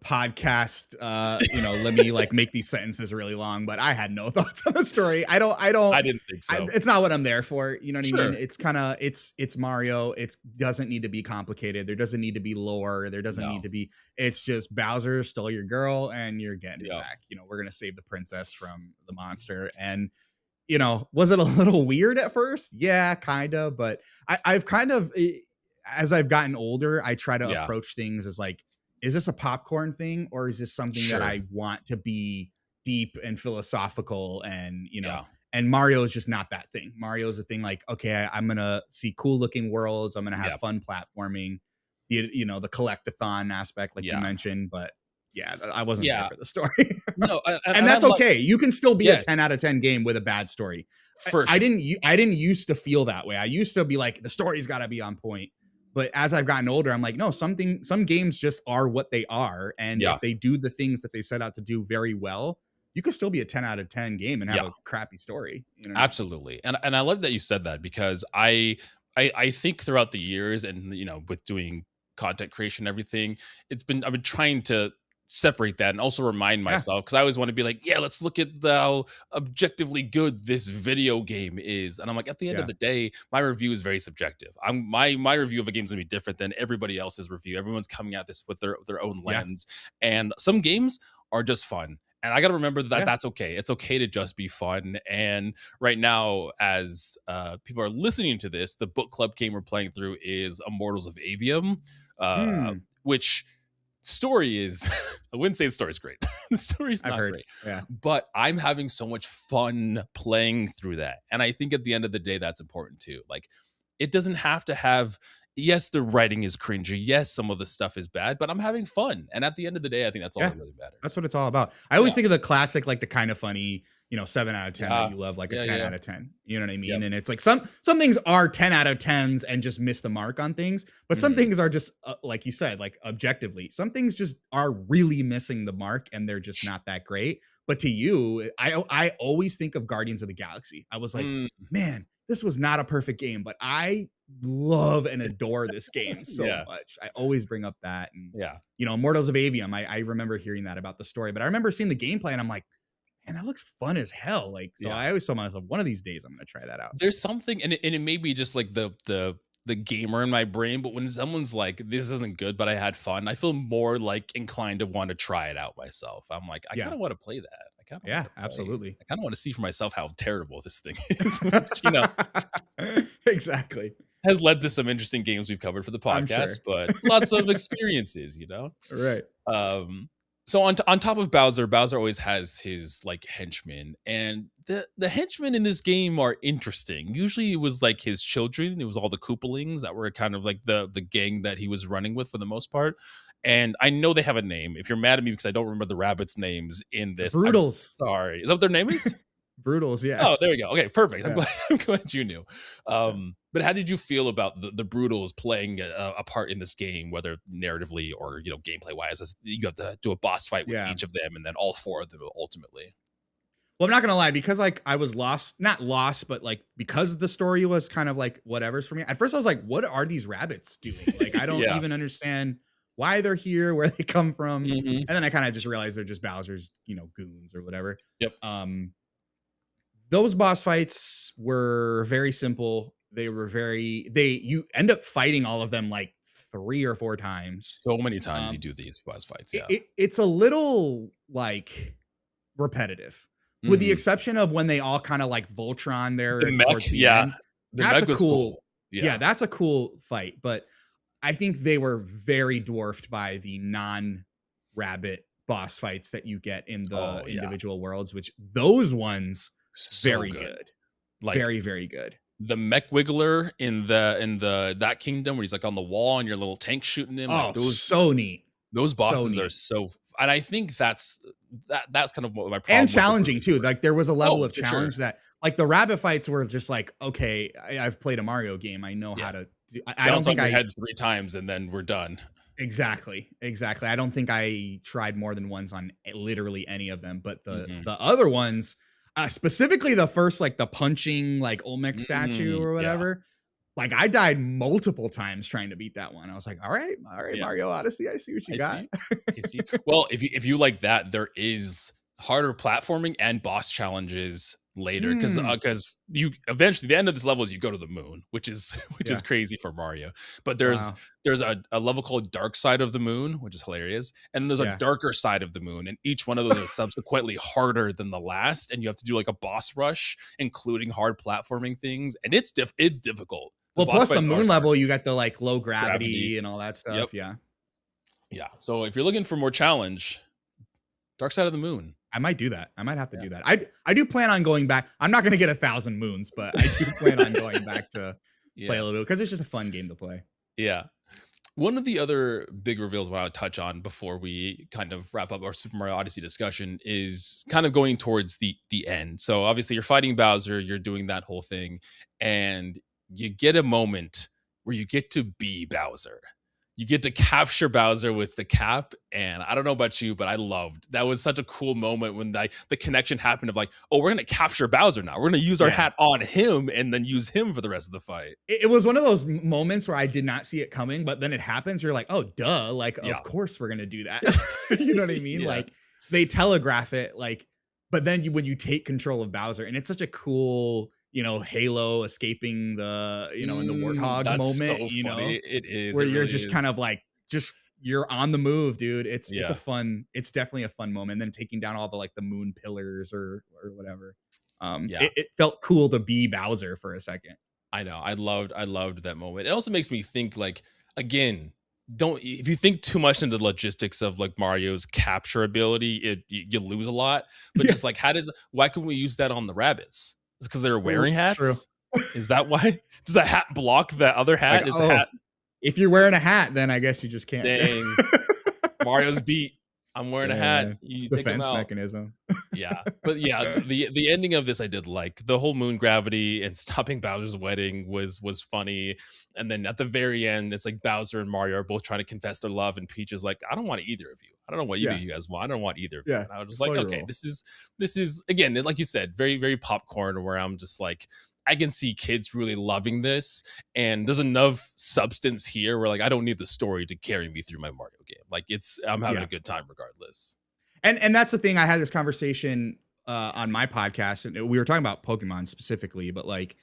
Speaker 2: podcast, let me like make these sentences really long, but I had no thoughts on the story. I
Speaker 1: didn't think so.
Speaker 2: It's not what I'm there for. You know what I mean? It's kind of, it's Mario. It doesn't need to be complicated. There doesn't need to be lore. There doesn't need to be, it's just Bowser stole your girl and you're getting it back. We're going to save the princess from the monster. And, was it a little weird at first? Yeah, kind of. But I've kind of, as I've gotten older, I try to approach things as like, is this a popcorn thing, or is this something that I want to be deep and philosophical? And, and Mario is just not that thing. Mario is the thing like, okay, I'm going to see cool looking worlds. I'm going to have fun platforming, the collectathon aspect, like you mentioned, but I wasn't there for the story.
Speaker 1: No,
Speaker 2: and that's okay. You can still be a 10 out of 10 game with a bad story. I didn't used to feel that way. I used to be like, the story's got to be on point. But as I've gotten older, I'm like, no, some games just are what they are. And
Speaker 1: Yeah.
Speaker 2: if they do the things that they set out to do very well, you could still be a 10 out of 10 game and have
Speaker 1: Yeah.
Speaker 2: a crappy story. You know what I mean?
Speaker 1: Absolutely. And I love that you said that because I think throughout the years and with doing content creation and everything, I've been trying to separate that and also remind
Speaker 2: Yeah.
Speaker 1: myself because I always want to be like, yeah, let's look at how objectively good this video game is. And I'm like, at the end of
Speaker 2: Yeah.
Speaker 1: the day, my review is very subjective. My review of a game is gonna be different than everybody else's review. Everyone's coming at this with their own
Speaker 2: Yeah.
Speaker 1: lens. And some games are just fun. And I got to remember that
Speaker 2: Yeah.
Speaker 1: that's okay. It's okay to just be fun. And right now, as people are listening to this, the book club game we're playing through is Immortals of Avium,
Speaker 2: Mm,
Speaker 1: which story is, I wouldn't say the story's great. The story's
Speaker 2: I've
Speaker 1: not
Speaker 2: heard.
Speaker 1: great,
Speaker 2: Yeah.
Speaker 1: but I'm having so much fun playing through that. And I think at the end of the day, that's important too. Like, it doesn't have to have, yes, the writing is cringy. Yes, some of the stuff is bad, but I'm having fun. And at the end of the day, I think that's all
Speaker 2: Yeah.
Speaker 1: that really
Speaker 2: That's
Speaker 1: matters.
Speaker 2: what it's all about. I always
Speaker 1: Yeah.
Speaker 2: think of the classic, like the kind of funny, 7 out of 10 that
Speaker 1: Yeah.
Speaker 2: you love, like a
Speaker 1: Yeah.
Speaker 2: 10
Speaker 1: Yeah.
Speaker 2: out of 10. You know what I
Speaker 1: Yep.
Speaker 2: mean? And it's like some things are 10 out of 10s and just miss the mark on things, but some
Speaker 1: Mhm.
Speaker 2: things are just like you said, like objectively, some things just are really missing the mark and they're just not that great. But to you, I always think of Guardians of the Galaxy. I was like,
Speaker 1: Mm,
Speaker 2: man, this was not a perfect game, but I love and adore this game so
Speaker 1: yeah.
Speaker 2: much. I always bring up that. And
Speaker 1: Yeah.
Speaker 2: Immortals of Avium. I remember hearing that about the story, but I remember seeing the gameplay and I'm like, man, that looks fun as hell. Like, so
Speaker 1: Yeah.
Speaker 2: I always told myself, one of these days I'm gonna try that out.
Speaker 1: There's something, and it may be just like the gamer in my brain, but when someone's like, "This isn't good, but I had fun," I feel more like inclined to want to try it out myself. I'm like, I kind
Speaker 2: Yeah,
Speaker 1: of want to play that. I kind of want
Speaker 2: yeah,
Speaker 1: to play.
Speaker 2: absolutely.
Speaker 1: I kind of want to see for myself how terrible this thing is, which
Speaker 2: Exactly.
Speaker 1: has led to some interesting games we've covered for the
Speaker 2: I'm
Speaker 1: podcast,
Speaker 2: sure.
Speaker 1: but lots of experiences.
Speaker 2: Right.
Speaker 1: Um, so on top of Bowser, Bowser always has his like henchmen, and the henchmen in this game are interesting. Usually, it was like his children. It was all the Koopalings that were kind of like the gang that he was running with for the most part. And I know they have a name. If you're mad at me because I don't remember the rabbits' names in
Speaker 2: The
Speaker 1: this, I'm
Speaker 2: Brutals.
Speaker 1: sorry. Is that what their name is?
Speaker 2: Brutals, yeah.
Speaker 1: Oh, there we go. Okay, perfect. I'm
Speaker 2: Yeah.
Speaker 1: glad, I'm glad you knew.
Speaker 2: Yeah.
Speaker 1: But how did you feel about the Brutals playing a part in this game, whether narratively or gameplay wise? As you have to do a boss fight with
Speaker 2: Yeah.
Speaker 1: each of them, and then all four of them ultimately.
Speaker 2: Well, I'm not gonna lie, because like I was lost, not lost, but like because the story was kind of like whatever's for me. At first, I was like, "What are these rabbits doing?" Like, I don't
Speaker 1: Yeah.
Speaker 2: even understand why they're here, where they come from.
Speaker 1: Hmm.
Speaker 2: And then I kind of just realized they're just Bowser's, goons or whatever.
Speaker 1: Yep.
Speaker 2: Those boss fights were very simple. They were you end up fighting all of them like 3 or 4 times.
Speaker 1: So many times you
Speaker 2: Um,
Speaker 1: do these boss fights. Yeah.
Speaker 2: it's a little like repetitive, with the
Speaker 1: Hmm.
Speaker 2: exception of when they all kind of like Voltron
Speaker 1: The
Speaker 2: there
Speaker 1: mech.
Speaker 2: towards the
Speaker 1: Yeah.
Speaker 2: end.
Speaker 1: The
Speaker 2: That's
Speaker 1: mech
Speaker 2: a
Speaker 1: was
Speaker 2: cool,
Speaker 1: cool.
Speaker 2: yeah,
Speaker 1: Yeah.
Speaker 2: that's a cool fight. But I think they were very dwarfed by the non-rabbit boss fights that you get in the
Speaker 1: Oh yeah.
Speaker 2: individual worlds, which those ones
Speaker 1: So
Speaker 2: very
Speaker 1: good.
Speaker 2: good,
Speaker 1: Like
Speaker 2: very very good.
Speaker 1: the mech wiggler in the that kingdom where he's like on the wall and your little tank shooting him. Like
Speaker 2: Oh,
Speaker 1: those
Speaker 2: so neat,
Speaker 1: those
Speaker 2: so
Speaker 1: bosses are
Speaker 2: neat.
Speaker 1: so, and I think that's kind of what my
Speaker 2: And
Speaker 1: problem with the
Speaker 2: challenging
Speaker 1: Brutals
Speaker 2: too.
Speaker 1: were.
Speaker 2: Like there was a level
Speaker 1: Oh,
Speaker 2: of
Speaker 1: for sure.
Speaker 2: challenge that, like the rabbit fights were just like, okay, I've played a Mario game. I know how
Speaker 1: Yeah.
Speaker 2: to do. I don't
Speaker 1: Bounce on
Speaker 2: think
Speaker 1: your
Speaker 2: I
Speaker 1: head 3 times and then we're done.
Speaker 2: exactly. I don't think I tried more than once on literally any of them. But the
Speaker 1: Mhm.
Speaker 2: the other ones, specifically the first, like the punching like Olmec statue
Speaker 1: Mm,
Speaker 2: or
Speaker 1: yeah.
Speaker 2: whatever. Like I died multiple times trying to beat that one. I was like, all right,
Speaker 1: Yeah.
Speaker 2: Mario Odyssey, I see what you
Speaker 1: I
Speaker 2: got.
Speaker 1: see. I see. Well, if you like that, there is harder platforming and boss challenges later because
Speaker 2: Hmm.
Speaker 1: you eventually the end of this level is you go to the moon, which is which is
Speaker 2: Yeah.
Speaker 1: crazy for Mario. But there's
Speaker 2: Wow.
Speaker 1: there's a level called Dark Side of the Moon, which is hilarious, and then there's a
Speaker 2: Yeah.
Speaker 1: darker side of the moon, and each one of those is subsequently harder than the last, and you have to do like a boss rush, including hard platforming things, and it's difficult. The
Speaker 2: Well,
Speaker 1: boss
Speaker 2: plus the
Speaker 1: fights are
Speaker 2: moon
Speaker 1: hard.
Speaker 2: level, you got the like low
Speaker 1: Gravity.
Speaker 2: gravity and all that
Speaker 1: Yep.
Speaker 2: stuff. Yeah.
Speaker 1: Yeah. So if you're looking for more challenge, Dark Side of the Moon.
Speaker 2: I might do that. I might have to
Speaker 1: Yeah.
Speaker 2: do that. I do plan on going back. I'm not going to get 1,000 moons, but I do plan on going back to play a
Speaker 1: Yeah.
Speaker 2: little bit because it's just a fun game to play.
Speaker 1: Yeah. One of the other big reveals I want to touch on before we kind of wrap up our Super Mario Odyssey discussion is kind of going towards the end. So obviously you're fighting Bowser, you're doing that whole thing, and you get a moment where you get to be Bowser. You get to capture Bowser with the cap, and I don't know about you, but I loved that. Was such a cool moment when the connection happened of like, oh, we're gonna capture Bowser now. We're gonna use our
Speaker 2: Yeah.
Speaker 1: hat on him and then use him for the rest of the fight.
Speaker 2: It was one of those moments where I did not see it coming, but then it happens. You're like, oh, duh. Like,
Speaker 1: Yeah.
Speaker 2: of course we're gonna do that. You know what I mean?
Speaker 1: Yeah.
Speaker 2: Like they telegraph it, like, but then when you take control of Bowser, and it's such a cool, you know, Halo escaping the, you know, in the warthog
Speaker 1: That's
Speaker 2: moment,
Speaker 1: so
Speaker 2: you know,
Speaker 1: funny. It is
Speaker 2: where
Speaker 1: it
Speaker 2: you're
Speaker 1: really
Speaker 2: just
Speaker 1: is.
Speaker 2: kind of like, just you're on the move, dude. It's
Speaker 1: Yeah.
Speaker 2: it's definitely a fun moment. And then taking down all the like the moon pillars or whatever.
Speaker 1: Yeah.
Speaker 2: It felt cool to be Bowser for a second.
Speaker 1: I know. I loved that moment. It also makes me think like, again, don't if you think too much into the logistics of like Mario's capture ability, you lose a lot. But just like why couldn't we use that on the rabbits? It's because they were wearing hats.
Speaker 2: True.
Speaker 1: Is that why? Does a hat block that other hat?
Speaker 2: Like,
Speaker 1: Is the hat
Speaker 2: if you're wearing a hat, then I guess you just can't.
Speaker 1: dang Mario's beat? I'm wearing a hat. You take him
Speaker 2: defense
Speaker 1: out.
Speaker 2: mechanism.
Speaker 1: Yeah, but yeah, the ending of this I did like. The whole moon gravity and stopping Bowser's wedding was funny, and then at the very end, it's like Bowser and Mario are both trying to confess their love, and Peach is like, "I don't want either of you. I don't know what either you guys want. I don't want either of you."
Speaker 2: Yeah,
Speaker 1: And I was just like, "Okay,
Speaker 2: roll.
Speaker 1: this is again, like you said, very very popcorn." Where I'm just like, I can see kids really loving this, and there's enough substance here where like I don't need the story to carry me through my Mario game. Like I'm having a good time regardless.
Speaker 2: And that's the thing. I had this conversation on my podcast, and we were talking about Pokemon specifically, but like,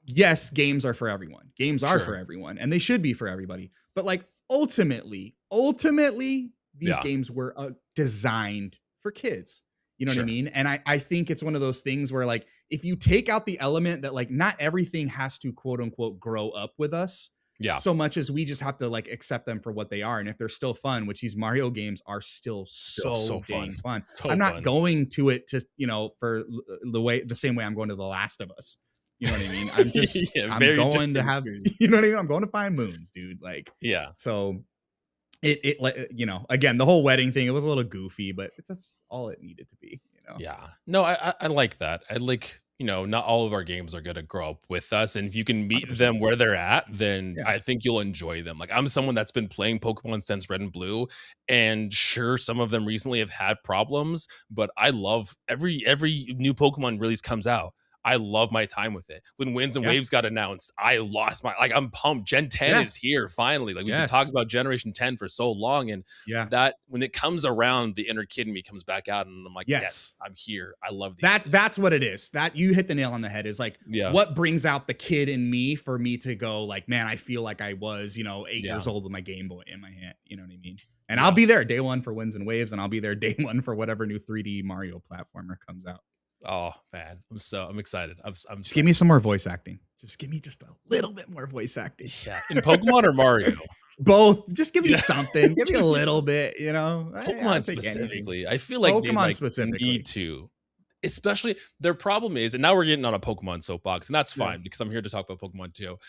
Speaker 2: yes, games are for everyone. Games are for everyone, and they should be for everybody. But like, ultimately, these games were designed for kids. You know what I mean? And I think it's one of those things where like, if you take out the element that like not everything has to quote unquote grow up with us.
Speaker 1: Yeah.
Speaker 2: So much as we just have to like accept them for what they are. And if they're still fun, which these Mario games are still so dang fun. I'm not going to it to, you know, for the same way I'm going to The Last of Us. You know what I mean? I'm just, I'm going to have, you know what I mean? I'm going to find moons, dude. Like,
Speaker 1: yeah.
Speaker 2: So it you know, again, the whole wedding thing, it was a little goofy, but that's all it needed to be, you know?
Speaker 1: Yeah. No, I like that. I like, you know, not all of our games are going to grow up with us. And if you can meet 100%. Them where they're at, then I think you'll enjoy them. Like I'm someone that's been playing Pokemon since Red and Blue. And sure, some of them recently have had problems, but I love every new Pokemon release comes out. I love my time with it. When Winds and Waves got announced, I lost my, like, I'm pumped. Gen 10 is here finally. Like we've been talking about Generation 10 for so long. And that when it comes around, the inner kid in me comes back out and I'm like, yes, I'm here. I love these
Speaker 2: that. That's what it is. That you hit the nail on the head is like, what brings out the kid in me for me to go like, man, I feel like I was, you know, 8 years old with my Game Boy in my hand. You know what I mean? And I'll be there day one for Winds and Waves, and I'll be there day one for whatever new 3D Mario platformer comes out.
Speaker 1: Oh man, I'm excited. I'm
Speaker 2: just give me some more voice acting. Just give me just a little bit more voice acting.
Speaker 1: Yeah, in Pokemon or Mario?
Speaker 2: Both. Just give me something. Give me a little bit. You know,
Speaker 1: Pokemon specifically. I feel like Pokemon specifically need to. Especially their problem is, and now we're getting on a Pokemon soapbox, and that's fine because I'm here to talk about Pokemon too.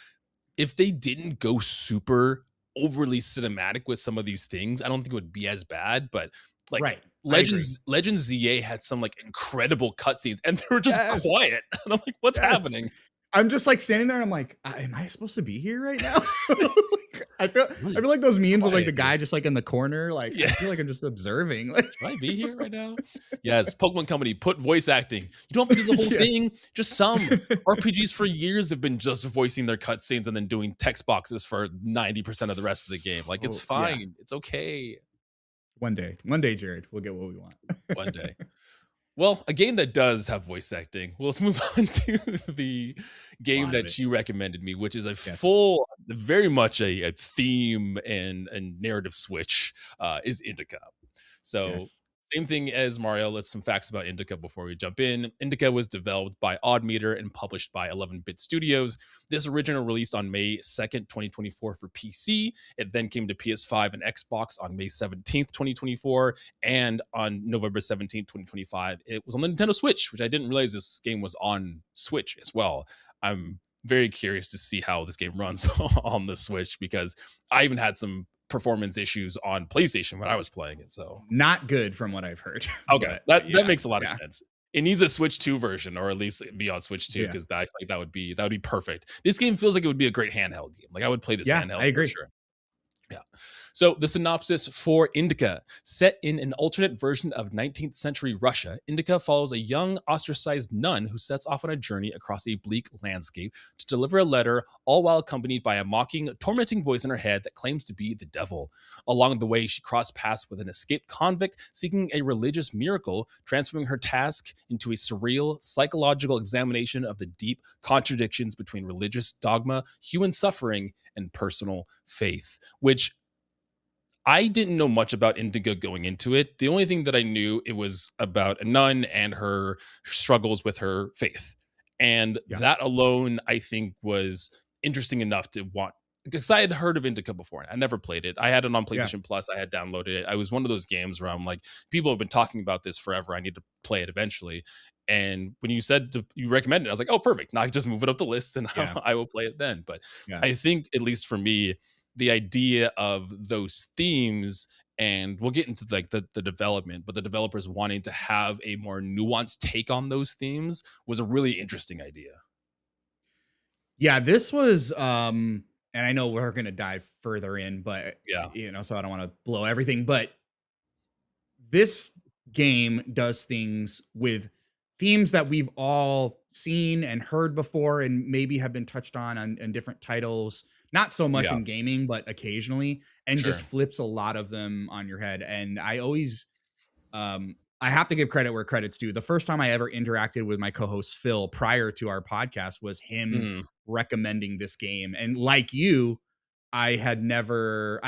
Speaker 1: If they didn't go super overly cinematic with some of these things, I don't think it would be as bad. But like Legends ZA had some like incredible cutscenes, and they were just quiet. And I'm like, what's happening?
Speaker 2: I'm just like standing there, and I'm like, am I supposed to be here right now? I feel like those memes of like the guy just like in the corner. Like I feel like I'm just observing. Like,
Speaker 1: should I be here right now? Yes, Pokemon Company, put voice acting. You don't have to do the whole thing. Just some RPGs for years have been just voicing their cutscenes and then doing text boxes for 90% of the rest of the game. Like it's fine. It's okay.
Speaker 2: One day, Jared, we'll get what we want.
Speaker 1: One day. Well, a game that does have voice acting. Well, let's move on to the game that you recommended me, which is a full, very much a theme and narrative switch, is Indika. So same thing as Mario. Let's some facts about Indika before we jump in. Indika was developed by Odd Meter and published by 11-Bit Studios. This original released on May 2nd, 2024 for PC. It then came to PS5 and Xbox on May 17th, 2024. And on November 17th, 2025, it was on the Nintendo Switch, which I didn't realize this game was on Switch as well. I'm very curious to see how this game runs on the Switch because I even had some performance issues on PlayStation when I was playing it. So
Speaker 2: not good from what I've heard.
Speaker 1: Okay, that makes a lot of sense. It needs a Switch 2 version, or at least be on Switch 2,
Speaker 2: Yeah.
Speaker 1: because I think that would be perfect. This game feels like it would be a great handheld game. Like I would play this
Speaker 2: Yeah, I
Speaker 1: handheld for
Speaker 2: agree.
Speaker 1: sure. Yeah. So the synopsis for Indika, set in an alternate version of 19th century Russia, Indika follows a young ostracized nun who sets off on a journey across a bleak landscape to deliver a letter, all while accompanied by a mocking, tormenting voice in her head that claims to be the devil. Along the way, she crossed paths with an escaped convict seeking a religious miracle, transforming her task into a surreal, psychological examination of the deep contradictions between religious dogma, human suffering, and personal faith, which I didn't know much about Indigo going into it. The only thing that I knew, it was about a nun and her struggles with her faith. And
Speaker 2: Yeah.
Speaker 1: that alone, I think, was interesting enough to want, because I had heard of Indica before. I never played it. I had it on
Speaker 2: Yeah.
Speaker 1: PlayStation Plus. I had downloaded it. I was one of those games where I'm like, people have been talking about this forever. I need to play it eventually. And when you said you recommended it, I was like, oh, perfect. Now I can just move it up the list and
Speaker 2: Yeah.
Speaker 1: I will play it then. But
Speaker 2: Yeah.
Speaker 1: I think, at least for me, the idea of those themes, and we'll get into like the development, but the developers wanting to have a more nuanced take on those themes was a really interesting idea.
Speaker 2: Yeah, this was and I know we're going to dive further in, but
Speaker 1: Yeah.
Speaker 2: so I don't want to blow everything, but this game does things with themes that we've all seen and heard before and maybe have been touched on different titles, not so much
Speaker 1: Yeah.
Speaker 2: in gaming, but occasionally, and just
Speaker 1: Sure.
Speaker 2: flips a lot of them on your head. And I have to give credit where credit's due. The first time I ever interacted with my co-host Phil prior to our podcast was him
Speaker 1: Mhm.
Speaker 2: recommending this game. And like you, I had never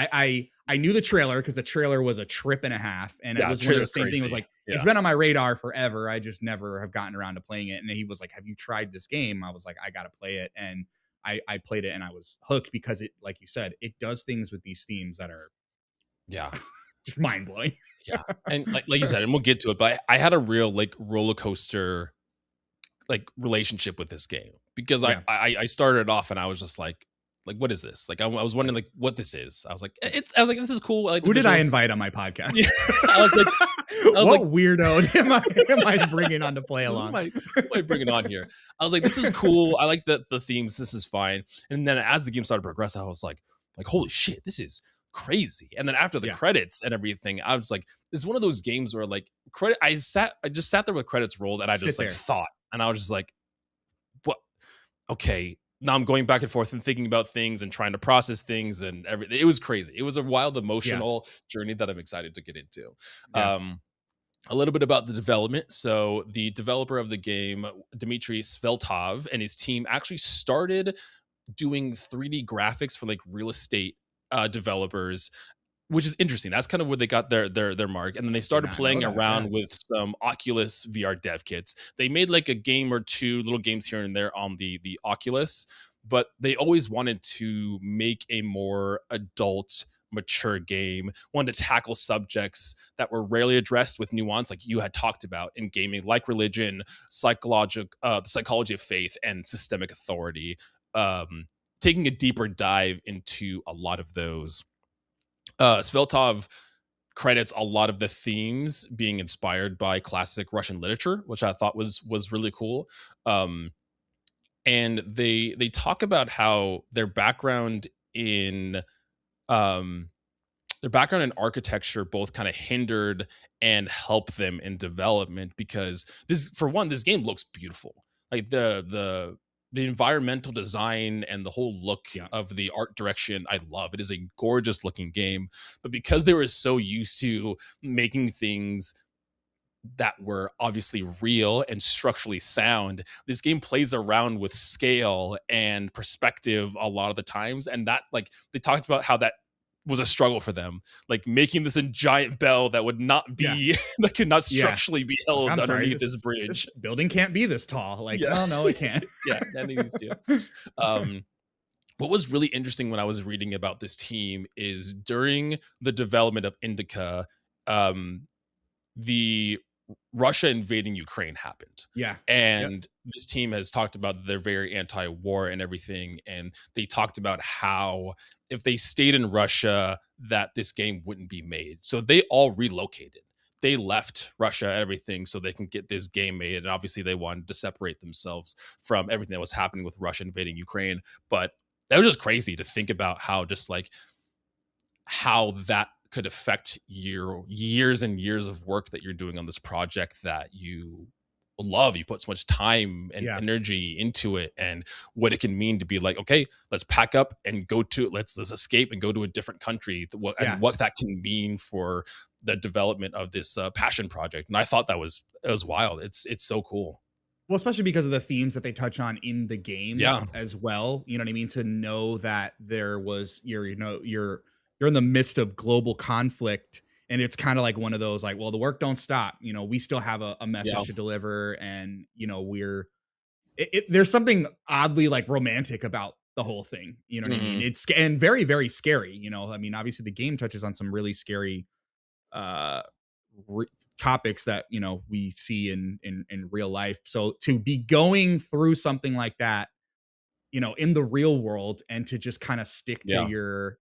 Speaker 2: I knew the trailer because the trailer was a trip and a half. And it
Speaker 1: Yeah,
Speaker 2: was one of
Speaker 1: trailer's
Speaker 2: those same things. It was
Speaker 1: crazy.
Speaker 2: like, it's
Speaker 1: Yeah.
Speaker 2: been on my radar forever. I just never have gotten around to playing it. And he was like, have you tried this game? I was like, I gotta play it. And I played it and I was hooked because it, like you said, it does things with these themes that are
Speaker 1: Yeah.
Speaker 2: just mind blowing.
Speaker 1: Yeah. And like you said, and we'll get to it, but I had a real like roller coaster like relationship with this game, because I
Speaker 2: Yeah.
Speaker 1: I started off and I was just like what is this? Like I was wondering like what this is. I was like, this is cool. I like the
Speaker 2: Who did I
Speaker 1: visuals.
Speaker 2: invite on my podcast?
Speaker 1: Yeah. I was like,
Speaker 2: what
Speaker 1: like,
Speaker 2: weirdo am I bringing on to play
Speaker 1: who
Speaker 2: along?
Speaker 1: am I bringing on here? I was like, this is cool. I like the themes. This is fine. And then as the game started to progress, I was like, holy shit, this is crazy. And then after the
Speaker 2: Yeah.
Speaker 1: credits and everything, I was like, it's one of those games where like I just sat there with credits rolled, and I
Speaker 2: Sit
Speaker 1: just like
Speaker 2: there.
Speaker 1: thought, and I was just like, what? Okay. Now I'm going back and forth and thinking about things and trying to process things and everything. It was crazy. It was a wild emotional journey that I'm excited to get into.
Speaker 2: Yeah.
Speaker 1: A little bit about the development. So the developer of the game, Dmitry Sveltov, and his team actually started doing 3D graphics for like real estate developers, which is interesting. That's kind of where they got their mark. And then they
Speaker 2: Did
Speaker 1: started
Speaker 2: not know
Speaker 1: playing
Speaker 2: that. Yeah.
Speaker 1: around with some Oculus VR dev kits. They made like a game or two little games here and there on the Oculus, but they always wanted to make a more adult, mature game, wanted to tackle subjects that were rarely addressed with nuance, like you had talked about in gaming, like religion, the psychology of faith, and systemic authority. Taking a deeper dive into a lot of those. Sveltov credits a lot of the themes being inspired by classic Russian literature, which I thought was really cool. Um, and they talk about how in um, their background in architecture both kind of hindered and helped them in development, because this game looks beautiful. Like the environmental design and the whole look
Speaker 2: Yeah.
Speaker 1: of the art direction, I love. It is a gorgeous looking game, but because they were so used to making things that were obviously real and structurally sound, this game plays around with scale and perspective a lot of the times. And that, like, they talked about how that was a struggle for them, like making this a giant bell that would not be that could not structurally be held
Speaker 2: I'm sorry,
Speaker 1: underneath this bridge.
Speaker 2: This building can't be this tall. Like,
Speaker 1: Yeah.
Speaker 2: well, no, it can't.
Speaker 1: Yeah, that needs to. What was really interesting when I was reading about this team is during the development of Indica, the Russia invading Ukraine happened.
Speaker 2: Yeah.
Speaker 1: And this team has talked about they're very anti-war and everything. And they talked about how if they stayed in Russia, that this game wouldn't be made. So they all relocated. they left Russia and everything so they can get this game made. And obviously they wanted to separate themselves from everything that was happening with Russia invading Ukraine. But that was just crazy to think about how just like how that could affect your years and years of work that you're doing on this project that you love. You put so much time and
Speaker 2: Yeah.
Speaker 1: energy into it, and what it can mean to be like, okay, let's pack up and go to let's escape and go to a different country.
Speaker 2: Yeah.
Speaker 1: What that can mean for the development of this passion project. And I thought that was it was wild. It's so cool.
Speaker 2: Well, especially because of the themes that they touch on in the game
Speaker 1: Yeah.
Speaker 2: as well. You know what I mean? To know that there was you're in the midst of global conflict, and it's kind of like one of those like, well, the work don't stop. You know, we still have a
Speaker 1: Yeah.
Speaker 2: message to deliver, and there's something oddly like romantic about the whole thing. You know what I mean?
Speaker 1: Hmm.
Speaker 2: It's and very, very scary. You know, I mean, obviously the game touches on some really scary uh topics that we see in real life. So to be going through something like that, in the real world, and to just kind of stick to
Speaker 1: Yeah.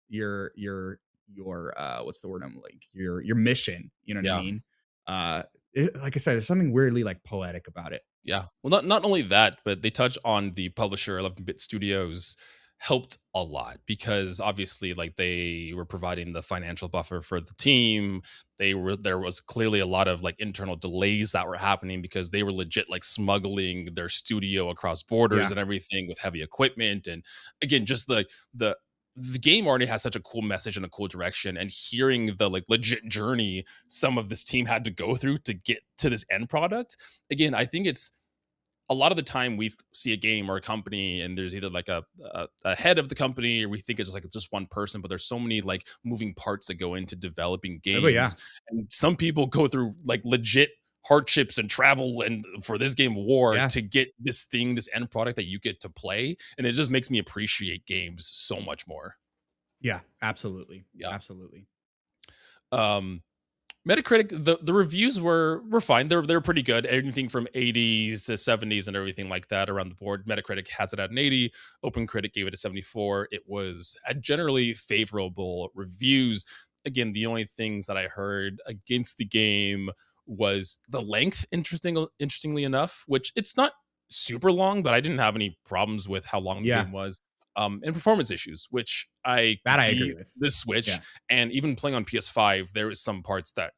Speaker 2: your what's the word I'm like your mission. You know what I
Speaker 1: Yeah.
Speaker 2: mean? Like I said, there's something weirdly like poetic about it.
Speaker 1: Yeah. Well, not only that, but they touch on the publisher 11-Bit Studios helped a lot because obviously like they were providing the financial buffer for the team. There was clearly a lot of like internal delays that were happening because they were legit like smuggling their studio across borders
Speaker 2: Yeah,
Speaker 1: and everything with heavy equipment. And again, just the the game already has such a cool message and a cool direction, and hearing the like legit journey some of this team had to go through to get to this end product. Again, I think it's a lot of the time we see a game or a company and there's either like a head of the company, or we think it's just one person, but there's so many like moving parts that go into developing
Speaker 2: but yeah,
Speaker 1: games. And some people go through like legit hardships and travel and for this game war
Speaker 2: yeah,
Speaker 1: to get this end product that you get to play. And it just makes me appreciate games so much more.
Speaker 2: yeah, absolutely,
Speaker 1: Yeah.
Speaker 2: absolutely.
Speaker 1: um Metacritic, the reviews were fine. They're pretty good. Anything from 80s to 70s and everything like that around the board. Metacritic has it at an 80. OpenCritic gave it a 74. It was a generally favorable reviews. Again, the only things that I heard against the game was the length. Interestingly enough, which it's not super long, but I didn't have any problems with how long the
Speaker 2: Yeah,
Speaker 1: game was. And performance issues, which I can
Speaker 2: that I agree
Speaker 1: see
Speaker 2: with.
Speaker 1: the Switch,
Speaker 2: Yeah,
Speaker 1: and even playing on PS5, there was some parts that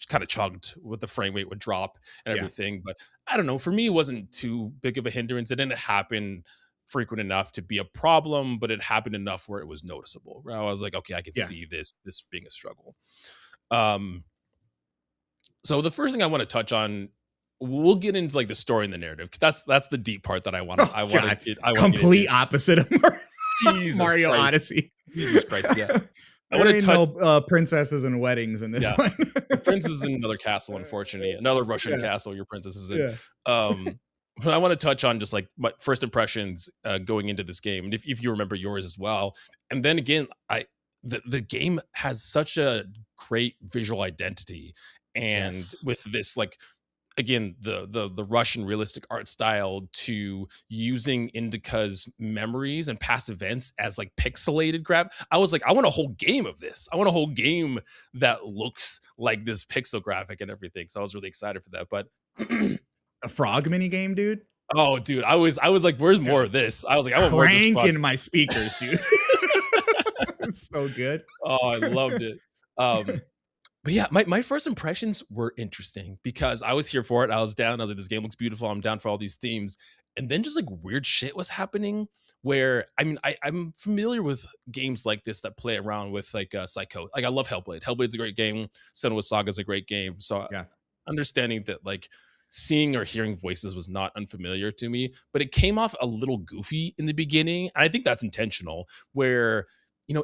Speaker 1: kind of chugged with the frame rate would drop and
Speaker 2: yeah,
Speaker 1: everything. But I don't know. For me, it wasn't too big of a hindrance. It didn't happen frequent enough to be a problem, but it happened enough where it was noticeable. Where I was like, okay, I can
Speaker 2: yeah.
Speaker 1: see this being a struggle. Um, so the first thing I want to touch on, we'll get into like the story and the narrative, because that's the deep part that
Speaker 2: Oh God,
Speaker 1: I want to get
Speaker 2: complete
Speaker 1: into.
Speaker 2: opposite of
Speaker 1: Jesus
Speaker 2: Mario
Speaker 1: Christ.
Speaker 2: Odyssey.
Speaker 1: Jesus Christ. Yeah. I want
Speaker 2: There
Speaker 1: to
Speaker 2: ain't
Speaker 1: touch.
Speaker 2: no princesses and weddings in this
Speaker 1: Yeah.
Speaker 2: one.
Speaker 1: Your prince is in another castle, unfortunately. Another Russian
Speaker 2: Yeah,
Speaker 1: castle your princess is in.
Speaker 2: yeah,
Speaker 1: Um, but I want to touch on just like my first impressions going into this game, and if you remember yours as well. And then again, the game has such a great visual identity, and
Speaker 2: yes,
Speaker 1: with this like again the Russian realistic art style to using Indica's memories and past events as like pixelated crap. I was like, I want a whole game of this. I want a whole game that looks like this pixel graphic and everything. So I was really excited for that. But
Speaker 2: a frog mini game, dude.
Speaker 1: oh, dude, I was like, where's more
Speaker 2: Yeah.
Speaker 1: of this? I was like, I want more of this frog.
Speaker 2: Cranking my speakers, dude. It's so good.
Speaker 1: Oh, I loved it. Um, But yeah, my first impressions were interesting because I was here for it. I was down. I was like, this game looks beautiful. I'm down for all these themes. And then just like weird shit was happening where I mean, I'm familiar with games like this that play around with like psycho. Like I love Hellblade. Hellblade's a great game. Senua Saga's a great game. So
Speaker 2: Yeah,
Speaker 1: understanding that like seeing or hearing voices was not unfamiliar to me, but it came off a little goofy in the beginning. And I think that's intentional, where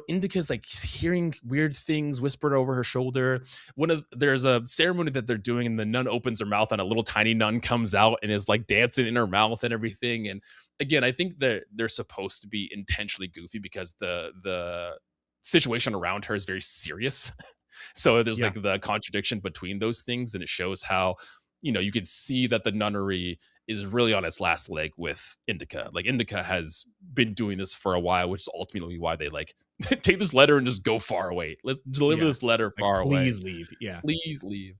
Speaker 1: Indica's like hearing weird things whispered over her shoulder. There's a ceremony that they're doing, and the nun opens her mouth, and a little tiny nun comes out and is like dancing in her mouth and everything. And again, I think that they're supposed to be intentionally goofy because the situation around her is very serious. So there's
Speaker 2: yeah,
Speaker 1: like the contradiction between those things, and it shows how you could see that the nunnery is really on its last leg with Indika. Like Indika has been doing this for a while, which is ultimately why they like take this letter and just go far away. Let's deliver
Speaker 2: Yeah.
Speaker 1: this letter
Speaker 2: Like,
Speaker 1: far away.
Speaker 2: please leave. Yeah.
Speaker 1: Please leave.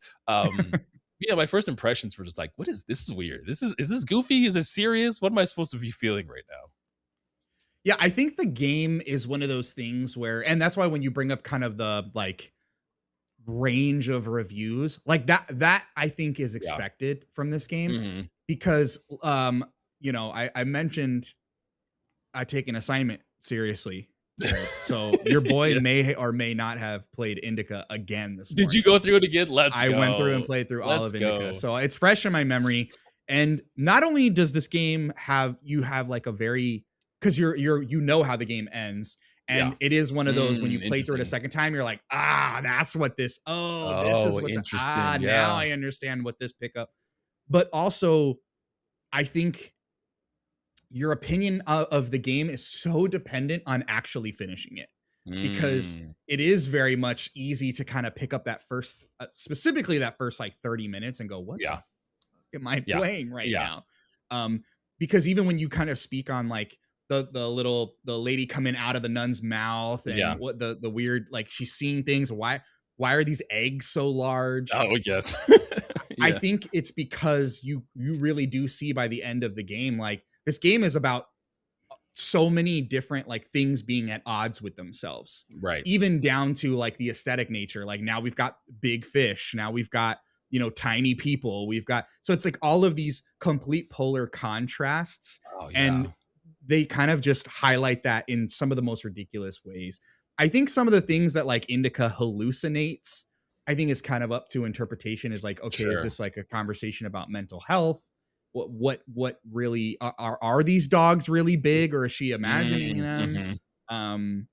Speaker 1: Yeah, my first impressions were just like, what is this? Is weird. Is this goofy? Is this serious? What am I supposed to be feeling right now?
Speaker 2: Yeah, I think the game is one of those things where, and that's why when you bring up kind of the like range of reviews, like that I think is
Speaker 1: Yeah.
Speaker 2: expected from this game
Speaker 1: Hmm.
Speaker 2: because I mentioned I take an assignment seriously, Jarrett. So your boy
Speaker 1: Yeah.
Speaker 2: may or may not have played Indica again this
Speaker 1: Did you
Speaker 2: morning.
Speaker 1: go through it again? Let's
Speaker 2: I went through and
Speaker 1: go.
Speaker 2: played through all
Speaker 1: Let's
Speaker 2: of Indica.
Speaker 1: go.
Speaker 2: So it's fresh in my memory. And not only does this game have like a very, because you know how the game ends.
Speaker 1: Yeah.
Speaker 2: And it is one of those when you play through it a
Speaker 1: Interesting.
Speaker 2: second time, you're like, that's what this is
Speaker 1: Oh,
Speaker 2: what
Speaker 1: interesting.
Speaker 2: now
Speaker 1: Yeah.
Speaker 2: I understand what this pickup. But also, I think your opinion of the game is so dependent on actually finishing it because
Speaker 1: Mm,
Speaker 2: it is very much easy to kind of pick up that first specifically that first like 30 minutes and go, what the
Speaker 1: yeah.
Speaker 2: fuck am I
Speaker 1: Yeah.
Speaker 2: playing right
Speaker 1: Yeah.
Speaker 2: now? Because even when you kind of speak on like the lady coming out of the nun's mouth and
Speaker 1: Yeah.
Speaker 2: what the weird, like she's seeing things, why are these eggs so large?
Speaker 1: Oh, yes.
Speaker 2: I
Speaker 1: Yeah.
Speaker 2: think it's because you really do see by the end of the game, like this game is about so many different like things being at odds with themselves,
Speaker 1: Right.
Speaker 2: even down to like the aesthetic nature. Like now we've got big fish, now we've got tiny people, we've got, so it's like all of these complete polar contrasts,
Speaker 1: Oh,
Speaker 2: and
Speaker 1: yeah.
Speaker 2: they kind of just highlight that in some of the most ridiculous ways. I think some of the things that like Indica hallucinates, I think is kind of up to interpretation. Is like, okay, is
Speaker 1: Sure.
Speaker 2: this like a conversation about mental health? What really are these dogs really big, or is she imagining
Speaker 1: Mm,
Speaker 2: them?
Speaker 1: mhm.
Speaker 2: Um,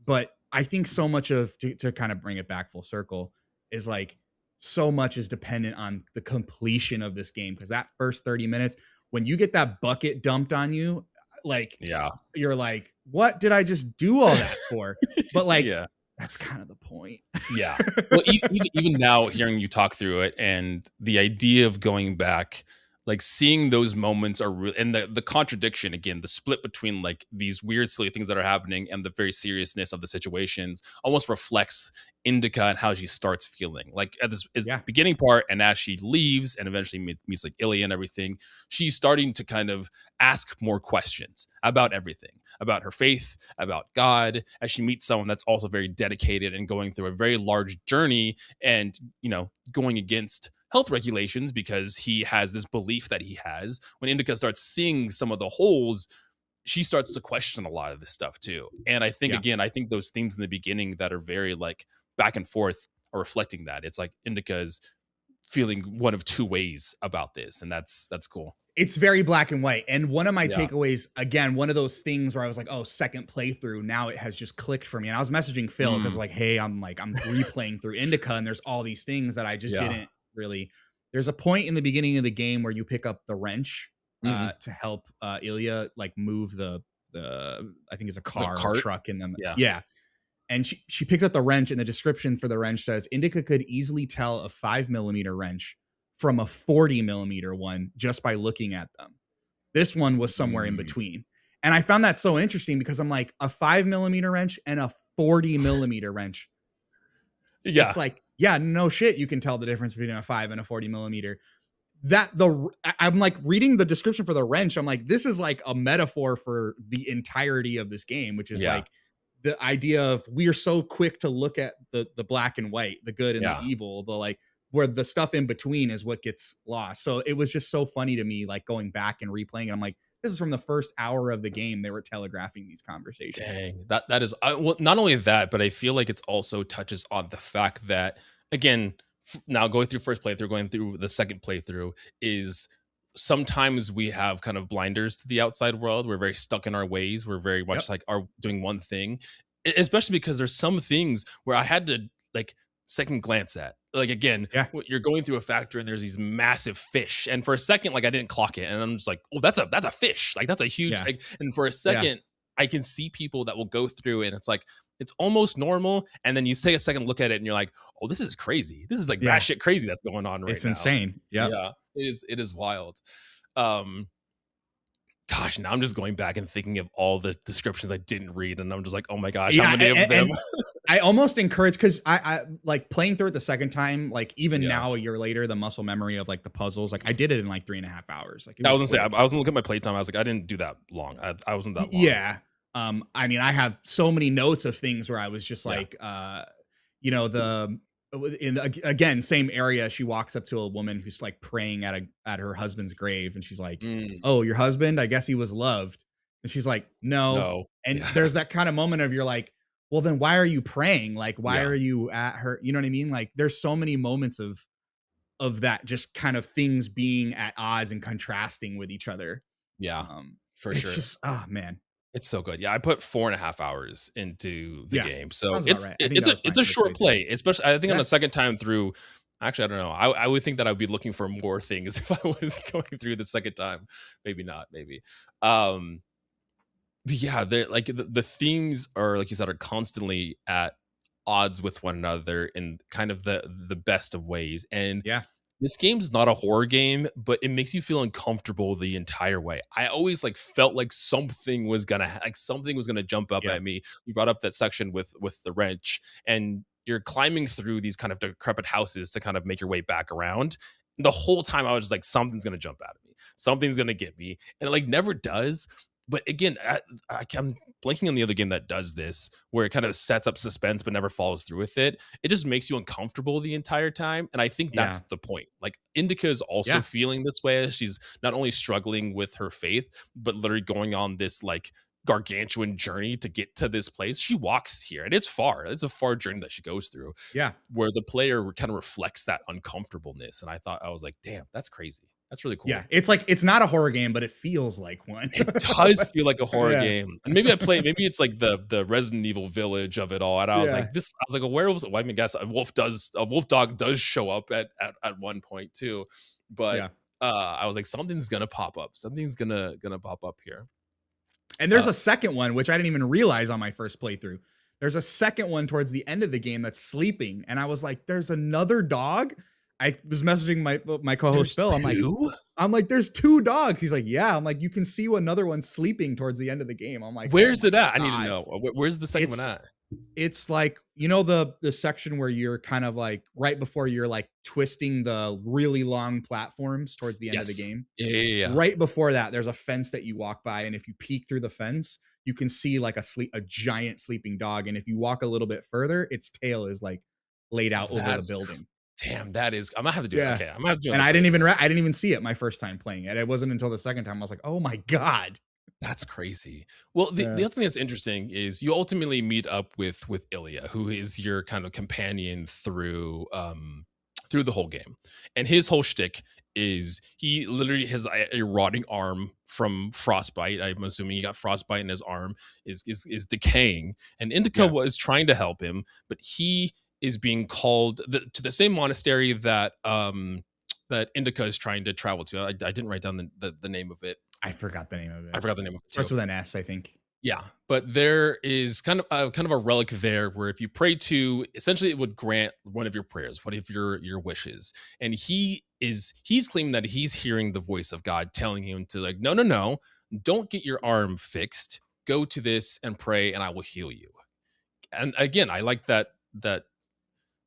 Speaker 2: but I think so much of to kind of bring it back full circle is like so much is dependent on the completion of this game, because that first 30 minutes when you get that bucket dumped on you, like
Speaker 1: Yeah.
Speaker 2: you're like, what did I just do all that for? But like
Speaker 1: Yeah.
Speaker 2: that's kind of the point.
Speaker 1: Yeah. Well, even now, hearing you talk through it and the idea of going back, like seeing those moments are real, and the contradiction again, the split between like these weird, silly things that are happening and the very seriousness of the situations almost reflects Indica and how she starts feeling. Like at this its
Speaker 2: Yeah.
Speaker 1: beginning part, and as she leaves and eventually meets like Ilya and everything, she's starting to kind of ask more questions about everything, about her faith, about God, as she meets someone that's also very dedicated and going through a very large journey and, going against health regulations because he has this belief that he has. When Indica starts seeing some of the holes, she starts to question a lot of this stuff too. And
Speaker 2: Yeah.
Speaker 1: I think those themes in the beginning that are very like back and forth are reflecting that. It's like Indica's feeling one of two ways about this, and that's cool.
Speaker 2: It's very black and white. And one of my
Speaker 1: Yeah.
Speaker 2: takeaways, again, one of those things where I was like, oh, second playthrough, now it has just clicked for me. And I was messaging Phil because
Speaker 1: Mm,
Speaker 2: like, hey, I'm replaying through Indica and there's all these things that I just
Speaker 1: yeah.
Speaker 2: didn't really. There's a point in the beginning of the game where you pick up the wrench
Speaker 1: Mhm.
Speaker 2: to help Ilya like move the I think it's a
Speaker 1: The
Speaker 2: car or
Speaker 1: cart.
Speaker 2: truck in them.
Speaker 1: Yeah.
Speaker 2: Yeah. And she picks up the wrench, and the description for the wrench says Indica could easily tell a 5 millimeter wrench from a 40 millimeter one just by looking at them. This one was somewhere in
Speaker 1: Mm,
Speaker 2: between. And I found that so interesting because I'm like, a 5 millimeter wrench and a 40 millimeter wrench.
Speaker 1: yeah.
Speaker 2: It's like, yeah, no shit. You can tell the difference between a 5 and a 40 millimeter. I'm like reading the description for the wrench. I'm like, this is like a metaphor for the entirety of this game, which is
Speaker 1: Yeah.
Speaker 2: like the idea of we are so quick to look at the black and white, the good and the
Speaker 1: Yeah.
Speaker 2: evil, the like where the stuff in between is what gets lost. So it was just so funny to me, like going back and replaying it. I'm like, this is from the first hour of the game. They were telegraphing these conversations.
Speaker 1: Dang, that is well, not only that, but I feel like it's also touches on the fact that again, now going through first playthrough, going through the second playthrough is sometimes we have kind of blinders to the outside world. We're very stuck in our ways. We're very much
Speaker 2: Yep.
Speaker 1: like are doing one thing, especially because there's some things where I had to like second glance at. Like again,
Speaker 2: Yeah.
Speaker 1: you're going through a factory and there's these massive fish, and for a second, like I didn't clock it, and I'm just like, oh, that's a fish, like that's a huge
Speaker 2: Yeah.
Speaker 1: like. And for a
Speaker 2: Yeah.
Speaker 1: second, I can see people that will go through, and it's like it's almost normal, and then you take a second look at it and you're like, oh, this is crazy. This is like
Speaker 2: Yeah,
Speaker 1: batshit crazy that's going on right
Speaker 2: it's
Speaker 1: now.
Speaker 2: insane. Yep.
Speaker 1: Yeah, it is wild. Um, Gosh, now I'm just going back and thinking of all the descriptions I didn't read, and I'm just like, oh my gosh, how
Speaker 2: Yeah,
Speaker 1: many of them?
Speaker 2: and I almost encourage, because I like playing through it the second time, like even
Speaker 1: Yeah.
Speaker 2: now a year later, the muscle memory of like the puzzles, like I did it in like 3.5 hours. Like it
Speaker 1: I was
Speaker 2: was
Speaker 1: gonna say,
Speaker 2: quick.
Speaker 1: I was gonna look at my playtime. I was like, I didn't do that long. I wasn't that long.
Speaker 2: Yeah. I mean, I have so many notes of things where I was just
Speaker 1: Yeah.
Speaker 2: like, the in again, same area. She walks up to a woman who's like praying at her husband's grave, and she's like,
Speaker 1: Mm,
Speaker 2: "Oh, your husband? I guess he was loved." And she's like, "No."
Speaker 1: no.
Speaker 2: And
Speaker 1: Yeah.
Speaker 2: there's that kind of moment of you're like, "Well, then why are you praying? Like, why
Speaker 1: Yeah.
Speaker 2: are you at her?" You know what I mean? Like, there's so many moments of that, just kind of things being at odds and contrasting with each other.
Speaker 1: Yeah.
Speaker 2: Um,
Speaker 1: For
Speaker 2: it's
Speaker 1: sure.
Speaker 2: just, oh man,
Speaker 1: It's so good. Yeah, I put 4.5 hours into the
Speaker 2: yeah,
Speaker 1: game, so
Speaker 2: sounds about right. I think
Speaker 1: it's
Speaker 2: that
Speaker 1: a
Speaker 2: was my first
Speaker 1: short
Speaker 2: playthrough.
Speaker 1: play. Especially, I think on
Speaker 2: Yeah.
Speaker 1: the second time through. Actually, I don't know. I would think that I would be looking for more things if I was going through the second time. Maybe not. Maybe. Um, but yeah, they're like the themes are, like you said, are constantly at odds with one another in kind of the best of ways. And
Speaker 2: Yeah.
Speaker 1: this game's not a horror game, but it makes you feel uncomfortable the entire way. I always like felt like something was gonna like something was gonna jump up
Speaker 2: Yeah.
Speaker 1: at me. You brought up that section with the wrench, and you're climbing through these kind of decrepit houses to kind of make your way back around. The whole time I was just like, something's gonna jump out at me, something's gonna get me, and it like never does. But again, I'm blanking on the other game that does this, where it kind of sets up suspense but never follows through with it. It just makes you uncomfortable the entire time. And I think that's
Speaker 2: Yeah.
Speaker 1: the point. Like Indica is also
Speaker 2: Yeah.
Speaker 1: feeling this way as she's not only struggling with her faith, but literally going on this like gargantuan journey to get to this place. She walks here and it's far. It's a far journey that she goes through,
Speaker 2: Yeah.
Speaker 1: where the player kind of reflects that uncomfortableness. And I was like, damn, that's crazy. That's really
Speaker 2: Yeah.
Speaker 1: cool.
Speaker 2: It's like, it's not a horror game, but it feels like one.
Speaker 1: It does feel like a horror
Speaker 2: Yeah.
Speaker 1: game, and maybe it's like the Resident Evil Village of it all, and
Speaker 2: Yeah.
Speaker 1: I was like, a werewolf. Well, I mean, guess a wolf dog does show up at one point too, but
Speaker 2: Yeah.
Speaker 1: I was like, something's gonna pop up, something's gonna pop up here.
Speaker 2: And there's
Speaker 1: Uh,
Speaker 2: a second one, which I didn't even realize on my first playthrough. There's a second one towards the end of the game that's sleeping. And I was like, there's another dog. I was messaging my co-host
Speaker 1: there's
Speaker 2: Phil.
Speaker 1: two.
Speaker 2: I'm like, there's two dogs. He's like, yeah. I'm like, you can see another one sleeping towards the end of the game. I'm like, oh
Speaker 1: Where's
Speaker 2: my
Speaker 1: it at? I need to
Speaker 2: God.
Speaker 1: know. Where's the second one
Speaker 2: It's
Speaker 1: at?
Speaker 2: it's like, the section where you're kind of like right before you're like twisting the really long platforms towards the end of the
Speaker 1: Yes.
Speaker 2: game.
Speaker 1: Yeah.
Speaker 2: Right before that, there's a fence that you walk by, and if you peek through the fence, you can see like a giant sleeping dog. And if you walk a little bit further, its tail is like laid out over the
Speaker 1: That's
Speaker 2: building.
Speaker 1: damn. That is. I'm gonna have to do it.
Speaker 2: Yeah.
Speaker 1: Okay, I'm gonna have to do
Speaker 2: And
Speaker 1: another playthrough.
Speaker 2: I didn't even see it my first time playing it. It wasn't until the second time I was like, oh my God.
Speaker 1: That's crazy. Well,
Speaker 2: Yeah.
Speaker 1: the other thing that's interesting is you ultimately meet up with Ilya, who is your kind of companion through the whole game. And his whole shtick is he literally has a rotting arm from frostbite. I'm assuming he got frostbite in his arm is decaying. And Indica
Speaker 2: Yeah.
Speaker 1: was trying to help him, but he is being called to the same monastery that Indica is trying to travel to. I didn't write down the name of it.
Speaker 2: I forgot the name of
Speaker 1: I
Speaker 2: it.
Speaker 1: forgot the name of it too.
Speaker 2: Starts with an S, I think.
Speaker 1: Yeah, but there is kind of a relic there where if you pray to, essentially it would grant one of your prayers, one of your wishes. And he's claiming that he's hearing the voice of God telling him to like, no, no, no, don't get your arm fixed. Go to this and pray, and I will heal you. And again, I like that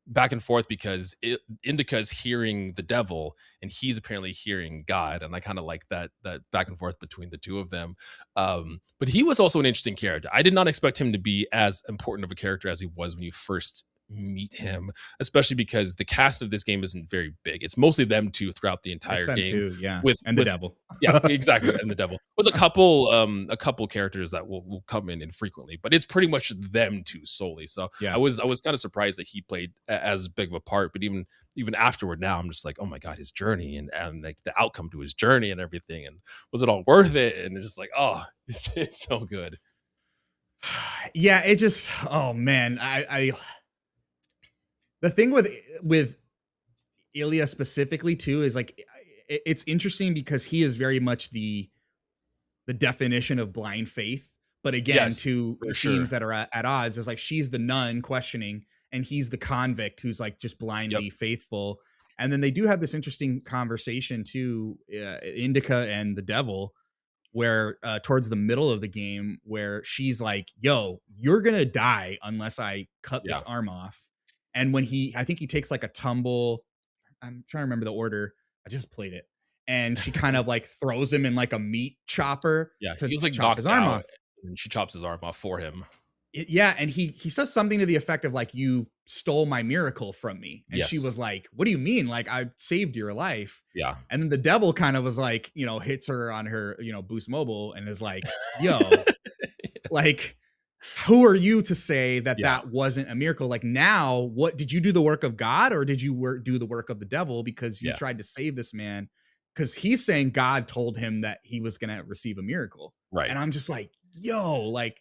Speaker 1: back and forth because Indica is hearing the devil and he's apparently hearing God, and I kind of like that back and forth between the two of them. But he was also an interesting character. I did not expect him to be as important of a character as he was when you first meet him, especially because the cast of this game isn't very big. It's mostly them two throughout the
Speaker 2: It's
Speaker 1: entire
Speaker 2: them
Speaker 1: game
Speaker 2: too. Yeah.
Speaker 1: with
Speaker 2: And the devil.
Speaker 1: yeah, exactly, and the devil with a couple characters that will come in infrequently, but it's pretty much them two solely. So
Speaker 2: Yeah.
Speaker 1: I was kind of surprised that he played as big of a part, but even afterward, now I'm just like, oh my god, his journey and like the outcome to his journey and everything, and was it all worth it? And it's just like, oh, it's so good.
Speaker 2: Yeah, it just, oh man, I the thing with Ilya specifically too is like it's interesting because he is very much the definition of blind faith, but again,
Speaker 1: Yes,
Speaker 2: two
Speaker 1: for
Speaker 2: themes
Speaker 1: sure.
Speaker 2: that are at odds is like she's the nun questioning, and he's the convict who's like just
Speaker 1: Yep.
Speaker 2: blindly faithful. And then they do have this interesting conversation too, Indica and the devil, where towards the middle of the game, where she's like, "Yo, you're gonna die unless I cut this
Speaker 1: Yeah.
Speaker 2: arm off." And when I think he takes like a tumble. I'm trying to remember the order. I just played it, and she kind of like throws him in like a meat chopper
Speaker 1: Yeah,
Speaker 2: to
Speaker 1: he was, like,
Speaker 2: chop his
Speaker 1: knocked
Speaker 2: arm
Speaker 1: out,
Speaker 2: off.
Speaker 1: and she chops his arm off for him.
Speaker 2: Yeah, and he says something to the effect of like, "You stole my miracle from me," and she
Speaker 1: Yes.
Speaker 2: was like, "What do you mean? Like I saved your life?"
Speaker 1: Yeah.
Speaker 2: And then the devil kind of was like, hits her on her, Boost Mobile, and is like, "Yo, like, who are you to say that
Speaker 1: Yeah.
Speaker 2: that wasn't a miracle? Like, now, what did you do the work of God, or did you do the work of the devil because you
Speaker 1: Yeah.
Speaker 2: tried to save this man?" Because he's saying God told him that he was gonna receive a miracle,
Speaker 1: Right.
Speaker 2: and I'm just like, "Yo, like,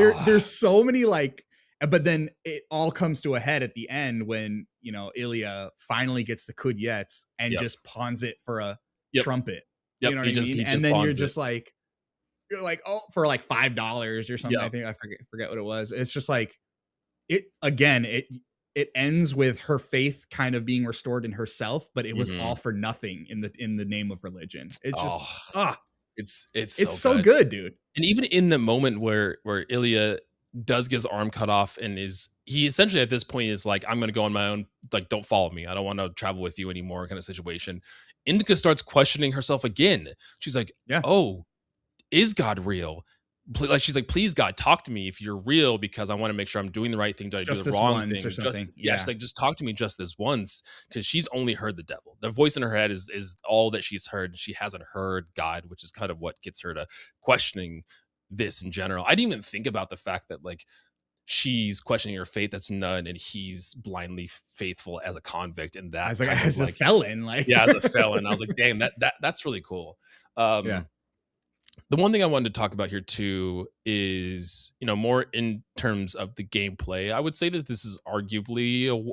Speaker 1: Ah,
Speaker 2: there's so many like." But then it all comes to a head at the end when Ilya finally gets the kudyets and
Speaker 1: yep.
Speaker 2: just pawns it for a
Speaker 1: Yep.
Speaker 2: trumpet. You
Speaker 1: Yep.
Speaker 2: know what
Speaker 1: He
Speaker 2: I
Speaker 1: just
Speaker 2: mean?
Speaker 1: he
Speaker 2: And
Speaker 1: just
Speaker 2: then you're
Speaker 1: pawns it.
Speaker 2: just like, oh, for like $5 or something. I
Speaker 1: Yep.
Speaker 2: think I forget what it was. It's just like it again. It ends with her faith kind of being restored in herself, but it was all
Speaker 1: Mhm.
Speaker 2: for nothing in the name of religion. It's
Speaker 1: Oh,
Speaker 2: just
Speaker 1: it's
Speaker 2: it's
Speaker 1: so
Speaker 2: so
Speaker 1: good.
Speaker 2: good, dude.
Speaker 1: And even in the moment where Ilya does get his arm cut off and he essentially at this point is like, I'm gonna go on my own, like, don't follow me. I don't want to travel with you anymore, kind of situation. Indica starts questioning herself again. She's like,
Speaker 2: Yeah,
Speaker 1: oh, is God real? Like she's like, please God, talk to me if you're real, because I want to make sure I'm doing the right thing. Did I do
Speaker 2: just
Speaker 1: the
Speaker 2: this
Speaker 1: wrong
Speaker 2: once or
Speaker 1: thing?
Speaker 2: something.
Speaker 1: Yeah, she's
Speaker 2: Yeah,
Speaker 1: like, just talk to me just this once, because she's only heard the devil. The voice in her head is all that she's heard. She hasn't heard God, which is kind of what gets her to questioning this in general. I didn't even think about the fact that like she's questioning her faith that's none, and he's blindly faithful as a convict, and that
Speaker 2: as like
Speaker 1: kind of
Speaker 2: as a
Speaker 1: like
Speaker 2: felon, like
Speaker 1: yeah, as a felon. I was like, damn, that's really cool.
Speaker 2: yeah.
Speaker 1: Um, the one thing I wanted to talk about here too is, more in terms of the gameplay. I would say that this is arguably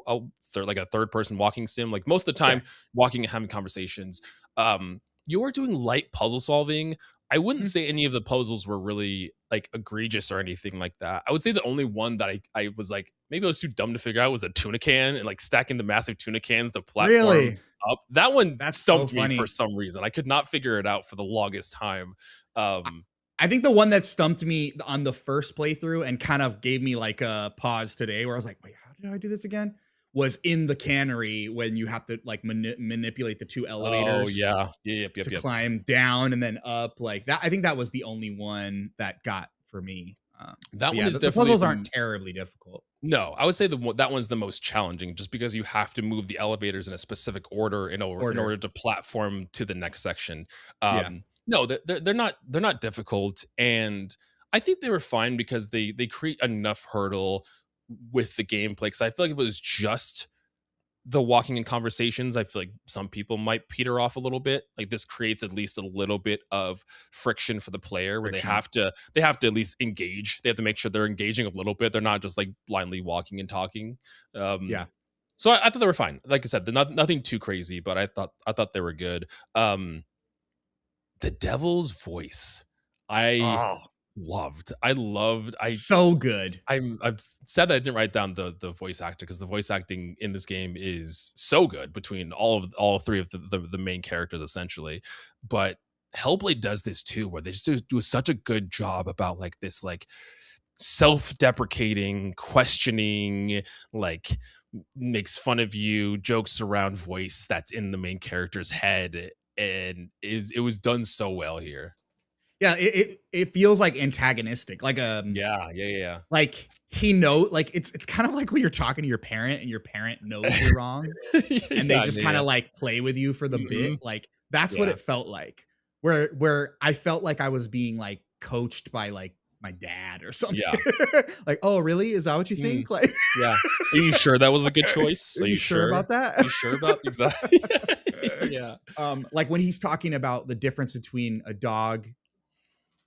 Speaker 1: like a third person walking sim. Like most of the
Speaker 2: Okay.
Speaker 1: time, walking and having conversations. You are doing light puzzle solving. I wouldn't
Speaker 2: Mhm.
Speaker 1: say any of the puzzles were really like egregious or anything like that. I would say the only one that I was like, maybe I was too dumb to figure out was a tuna can and like stacking the massive tuna cans to platform
Speaker 2: Really?
Speaker 1: up. That one
Speaker 2: That's so
Speaker 1: stumped me for
Speaker 2: funny.
Speaker 1: some reason. I could not figure it out for the longest time.
Speaker 2: I
Speaker 1: Um,
Speaker 2: I think the one that stumped me on the first playthrough and kind of gave me like a pause today where I was like, "Wait, how did I do this again?" was in the cannery when you have to like manipulate the two
Speaker 1: oh
Speaker 2: elevators
Speaker 1: yeah, yep, yep,
Speaker 2: to
Speaker 1: yep.
Speaker 2: climb down and then up like that. I think that was the only one that got for me.
Speaker 1: That
Speaker 2: But
Speaker 1: one
Speaker 2: yeah,
Speaker 1: is
Speaker 2: the
Speaker 1: definitely
Speaker 2: puzzles aren't terribly difficult.
Speaker 1: no. I would say that one's the most challenging, just because you have to move the elevators in a specific order in
Speaker 2: Order.
Speaker 1: order to platform to the next section.
Speaker 2: Yeah.
Speaker 1: No, they're not difficult, and I think they were fine because they create enough hurdle with the gameplay. Because I feel like if it was just the walking in conversations, I feel like some people might peter off a little bit. Like this creates at least a little bit of friction for the player where
Speaker 2: Friction.
Speaker 1: they have to at least engage. They have to make sure they're engaging a little bit. They're not just like blindly walking and talking.
Speaker 2: Yeah.
Speaker 1: So I thought they were fine. Like I said, they're nothing too crazy, but I thought they were good. The devil's voice, I
Speaker 2: Oh,
Speaker 1: I loved.
Speaker 2: so good.
Speaker 1: I've said that I didn't write down the voice actor, because the voice acting in this game is so good between all three of the main characters essentially. But Hellblade does this too, where they just do such a good job about like this like self-deprecating, questioning, like makes fun of you, jokes around voice that's in the main character's head, and it was done so well here.
Speaker 2: Yeah, it feels like antagonistic.
Speaker 1: Yeah, yeah, yeah,
Speaker 2: Like like it's kind of like when you're talking to your parent and your parent knows you're wrong
Speaker 1: yeah.
Speaker 2: and they
Speaker 1: Yeah,
Speaker 2: just kind
Speaker 1: yeah.
Speaker 2: of like play with you for the bit.
Speaker 1: Mhm.
Speaker 2: Like that's what
Speaker 1: Yeah.
Speaker 2: it felt like. Where I felt like I was being like coached by like my dad or something.
Speaker 1: Yeah.
Speaker 2: Like, "Oh, really? Is that what you
Speaker 1: Mm,
Speaker 2: think?" Like,
Speaker 1: yeah. Are you sure that was a good choice?
Speaker 2: "Are
Speaker 1: Are
Speaker 2: you
Speaker 1: you
Speaker 2: sure
Speaker 1: sure?
Speaker 2: about that?"
Speaker 1: You sure about exactly? Yeah.
Speaker 2: Like when he's talking about the difference between a dog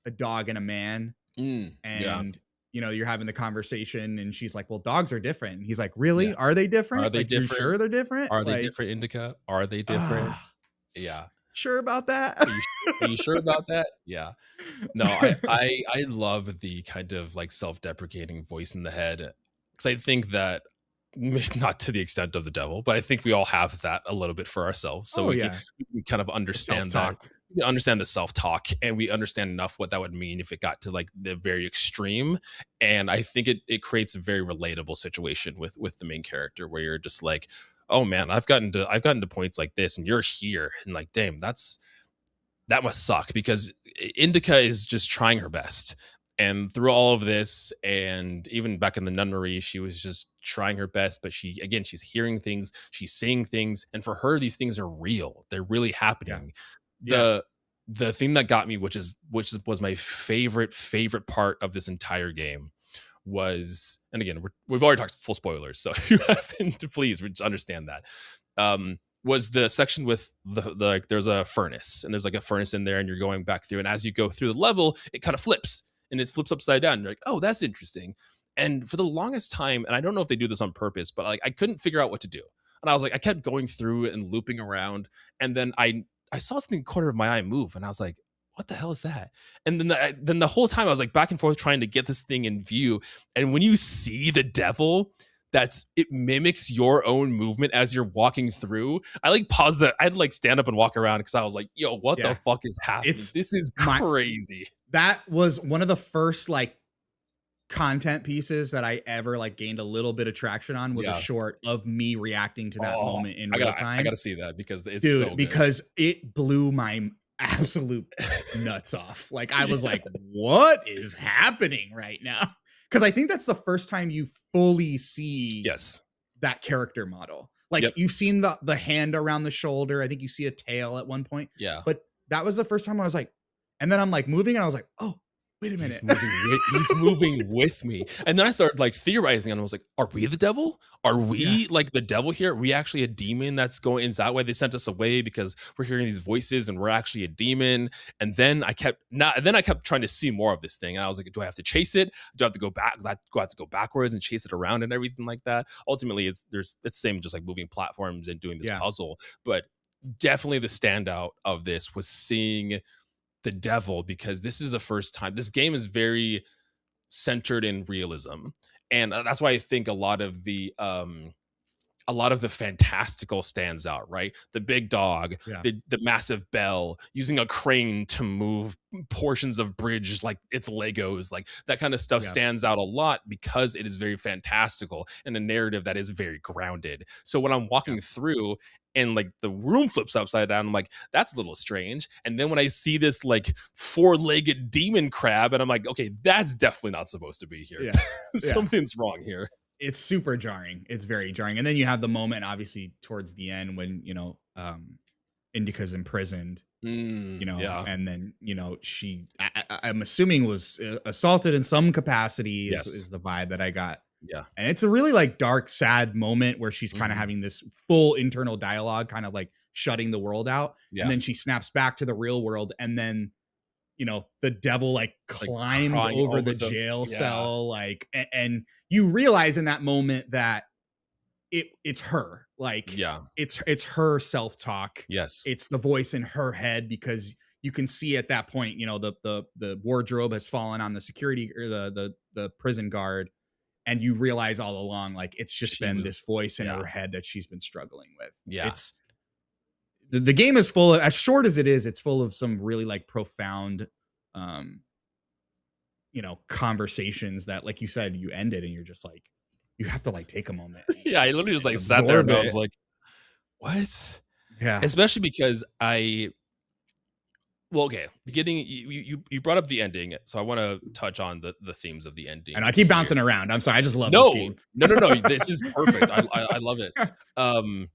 Speaker 2: and a man,
Speaker 1: Yeah.
Speaker 2: and you're having the conversation and she's like, well, dogs are different, and he's like, really,
Speaker 1: Yeah.
Speaker 2: are they
Speaker 1: Are
Speaker 2: different?
Speaker 1: they
Speaker 2: Like, you're
Speaker 1: different?
Speaker 2: sure they're different?
Speaker 1: Are they
Speaker 2: Like,
Speaker 1: different, Indica? Are they different?
Speaker 2: ah,
Speaker 1: Yeah.
Speaker 2: sure about that?
Speaker 1: Are you sure about that? Yeah. No, I love the kind of like self-deprecating voice in the head because I think that not to the extent of the devil, but I think we all have that a little bit for ourselves. So
Speaker 2: Oh yeah,
Speaker 1: we can kind of
Speaker 2: the
Speaker 1: understand that.
Speaker 2: self-talk.
Speaker 1: We can understand the self-talk and we understand enough what that would mean if it got to like the very extreme. And I think it creates a very relatable situation with the main character where you're just like, oh man, I've gotten to points like this and you're here. And like, damn, that must suck because Indica is just trying her best. And through all of this, and even back in the nunnery, she was just trying her best. But she's hearing things, she's seeing things, and for her, these things are real. They're really
Speaker 2: Yeah,
Speaker 1: happening.
Speaker 2: yeah,
Speaker 1: The thing that got me, was my favorite part of this entire game, was, and again, we've already talked full spoilers, so if you haven't, please just understand that. Was the section with the like there's a furnace and there's like a furnace in there and you're going back through and as you go through the level it kind of flips and it flips upside down and you're like, oh, that's interesting. And for the longest time, and I don't know if they do this on purpose, but like I couldn't figure out what to do. And I was like, I kept going through and looping around, and then I saw something in the corner of my eye move and I was like, what the hell is that? And then the whole time I was like back and forth trying to get this thing in view. And when you see the devil, it mimics your own movement as you're walking through. I like pause that. I'd like stand up and walk around because I was like, yo, what the
Speaker 2: yeah.
Speaker 1: fuck is happening?
Speaker 2: It's
Speaker 1: This is
Speaker 2: my
Speaker 1: crazy.
Speaker 2: that was one of the first like content pieces that I ever like gained a little bit of traction on was a
Speaker 1: Yeah.
Speaker 2: short of me reacting to that
Speaker 1: Oh,
Speaker 2: moment in
Speaker 1: I
Speaker 2: real
Speaker 1: gotta I
Speaker 2: time.
Speaker 1: gotta see that because it's
Speaker 2: Dude,
Speaker 1: so good.
Speaker 2: because it blew my absolute nuts off. Like I was
Speaker 1: Yeah.
Speaker 2: like, what is happening right now? Because I think that's the first time you fully see
Speaker 1: Yes.
Speaker 2: that character model. Like
Speaker 1: Yep.
Speaker 2: you've seen the hand around the shoulder. I think you see a tail at one point,
Speaker 1: Yeah.
Speaker 2: but that was the first time I was like, and then I'm like moving and I was like, oh, wait a minute.
Speaker 1: He's moving with me. And then I started like theorizing and I was like, are we the devil? Are
Speaker 2: Yeah,
Speaker 1: we like the devil here? Are we actually a demon that's going? Is that why they sent us away? Because we're hearing these voices and we're actually a demon. And then I kept trying to see more of this thing. And I was like, do I have to chase it? Do I have to go back? Do I have to go backwards and chase it around and everything like that? Ultimately, it's the same, just like moving platforms and doing this
Speaker 2: yeah,
Speaker 1: puzzle. But definitely the standout of this was seeing the devil, because this is the first time this game is very centered in realism, and that's why I think a lot of the fantastical stands out, right? The big dog,
Speaker 2: yeah,
Speaker 1: the massive bell, using a crane to move portions of bridge like it's Legos, like that kind of stuff
Speaker 2: yeah,
Speaker 1: stands out a lot because it is very fantastical and a narrative that is very grounded. So when I'm
Speaker 2: yeah.
Speaker 1: walking through and like the room flips upside down, I'm like, that's a little strange. And then when I see this like four-legged demon crab, and I'm like, okay, that's definitely not supposed to be here.
Speaker 2: Yeah. Yeah.
Speaker 1: Something's wrong here.
Speaker 2: It's super jarring. It's very jarring. And then you have the moment, obviously, towards the end when, Indica's imprisoned,
Speaker 1: Yeah.
Speaker 2: and then, she, I'm assuming was assaulted in some capacity is
Speaker 1: Yes.
Speaker 2: the vibe that I got.
Speaker 1: Yeah.
Speaker 2: And it's a really like dark, sad moment where she's kind of
Speaker 1: Mhm.
Speaker 2: having this full internal dialogue, kind of like shutting the world out. And
Speaker 1: Yeah.
Speaker 2: then she snaps back to the real world. And then the devil like
Speaker 1: Like
Speaker 2: climbs
Speaker 1: crying
Speaker 2: over
Speaker 1: over
Speaker 2: the
Speaker 1: the
Speaker 2: jail
Speaker 1: yeah.
Speaker 2: cell, like, and you realize in that moment that it's her, like
Speaker 1: Yeah.
Speaker 2: it's her self-talk.
Speaker 1: Yes.
Speaker 2: It's the voice in her head because you can see at that point, the wardrobe has fallen on the security or the prison guard, and you realize all along, like it's just
Speaker 1: She
Speaker 2: been this
Speaker 1: was
Speaker 2: voice in
Speaker 1: yeah.
Speaker 2: her head that she's been struggling with.
Speaker 1: Yeah.
Speaker 2: It's the game is full of, as short as it is, it's full of some really like profound um conversations that, like you said, you ended and you're just like, you have to like take a moment
Speaker 1: Yeah, I
Speaker 2: and,
Speaker 1: literally just,
Speaker 2: and
Speaker 1: like, sat there
Speaker 2: absorb
Speaker 1: and I was
Speaker 2: it.
Speaker 1: like, "What?"
Speaker 2: Yeah.
Speaker 1: Especially because okay, you brought up the ending, so I wanna touch on the themes of the
Speaker 2: And
Speaker 1: ending
Speaker 2: I keep
Speaker 1: here.
Speaker 2: bouncing around. I'm sorry. I just love this
Speaker 1: No.
Speaker 2: game.
Speaker 1: No, this is perfect. I love it. Um,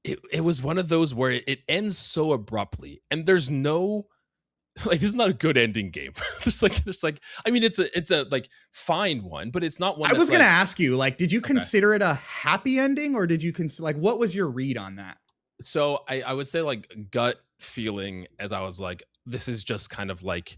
Speaker 1: it was one of those where it ends so abruptly, and there's no like, this is not a good ending game. There's like I mean, it's a, like, fine one, but it's not one
Speaker 2: I
Speaker 1: that's
Speaker 2: was gonna
Speaker 1: like
Speaker 2: ask you, like, did you
Speaker 1: okay.
Speaker 2: consider it a happy ending, or did you consider, like, what was your read on that?
Speaker 1: So I would say like gut feeling as I was like, this is just kind of like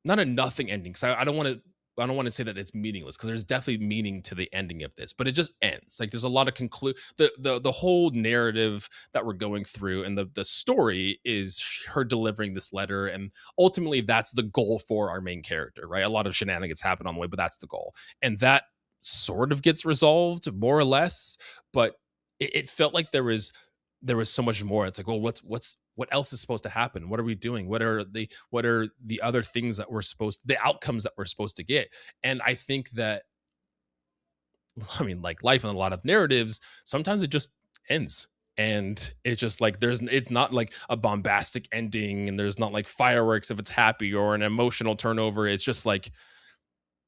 Speaker 1: not a nothing ending because I don't want to. I don't want to say that it's meaningless, because there's definitely meaning to the ending of this, but it just ends. Like there's a lot of the whole narrative that we're going through, and the story is her delivering this letter, and ultimately that's the goal for our main character, right? A lot of shenanigans happen on the way, but that's the goal, and that sort of gets resolved more or less. But it felt like there was so much more. It's like, well, what else is supposed to happen? What are we doing? What are the other things that the outcomes that we're supposed to get? And I think that, I mean, like life and a lot of narratives, sometimes it just ends. And it's just like it's not like a bombastic ending, and there's not like fireworks if it's happy or an emotional turnover. It's just like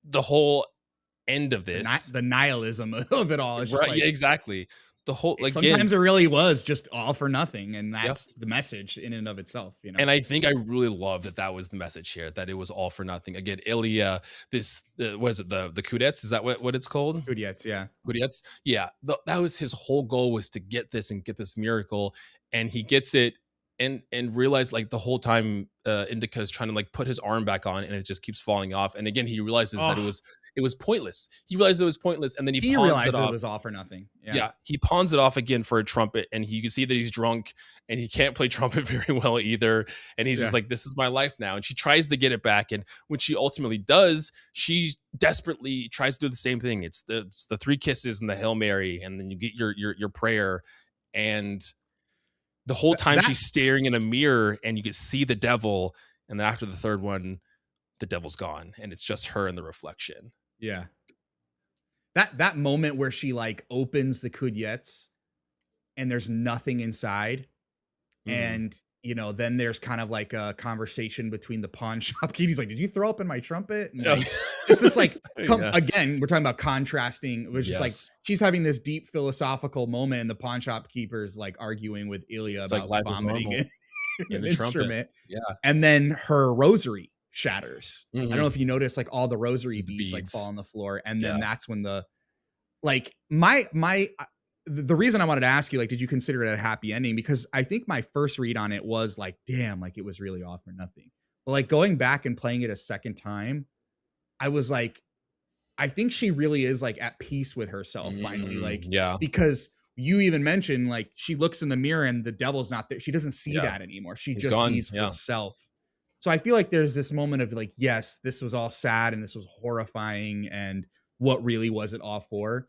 Speaker 1: the whole end of this.
Speaker 2: The nihilism of it all. It's just
Speaker 1: Right.
Speaker 2: like,
Speaker 1: Yeah, exactly. The whole, like,
Speaker 2: sometimes
Speaker 1: again,
Speaker 2: it really was just all for nothing, and
Speaker 1: yep.
Speaker 2: that's the message in and of itself,
Speaker 1: And I think I really love that that was the message here, that it was all for nothing. Again, Ilya, what is it, the Kudets? Is that what it's called?
Speaker 2: Good yet, yeah.
Speaker 1: Kudets? Yeah, that was his whole goal, was to get this and get this miracle, and he gets it, and realized like the whole time, Indica is trying to like put his arm back on, and it just keeps falling off. And again, he realizes that
Speaker 2: Oh,
Speaker 1: it was pointless. He realized it was pointless, and then he
Speaker 2: he
Speaker 1: pawns it
Speaker 2: realized it
Speaker 1: off.
Speaker 2: was all for nothing. Yeah.
Speaker 1: Yeah, he pawns it off again for a trumpet, and you can see that he's drunk, and he can't play trumpet very well either. And he's
Speaker 2: Yeah.
Speaker 1: just like, "This is my life now." And she tries to get it back, and when she ultimately does, she desperately tries to do the same thing. It's the three kisses and the Hail Mary, and then you get your prayer, and the whole time
Speaker 2: That
Speaker 1: she's staring in a mirror, and you can see the devil, and then after the third one, the devil's gone, and it's just her in the reflection.
Speaker 2: yeah. That moment where she like opens the kudyets and there's nothing inside,
Speaker 1: Mhm.
Speaker 2: and then there's kind of like a conversation between the pawn shop kid. He's like, "Did you throw up in my trumpet?" And
Speaker 1: Yeah.
Speaker 2: like, just this like,
Speaker 1: Yeah.
Speaker 2: again, we're talking about contrasting. It was just like
Speaker 1: Yes.
Speaker 2: she's having this deep philosophical moment, and the pawn shop keeper's like arguing with Ilya
Speaker 1: It's like
Speaker 2: about
Speaker 1: life is
Speaker 2: vomiting
Speaker 1: normal in
Speaker 2: an
Speaker 1: the trumpet.
Speaker 2: instrument,
Speaker 1: Yeah.
Speaker 2: and then her rosary shatters. I don't know
Speaker 1: Mhm.
Speaker 2: if you notice, like all the rosary
Speaker 1: The
Speaker 2: beads like fall
Speaker 1: beads.
Speaker 2: on the floor, and then
Speaker 1: Yeah.
Speaker 2: that's when the like the reason I wanted to ask you, like, did you consider it a happy ending? Because I think my first read on it was like, damn, like it was really all for nothing. But like going back and playing it a second time, I was like, I think she really is like at peace with herself finally. Like,
Speaker 1: Yeah.
Speaker 2: because you even mentioned like she looks in the mirror and the devil's not there. She doesn't see
Speaker 1: Yeah.
Speaker 2: that anymore. She
Speaker 1: He's
Speaker 2: just
Speaker 1: gone.
Speaker 2: sees
Speaker 1: Yeah.
Speaker 2: herself. So I feel like there's this moment of like, yes, this was all sad and this was horrifying, and what really was it all for?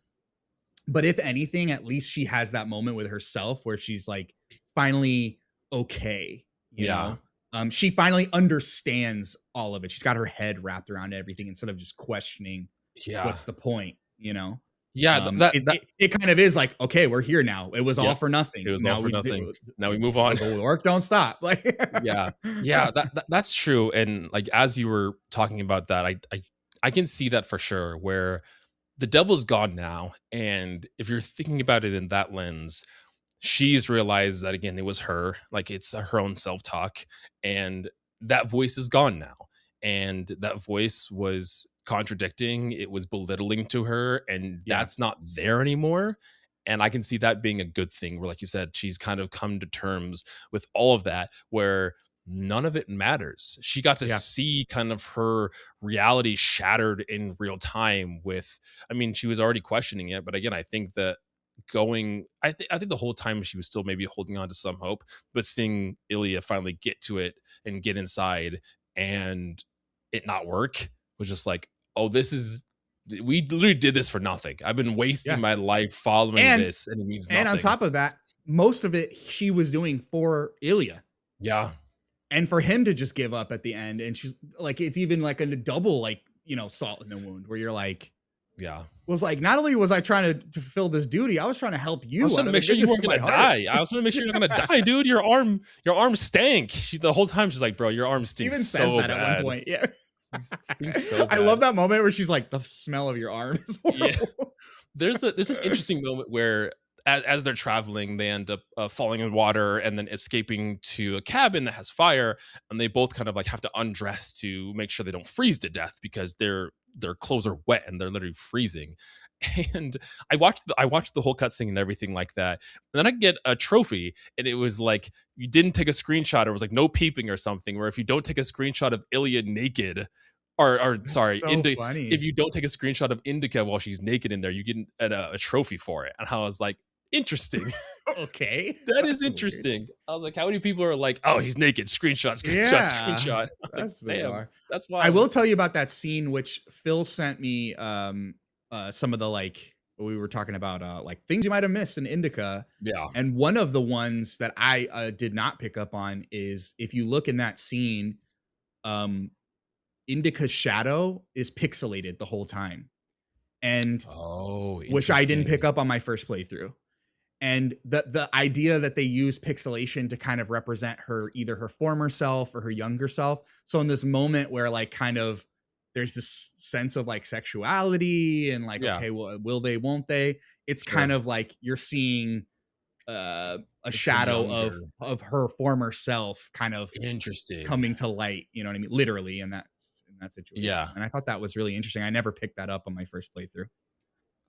Speaker 2: But if anything, at least she has that moment with herself where she's like finally okay, you
Speaker 1: Yeah.
Speaker 2: know? She finally understands all of it. She's got her head wrapped around everything instead of just questioning
Speaker 1: Yeah.
Speaker 2: what's the point, you know?
Speaker 1: Yeah.
Speaker 2: It kind of is like, okay, we're here now. It was all
Speaker 1: Yep.
Speaker 2: for
Speaker 1: It
Speaker 2: nothing.
Speaker 1: was all
Speaker 2: Now
Speaker 1: for
Speaker 2: we
Speaker 1: nothing. Now we
Speaker 2: like
Speaker 1: move on.
Speaker 2: the work don't stop. Like,
Speaker 1: Yeah. Yeah. That's true. And like, as you were talking about that, I can see that for sure, where the devil's gone now. And if you're thinking about it in that lens, she's realized that again, it was her, like it's her own self-talk, and that voice is gone now. And that voice was contradicting, it was belittling to her, and
Speaker 2: yeah,
Speaker 1: that's not there anymore. And I can see that being a good thing, where like you said, she's kind of come to terms with all of that, where none of it matters. She got to
Speaker 2: yeah,
Speaker 1: see kind of her reality shattered in real time. With, I mean, she was already questioning it, but again, I think that I think the whole time she was still maybe holding on to some hope, but seeing Ilya finally get to it and get inside and it not work was just like, oh, we literally did this for nothing. I've been wasting
Speaker 2: yeah.
Speaker 1: my life following
Speaker 2: And
Speaker 1: this, and it means
Speaker 2: and on
Speaker 1: nothing.
Speaker 2: top of that, most of it she was doing for Ilya.
Speaker 1: Yeah.
Speaker 2: And for him to just give up at the end, and she's like, it's even like a double, like, salt in the wound, where you're like,
Speaker 1: Yeah.
Speaker 2: was like, not only was I trying to fulfill this duty, I was trying to help
Speaker 1: I
Speaker 2: you
Speaker 1: was
Speaker 2: out
Speaker 1: trying to
Speaker 2: of the
Speaker 1: make sure you
Speaker 2: goodness
Speaker 1: weren't
Speaker 2: of my
Speaker 1: gonna
Speaker 2: heart.
Speaker 1: die. I was trying to make sure you're not gonna die, dude. Your arm stank. The whole time she's like, bro, your arm
Speaker 2: She
Speaker 1: stinks
Speaker 2: even says
Speaker 1: so
Speaker 2: that at one
Speaker 1: bad.
Speaker 2: point. Yeah.
Speaker 1: It stinks so
Speaker 2: I love
Speaker 1: bad.
Speaker 2: that moment where she's like, the smell of your arm is
Speaker 1: Yeah.
Speaker 2: horrible.
Speaker 1: There's an interesting moment where as they're traveling, they end up falling in water and then escaping to a cabin that has fire, and they both kind of like have to undress to make sure they don't freeze to death, because their clothes are wet and they're literally freezing. And I watched the whole cutscene and everything like that, and then I get a trophy, and it was like, you didn't take a screenshot, or it was like no peeping or something, where if you don't take a screenshot of Ilya naked, or
Speaker 2: That's
Speaker 1: sorry,
Speaker 2: so
Speaker 1: if
Speaker 2: funny.
Speaker 1: you don't take a screenshot of Indica while she's naked in there, you get a trophy for it. And I was like, interesting.
Speaker 2: Okay,
Speaker 1: That is
Speaker 2: that's weird.
Speaker 1: interesting. I was like, how many people are like, oh, he's naked, screenshot, screenshot,
Speaker 2: Yeah,
Speaker 1: screenshot. I was like,
Speaker 2: that's
Speaker 1: damn,
Speaker 2: bizarre.
Speaker 1: that's
Speaker 2: I
Speaker 1: wild.
Speaker 2: will tell you about that scene which Phil sent me, some of the, like, we were talking about, like, things you might have missed in Indica,
Speaker 1: Yeah.
Speaker 2: and one of the ones that I, did not pick up on is if you look in that scene, um, Indica's shadow is pixelated the whole time, and
Speaker 1: Oh,
Speaker 2: which I didn't pick
Speaker 1: interesting.
Speaker 2: up on my first playthrough. And the idea that they use pixelation to kind of represent her, either her former self or her younger self. So in this moment where, like, kind of there's this sense of like sexuality and like,
Speaker 1: Yeah,
Speaker 2: okay, well, will they, won't they? It's kind
Speaker 1: sure.
Speaker 2: of like you're seeing a
Speaker 1: Like her
Speaker 2: shadow
Speaker 1: younger.
Speaker 2: of her former self kind of
Speaker 1: Interesting.
Speaker 2: coming to light, you know what I mean, literally in that situation.
Speaker 1: Yeah.
Speaker 2: And I thought that was really interesting. I never picked that up on my first playthrough.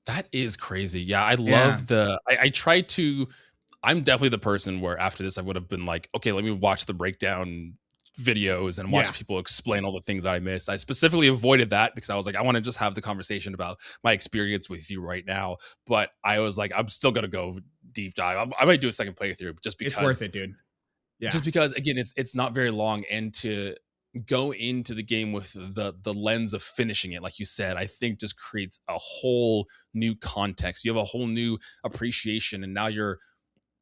Speaker 1: That is crazy. Yeah, I
Speaker 2: Yeah,
Speaker 1: love I try to I'm definitely the person where after this I would have been like, okay, let me watch the breakdown videos and watch
Speaker 2: yeah,
Speaker 1: people explain all the things that I missed. I specifically avoided that because I was like, I want to just have the conversation about my experience with you right now. But I was like, I'm still gonna go deep dive. I might do a second playthrough
Speaker 2: it's worth it, dude. Yeah,
Speaker 1: just because again it's not very long, and to go into the game with the lens of finishing it like you said, I think just creates a whole new context. You have a whole new appreciation, and now you're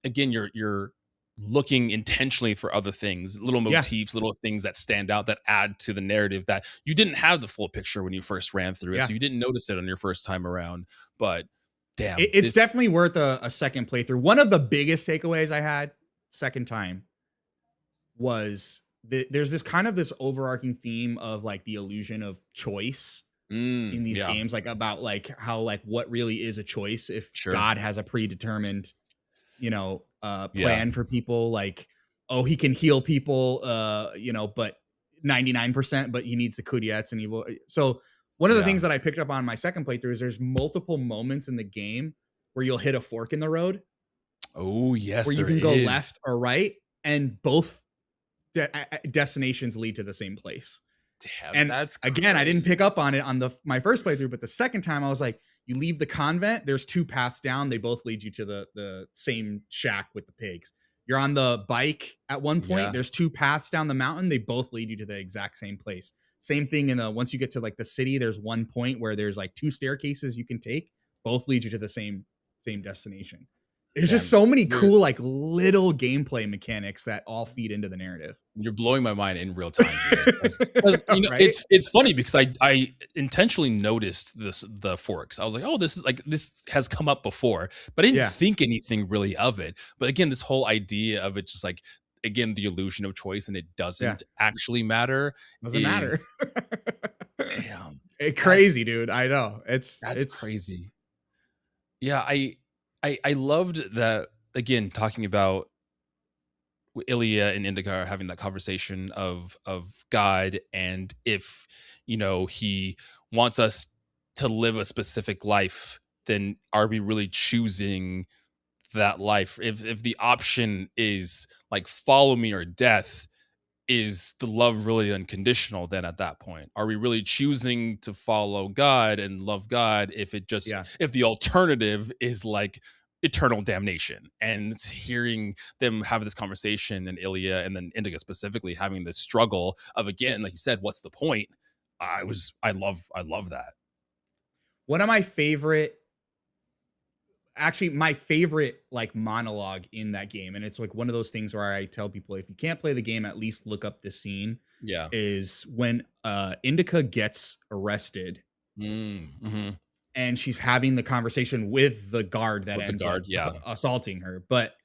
Speaker 1: again you're looking intentionally for other things, little
Speaker 2: yeah.
Speaker 1: motifs, little things that stand out that add to the narrative that you didn't have the full picture when you first ran through it,
Speaker 2: Yeah.
Speaker 1: so you didn't notice it on your first time around. But damn,
Speaker 2: It's
Speaker 1: this.
Speaker 2: definitely worth a second playthrough. One of the biggest takeaways I had second time was there's this kind of this overarching theme of like the illusion of choice in these
Speaker 1: Yeah,
Speaker 2: games, like about like how like what really is a choice if
Speaker 1: sure.
Speaker 2: God has a predetermined,
Speaker 1: Yeah,
Speaker 2: plan for people, like, oh, he can heal people, but 99%, but he needs the kudiettes and evil. So one of the
Speaker 1: yeah.
Speaker 2: things that I picked up on my second playthrough is there's multiple moments in the game where you'll hit a fork in the road
Speaker 1: Oh yes,
Speaker 2: where you
Speaker 1: there
Speaker 2: can go
Speaker 1: is.
Speaker 2: left or right, and both destinations lead to the same place.
Speaker 1: Damn,
Speaker 2: And
Speaker 1: that's
Speaker 2: again, I didn't
Speaker 1: crazy.
Speaker 2: pick up on it on my first playthrough, but the second time I was like, you leave the convent, there's two paths down, they both lead you to the same shack with the pigs. You're on the bike at one point,
Speaker 1: Yeah,
Speaker 2: there's two paths down the mountain, they both lead you to the exact same place. Same thing in the once you get to like the city, there's one point where there's like two staircases you can take, both lead you to the same destination. There's just
Speaker 1: damn.
Speaker 2: so many
Speaker 1: You're
Speaker 2: cool like little gameplay mechanics that all feed into the narrative.
Speaker 1: you're blowing my mind in real time here. Because
Speaker 2: Right?
Speaker 1: it's funny because I intentionally noticed the forks. I was like, oh, this has come up before, but I didn't
Speaker 2: Yeah.
Speaker 1: think anything really of it. But again, this whole idea of it just like again the illusion of choice and it
Speaker 2: Yeah.
Speaker 1: doesn't actually matter
Speaker 2: Doesn't matter.
Speaker 1: is damn. That's
Speaker 2: Crazy, dude. I know.
Speaker 1: that's
Speaker 2: It's
Speaker 1: crazy. Yeah, I loved that again talking about Ilya and Indica are having that conversation of God, and if he wants us to live a specific life, then are we really choosing that life? If the option is like follow me or death, is the love really unconditional then at that point? Are we really choosing to follow God and love God
Speaker 2: yeah.
Speaker 1: if the alternative is like eternal damnation? And it's hearing them have this conversation and Ilya and then Indigo specifically having this struggle of again, like you said, what's the point? I love that.
Speaker 2: One of my favorite, actually my favorite like monologue in that game, and it's like one of those things where I tell people if you can't play the game, at least look up this scene,
Speaker 1: Yeah.
Speaker 2: is when Indica gets arrested
Speaker 1: Mm-hmm.
Speaker 2: and she's having the conversation with the guard that
Speaker 1: With the
Speaker 2: ends
Speaker 1: guard,
Speaker 2: up
Speaker 1: yeah.
Speaker 2: assaulting her. But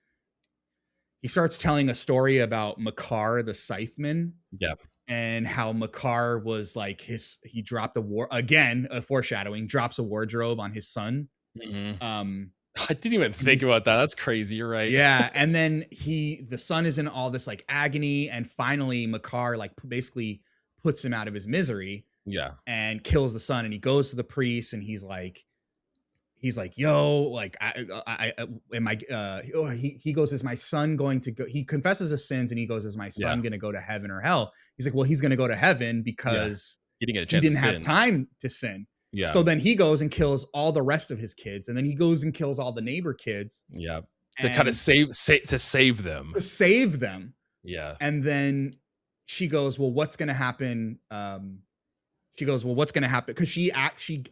Speaker 2: he starts telling a story about Makar the Scytheman
Speaker 1: Yeah.
Speaker 2: and how Makar was like he dropped a foreshadowing, drops a wardrobe on his son.
Speaker 1: Hmm.
Speaker 2: Um
Speaker 1: I didn't even
Speaker 2: and
Speaker 1: think
Speaker 2: he's
Speaker 1: about that. That's crazy. You're right.
Speaker 2: yeah, and then the son is in all this like agony, and finally Makar like basically puts him out of his misery
Speaker 1: Yeah.
Speaker 2: and kills the son, and he goes to the priest and he's like, yo, like, am I, he goes, is my son going to go? He confesses his sins and he goes, is my
Speaker 1: Yeah.
Speaker 2: son going to go to heaven or hell? He's like, well, he's going to go to heaven
Speaker 1: Yeah.
Speaker 2: because
Speaker 1: He didn't get a
Speaker 2: he
Speaker 1: chance to
Speaker 2: didn't have
Speaker 1: sin.
Speaker 2: time to sin.
Speaker 1: Yeah.
Speaker 2: So then he goes and kills all the rest of his kids, and then he goes and kills all the neighbor kids.
Speaker 1: Yeah. To kind of
Speaker 2: And
Speaker 1: save them.
Speaker 2: to save them.
Speaker 1: Yeah.
Speaker 2: And then she goes, well, what's going to happen? She goes, well, what's going to happen? Because she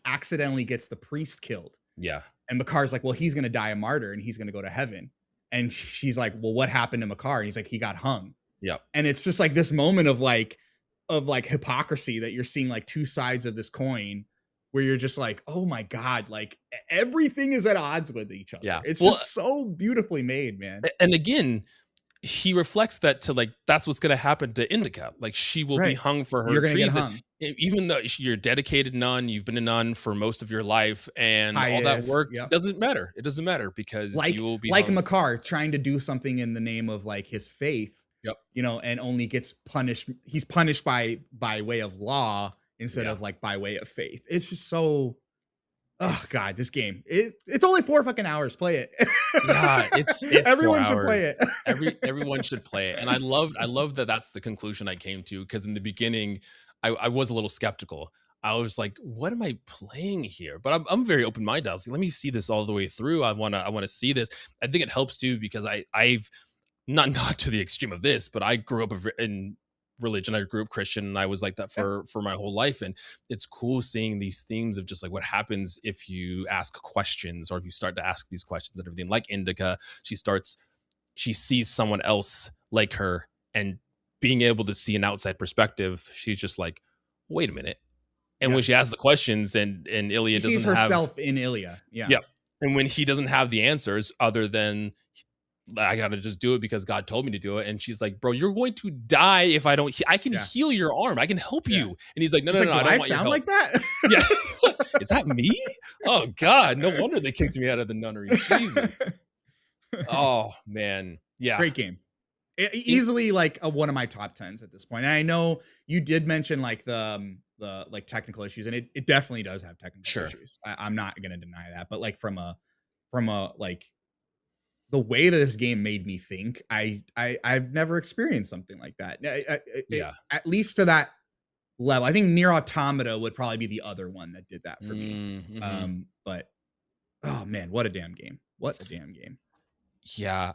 Speaker 2: accidentally gets the priest killed.
Speaker 1: Yeah.
Speaker 2: And Makar's like, well, he's going to die a martyr and he's going to go to heaven. And she's like, well, what happened to Makar? And he's like, he got hung.
Speaker 1: Yeah.
Speaker 2: And it's just like this moment of like hypocrisy that you're seeing like two sides of this coin, where you're just like, oh my God, like everything is at odds with each other.
Speaker 1: Yeah.
Speaker 2: It's just so beautifully made, man.
Speaker 1: And again, he reflects that to like, that's what's going to happen to Indika. Like she will be hung for her treason. Even though you're a dedicated nun, you've been a nun for most of your life, and all that work doesn't matter. It doesn't matter because you will be
Speaker 2: like Makar trying to do something in the name of like his faith, you know, and only gets punished. He's punished by way of law instead of like by way of faith. It's just so, oh God, this game. It's only 4 fucking hours. Play it.
Speaker 1: Yeah, it's
Speaker 2: everyone should play it.
Speaker 1: Everyone should play it. And I love that that's the conclusion I came to, because in the beginning I was a little skeptical. I was like, what am I playing here? But I'm very open-minded. I was like, let me see this all the way through. I want to see this. I think it helps too, because I've not to the extreme of this, but I grew up in religion. I grew up Christian, and I was like that for my whole life. And it's cool seeing these themes of just like what happens if you ask questions, or if you start to ask these questions and everything. Like Indika, she sees someone else like her, and being able to see an outside perspective, she's just like, wait a minute. And when she asks the questions, and Ilya
Speaker 2: she sees herself in Ilya. Yeah.
Speaker 1: And when he doesn't have the answers other than, I gotta just do it because God told me to do it. And she's like, bro, you're going to die if I don't. I can heal your arm. I can help you. And he's like, no, I don't want your
Speaker 2: sound
Speaker 1: help.
Speaker 2: Like that?
Speaker 1: Yeah. Is that me? Oh God, no wonder they kicked me out of the nunnery. Jesus. Oh man. Yeah.
Speaker 2: Great game. Easily like one of my top 10s at this point. And I know you did mention like the like technical issues, and it definitely does have technical issues. I'm not going to deny that, but like from a like the way that this game made me think, I've never experienced something like that. At least to that level. I think Nier Automata would probably be the other one that did that for me. But oh man, what a damn game. What a damn game.
Speaker 1: Yeah,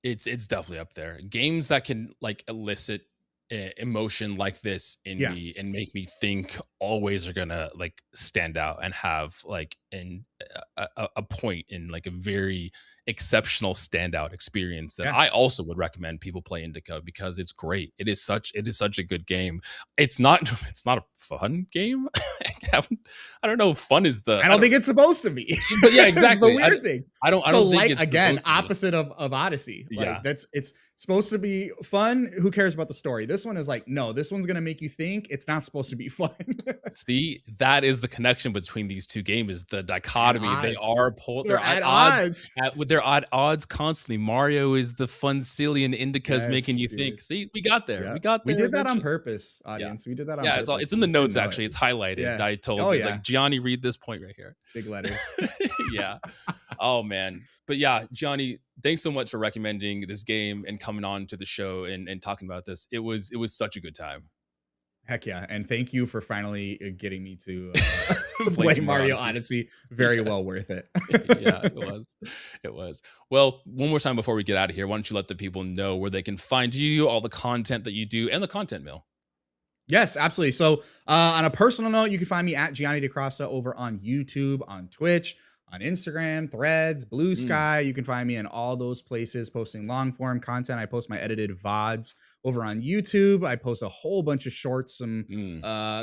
Speaker 1: it's definitely up there. Games that can like elicit emotion like this in me and make me think always are gonna like stand out and have like a point in like a very exceptional standout experience that I also would recommend people play Indika, because it's great. It is such a good game. It's not a fun game. I don't know if fun is the,
Speaker 2: I don't think it's supposed to be.
Speaker 1: But yeah, exactly.
Speaker 2: The weird thing.
Speaker 1: I don't
Speaker 2: so
Speaker 1: think
Speaker 2: like
Speaker 1: it's
Speaker 2: again opposite of Odyssey. Like it's supposed to be fun. Who cares about the story? This one is like, no, this one's gonna make you think. It's not supposed to be fun.
Speaker 1: See, that is the connection between these two games, is the dichotomy. They are
Speaker 2: they're at odds.
Speaker 1: They're at odds constantly. Mario is the fun, silly, and Indika is making you think. See, we got there. We
Speaker 2: did that on purpose, audience. We did that on purpose.
Speaker 1: It's in the notes actually. It's highlighted. I told like, Gianni, read this point right here.
Speaker 2: Big letters.
Speaker 1: Yeah. Oh man. But yeah, Gianni, thanks so much for recommending this game and coming on to the show and talking about this. It was such a good time.
Speaker 2: Heck yeah. And thank you for finally getting me to play Mario Odyssey. Very well worth it.
Speaker 1: Yeah, it was. Well, one more time before we get out of here, why don't you let the people know where they can find you, all the content that you do, and the content mill.
Speaker 2: Yes, absolutely. So on a personal note, you can find me at Gianni DiCrosta over on YouTube, on Twitch, on Instagram, Threads, Blue Sky. You can find me in all those places posting long form content. I post my edited VODs over on YouTube. I post a whole bunch of shorts, some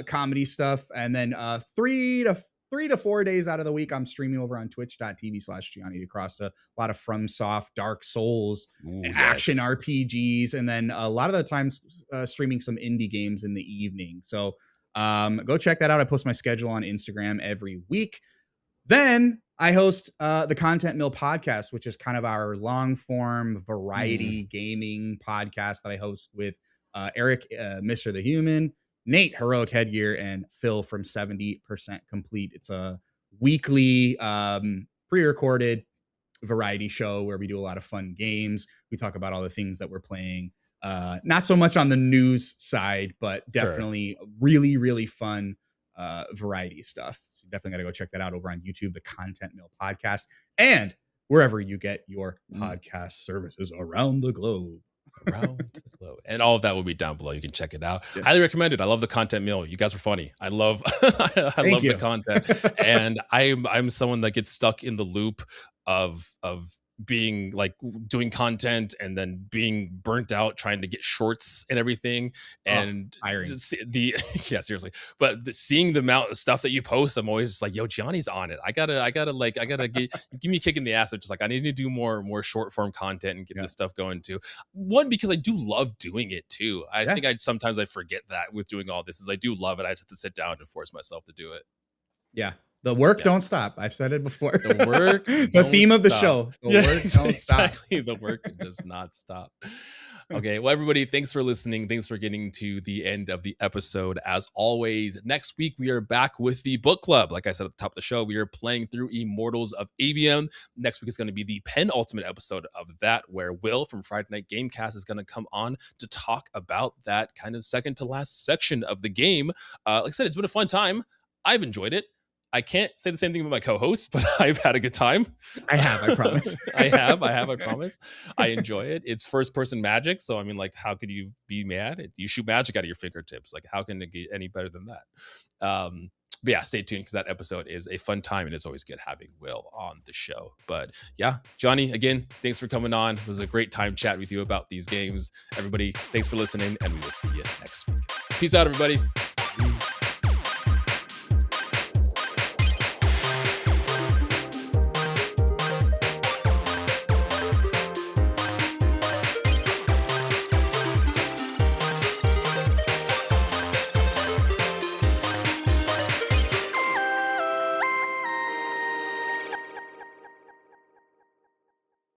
Speaker 2: comedy stuff. And then 3 to 4 days out of the week, I'm streaming over on twitch.tv/Gianni DiCrosta. A lot of FromSoft, Dark Souls, action RPGs. And then a lot of the times streaming some indie games in the evening. So go check that out. I post my schedule on Instagram every week. Then I host the Content Mill podcast, which is kind of our long form variety gaming podcast that I host with Eric, Mr. The Human, Nate, Heroic Headgear, and Phil from 70% Complete. It's a weekly pre-recorded variety show where we do a lot of fun games. We talk about all the things that we're playing Not so much on the news side, but
Speaker 1: Sure.
Speaker 2: definitely really, really fun variety stuff. So definitely got to go check that out over on YouTube, the Content Mill podcast, and wherever you get your podcast services around the globe.
Speaker 1: Around the globe. And all of that will be down below. You can check it out.
Speaker 2: Yes.
Speaker 1: Highly recommended. I love the content mill. You guys are funny. I love I
Speaker 2: Thank
Speaker 1: love
Speaker 2: you.
Speaker 1: the content. And I'm someone that gets stuck in the loop of being like doing content and then being burnt out trying to get shorts and everything. And yeah, seriously. But seeing the amount of stuff that you post, I'm always just like, yo, Gianni's on it. I gotta give me a kick in the ass. It's just like I need to do more short form content and get this stuff going too. One, because I do love doing it too. I think sometimes I forget that with doing all this is I do love it. I have to sit down and force myself to do it.
Speaker 2: Yeah. The work don't stop. I've said it before.
Speaker 1: The work,
Speaker 2: the theme of the show. The work don't stop.
Speaker 1: The work does not stop. Okay, well, everybody, thanks for listening. Thanks for getting to the end of the episode. As always, next week we are back with the book club. Like I said at the top of the show, we are playing through Immortals of Avium. Next week is going to be the penultimate episode of that, where Will from Friday Night Gamecast is going to come on to talk about that kind of second to last section of the game. Like I said, it's been a fun time. I've enjoyed it. I can't say the same thing about my co-hosts, but I've had a good time.
Speaker 2: I promise.
Speaker 1: I promise. I enjoy it. It's first-person magic, so I mean, like, how could you be mad? You shoot magic out of your fingertips. Like, how can it get any better than that? But yeah, stay tuned because that episode is a fun time, and it's always good having Will on the show. But yeah, Gianni, again, thanks for coming on. It was a great time chatting with you about these games. Everybody, thanks for listening, and we will see you next week. Peace out, everybody.